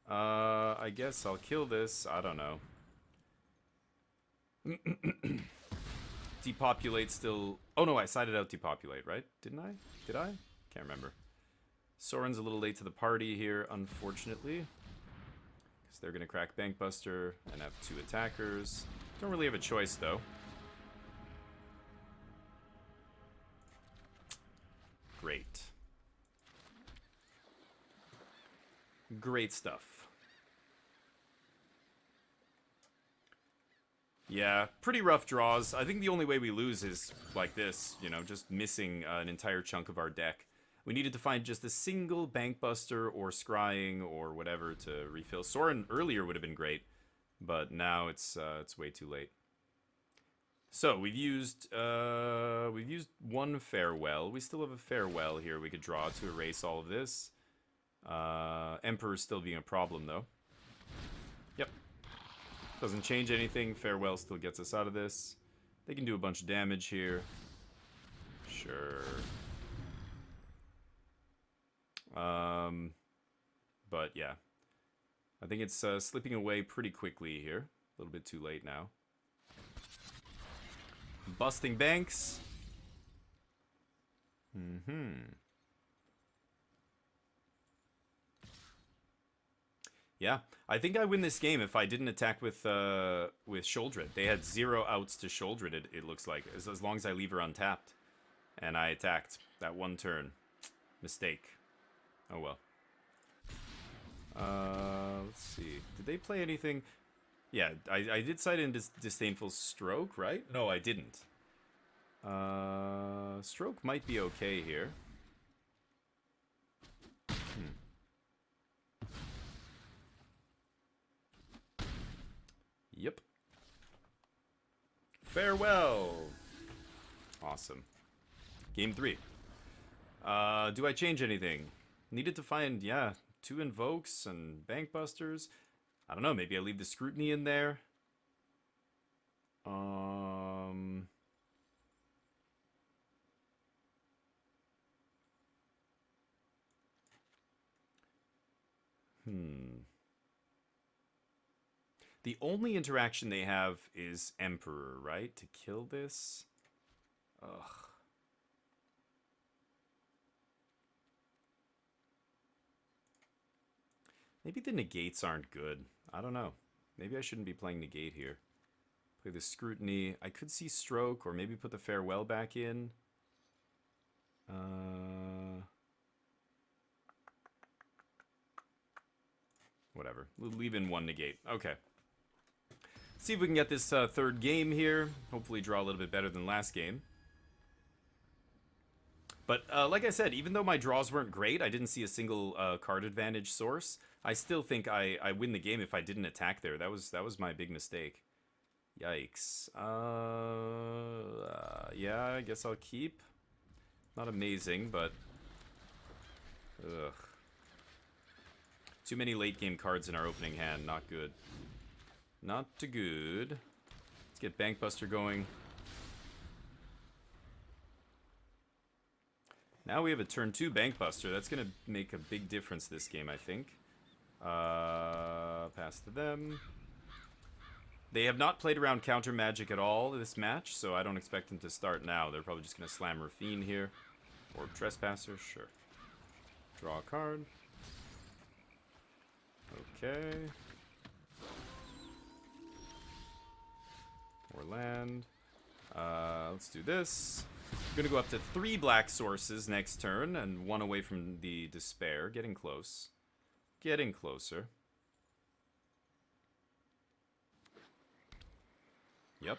I guess I'll kill this. I don't know. Depopulate still... Oh no, I sided out Depopulate, right? Didn't I? Did I? Can't remember. Soren's a little late to the party here, unfortunately. Because they're going to crack Bankbuster and have 2 attackers. Don't really have a choice, though. Great. Great stuff. Yeah, pretty rough draws. I think the only way we lose is like this, you know, just missing an entire chunk of our deck. We needed to find just a single Bankbuster or Scrying or whatever to refill. Soren earlier would have been great, but now it's way too late. So we've used 1 Farewell. We still have a Farewell here we could draw to erase all of this. Emperor still being a problem though. Yep. Doesn't change anything. Farewell still gets us out of this. They can do a bunch of damage here. Sure. But yeah. I think it's slipping away pretty quickly here. A little bit too late now. Busting banks. Yeah, I think I win this game if I didn't attack with Sholdred. They had 0 outs to Sholdred, it looks like, as long as I leave her untapped. And I attacked that one turn. Mistake. Oh well. Let's see. Did they play anything? Yeah, I did cite in Disdainful Stroke, right? No, I didn't. Stroke might be okay here. Yep. Farewell. Awesome. Game 3. Do I change anything? Needed to find, yeah, 2 Invokes and Bankbusters. I don't know, maybe I leave the Scrutiny in there. The only interaction they have is Emperor, right? To kill this? Ugh. Maybe the negates aren't good. I don't know. Maybe I shouldn't be playing negate here. Play the Scrutiny. I could see Stroke, or maybe put the Farewell back in. Whatever. We'll leave in 1 negate. Okay. See if we can get this third game here. Hopefully draw a little bit better than last game. But like I said, even though my draws weren't great, I didn't see a single card advantage source. I still think I win the game if I didn't attack there. That was my big mistake. Yikes. Yeah, I guess I'll keep. Not amazing, but... Ugh. Too many late game cards in our opening hand. Not good. Not too good. Let's get Bankbuster going. Now we have a turn 2 Bankbuster. That's going to make a big difference this game, I think. Pass to them. They have not played around counter magic at all this match, so I don't expect them to start now. They're probably just going to slam Rafine here. Or Trespasser, sure. Draw a card. Okay. Or land. Let's do this. I'm gonna go up to 3 black sources next turn, and 1 away from the Despair. Getting close. Getting closer. Yep.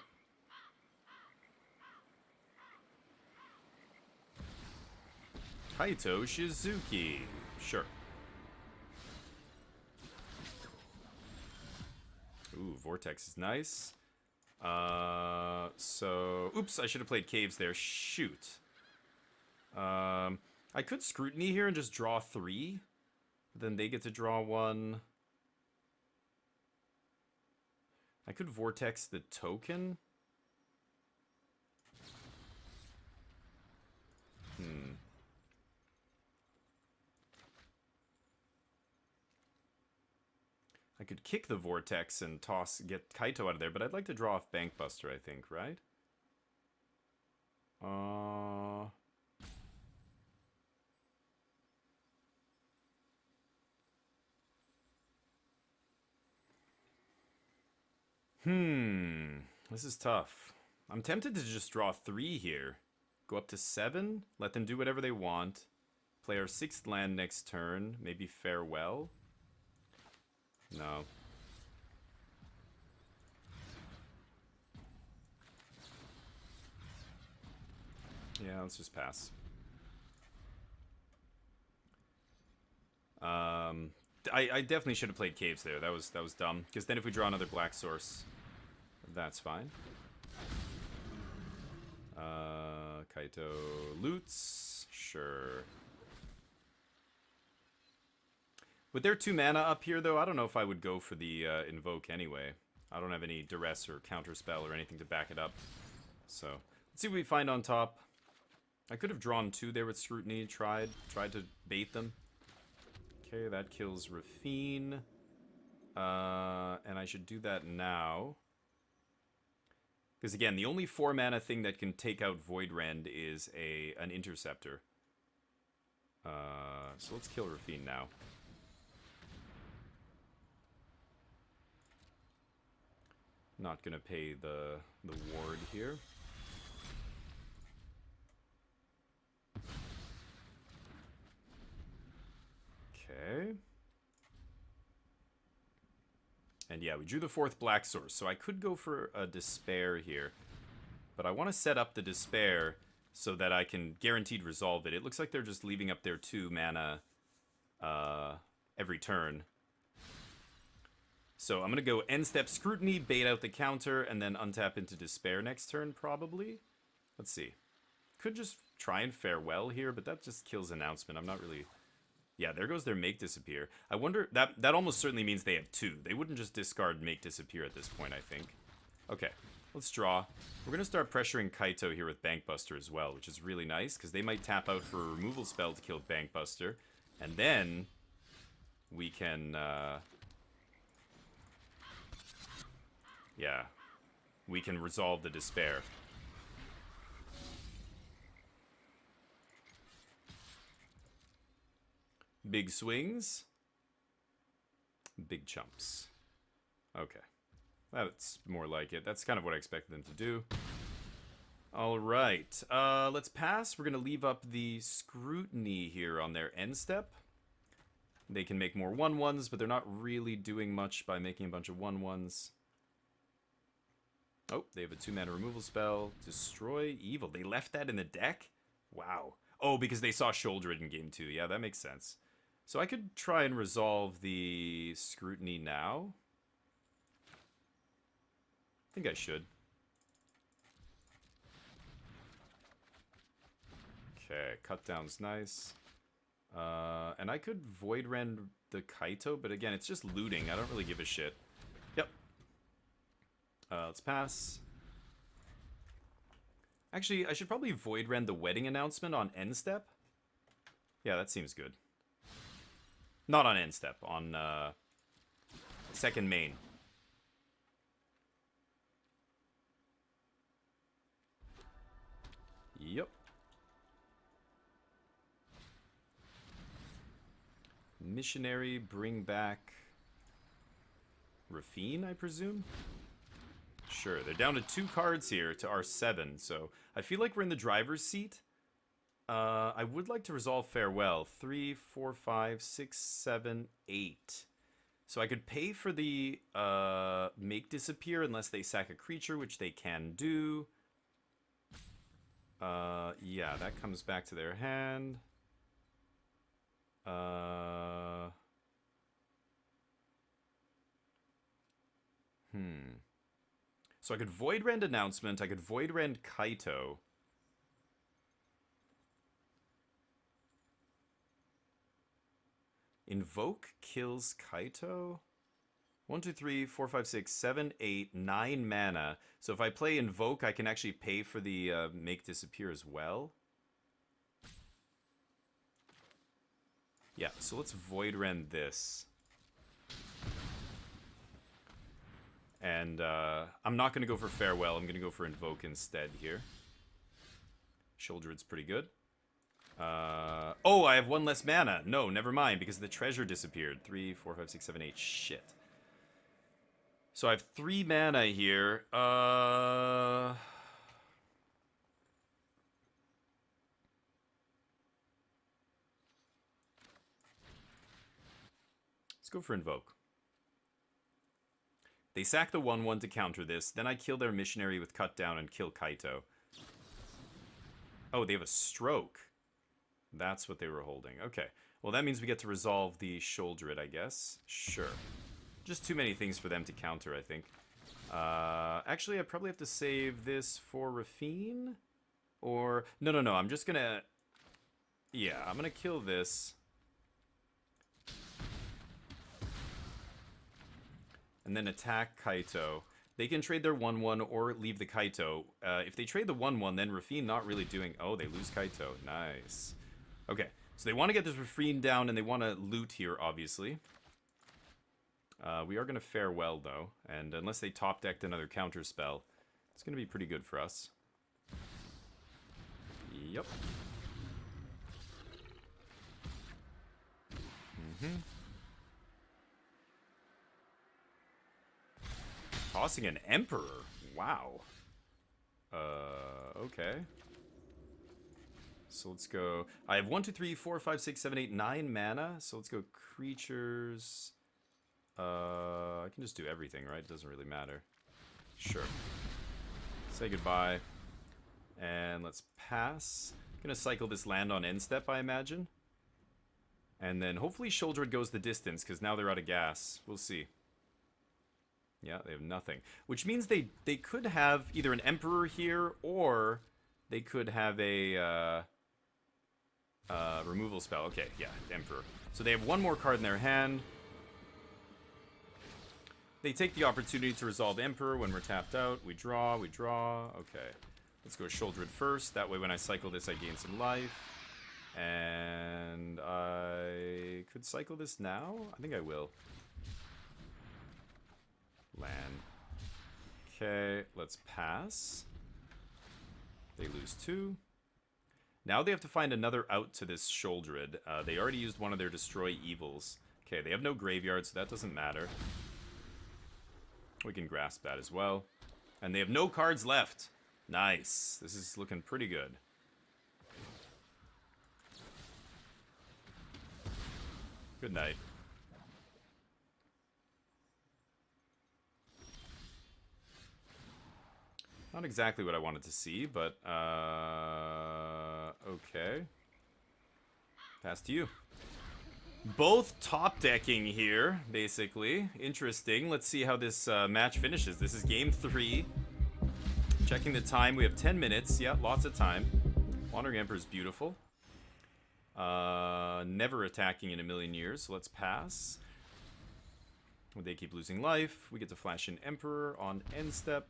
Kaito Shizuki. Sure. Ooh, Vortex is nice. So... Oops, I should have played Caves there. Shoot. I could Scrutiny here and just draw 3. Then they get to draw 1. I could Vortex the token. I could kick the Vortex and get Kaito out of there, but I'd like to draw off Bankbuster, I think, right? This is tough. I'm tempted to just draw 3 here. Go up to 7, let them do whatever they want. Play our 6th land next turn, maybe Farewell. No. Yeah, let's just pass. I definitely should have played Caves there. That was dumb. Because then if we draw another black source, that's fine. Kaito loots. Sure. With their 2 mana up here, though, I don't know if I would go for the Invoke anyway. I don't have any Duress or Counterspell or anything to back it up. So, let's see what we find on top. I could have drawn 2 there with Scrutiny, tried to bait them. Okay, that kills Rafine. And I should do that now. Because again, the only 4 mana thing that can take out Voidrend is an Interceptor. So let's kill Rafine now. Not gonna pay the ward here. Okay. And yeah, we drew the 4th black source, so I could go for a Despair here. But I want to set up the Despair so that I can guaranteed resolve it. It looks like they're just leaving up their 2 mana every turn. So I'm going to go end step Scrutiny, bait out the counter, and then untap into Despair next turn, probably. Let's see. Could just try and Farewell here, but that just kills Announcement. I'm not really... Yeah, there goes their Make Disappear. I wonder... That almost certainly means they have 2. They wouldn't just discard Make Disappear at this point, I think. Okay, let's draw. We're going to start pressuring Kaito here with Bankbuster as well, which is really nice, because they might tap out for a removal spell to kill Bankbuster. And then we can... yeah, we can resolve the Despair. Big swings. Big chumps. Okay. That's more like it. That's kind of what I expected them to do. Alright. Let's pass. We're going to leave up the Scrutiny here on their end step. They can make more 1/1s, but they're not really doing much by making a bunch of 1/1s. Oh, they have a 2-mana removal spell. Destroy Evil. They left that in the deck? Wow. Oh, because they saw Shoulder It in game 2. Yeah, that makes sense. So I could try and resolve the Scrutiny now. I think I should. Okay, cut down's nice. And I could Void Rend the Kaito, but again, it's just looting. I don't really give a shit. Yep. Let's pass. Actually, I should probably Void Rend the Wedding Announcement on end step. Yeah, that seems good. Not on end step, on second main. Yep. Missionary, bring back Rafine, I presume? Sure, they're down to 2 cards here to our 7, so I feel like we're in the driver's seat. I would like to resolve Farewell. 3, 4, 5, 6, 7, 8. So I could pay for the Make Disappear unless they sack a creature, which they can do. Yeah, that comes back to their hand. So I could Void Rend Announcement, I could Void Rend Kaito. Invoke kills Kaito? 1, 2, 3, 4, 5, 6, 7, 8, 9 mana. So if I play Invoke, I can actually pay for the Make Disappear as well. Yeah, so let's Void Rend this. And I'm not going to go for Farewell. I'm going to go for Invoke instead here. Shoulder It's pretty good. Oh, I have 1 less mana. No, never mind, because the treasure disappeared. 3, 4, 5, 6, 7, 8. Shit. So I have 3 mana here. Let's go for Invoke. They sack the 1/1 to counter this. Then I kill their Missionary with Cut Down and kill Kaito. Oh, they have a Stroke. That's what they were holding. Okay. Well, that means we get to resolve the Shoulder It, I guess. Sure. Just too many things for them to counter, I think. Actually, I probably have to save this for Rafine? Or... No. I'm just gonna... Yeah, I'm gonna kill this. And then attack Kaito. They can trade their 1/1 or leave the Kaito. If they trade the 1/1, then Rafine not really doing... Oh, they lose Kaito. Nice. Okay, so they want to get this Rafine down, and they want to loot here, obviously. We are going to Farewell, though. And unless they top-decked another counter spell, it's going to be pretty good for us. Yep. tossing an Emperor. Wow. Okay. So let's go. I have 1, 2, 3, 4, 5, 6, 7, 8, 9 mana. So let's go creatures. I can just do everything, right? It doesn't really matter. Sure. Say goodbye. And let's pass. Gonna cycle this land on end step, I imagine. And then hopefully Sheoldred goes the distance, because now they're out of gas. We'll see. Yeah, they have nothing. Which means they could have either an Emperor here, or they could have a removal spell. Okay, yeah, Emperor. So they have one more card in their hand. They take the opportunity to resolve Emperor when we're tapped out. We draw, we draw. Okay. Let's go Sheoldred first. That way when I cycle this, I gain some life. And I could cycle this now? I think I will. Land. Okay, let's pass. They lose 2. Now they have to find another out to this Sheoldred. They already used one of their Destroy Evils. Okay, they have no graveyard, so that doesn't matter. We can grasp that as well. And they have no cards left. Nice. This is looking pretty good. Good night. Not exactly what I wanted to see, but, okay. Pass to you. Both top decking here, basically. Interesting. Let's see how this match finishes. This is game 3. Checking the time. We have 10 minutes. Yeah, lots of time. Wandering Emperor is beautiful. Never attacking in a million years, so let's pass. They keep losing life. We get to flash in Emperor on end step.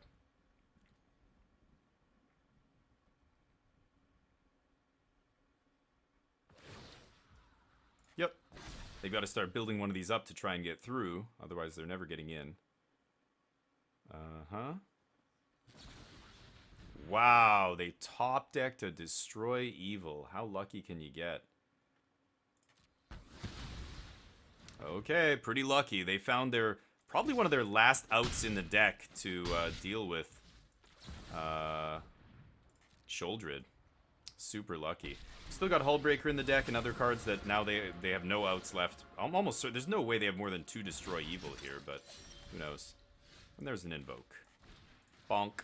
Yep. They've got to start building one of these up to try and get through. Otherwise, they're never getting in. Uh-huh. Wow, they top decked a Destroy Evil. How lucky can you get? Okay, pretty lucky. They found their probably one of their last outs in the deck to deal with Sheoldred. Super lucky. Still got Hullbreaker in the deck and other cards that now they have no outs left. I'm almost certain there's no way they have more than 2 Destroy Evil here, but who knows? And there's an Invoke. Bonk.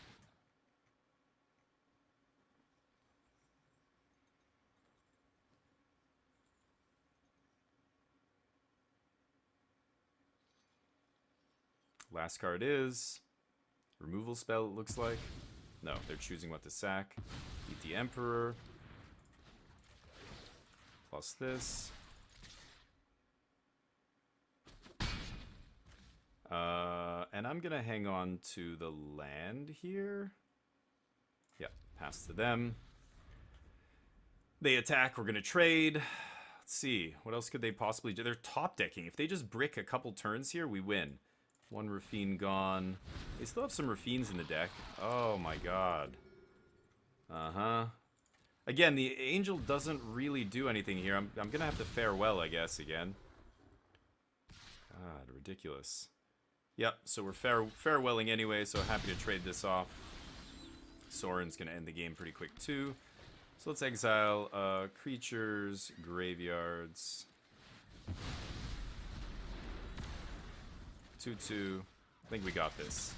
Last card is removal spell, it looks like. No, they're choosing what to sack. Beat the Emperor. Plus this. And I'm gonna hang on to the land here. Yep, pass to them. They attack, we're gonna trade. Let's see, what else could they possibly do? They're top decking. If they just brick a couple turns here, we win. 1 Rafine gone. They still have some Rafines in the deck. Oh my god. Uh-huh. Again, the Angel doesn't really do anything here. I'm gonna have to farewell, I guess, again. God, ridiculous. Yep, so we're farewelling anyway, so happy to trade this off. Soren's gonna end the game pretty quick, too. So let's exile creatures, graveyards. 2/2. I think we got this.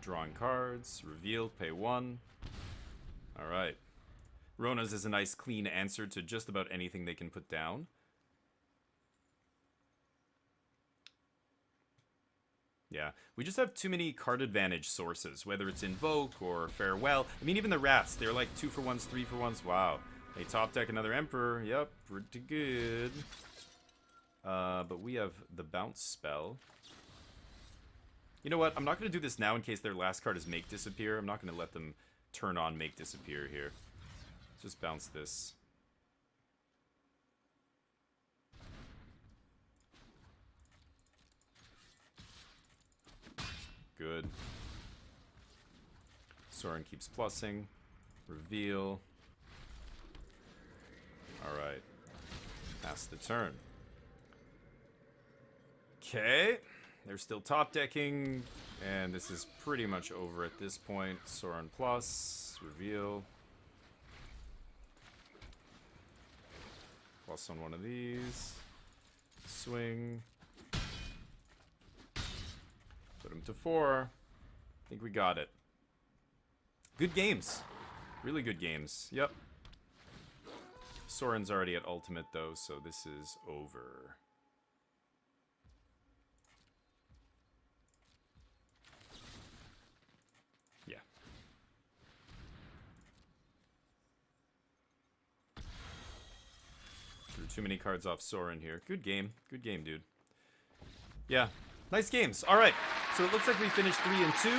Drawing cards, reveal, pay 1. Alright. Rona's is a nice clean answer to just about anything they can put down. Yeah, we just have too many card advantage sources, whether it's Invoke or Farewell. I mean, even the rats, they're like 2-for-1s, 3-for-1s. Wow. They top deck another Emperor. Yep, pretty good. But we have the bounce spell. You know what? I'm not going to do this now in case their last card is Make Disappear. I'm not going to let them turn on Make Disappear here. Just bounce this. Good. Soren keeps plussing. Reveal. Alright. Pass the turn. Okay. They're still top decking, and this is pretty much over at this point. Sorin plus, reveal. Plus on one of these. Swing. Put him to 4. I think we got it. Good games. Really good games. Yep. Sorin's already at ultimate though, so this is over. Yeah. Drew too many cards off Sorin here. Good game. Good game, dude. Yeah. Nice games. All right. So it looks like we finished 3-2.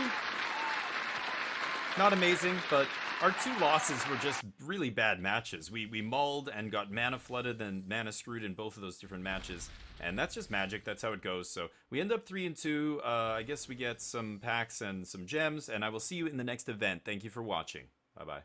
Not amazing, but our 2 losses were just really bad matches. We mulled and got mana flooded and mana screwed in both of those different matches. And that's just Magic. That's how it goes. So we end up 3-2. I guess we get some packs and some gems. And I will see you in the next event. Thank you for watching. Bye-bye.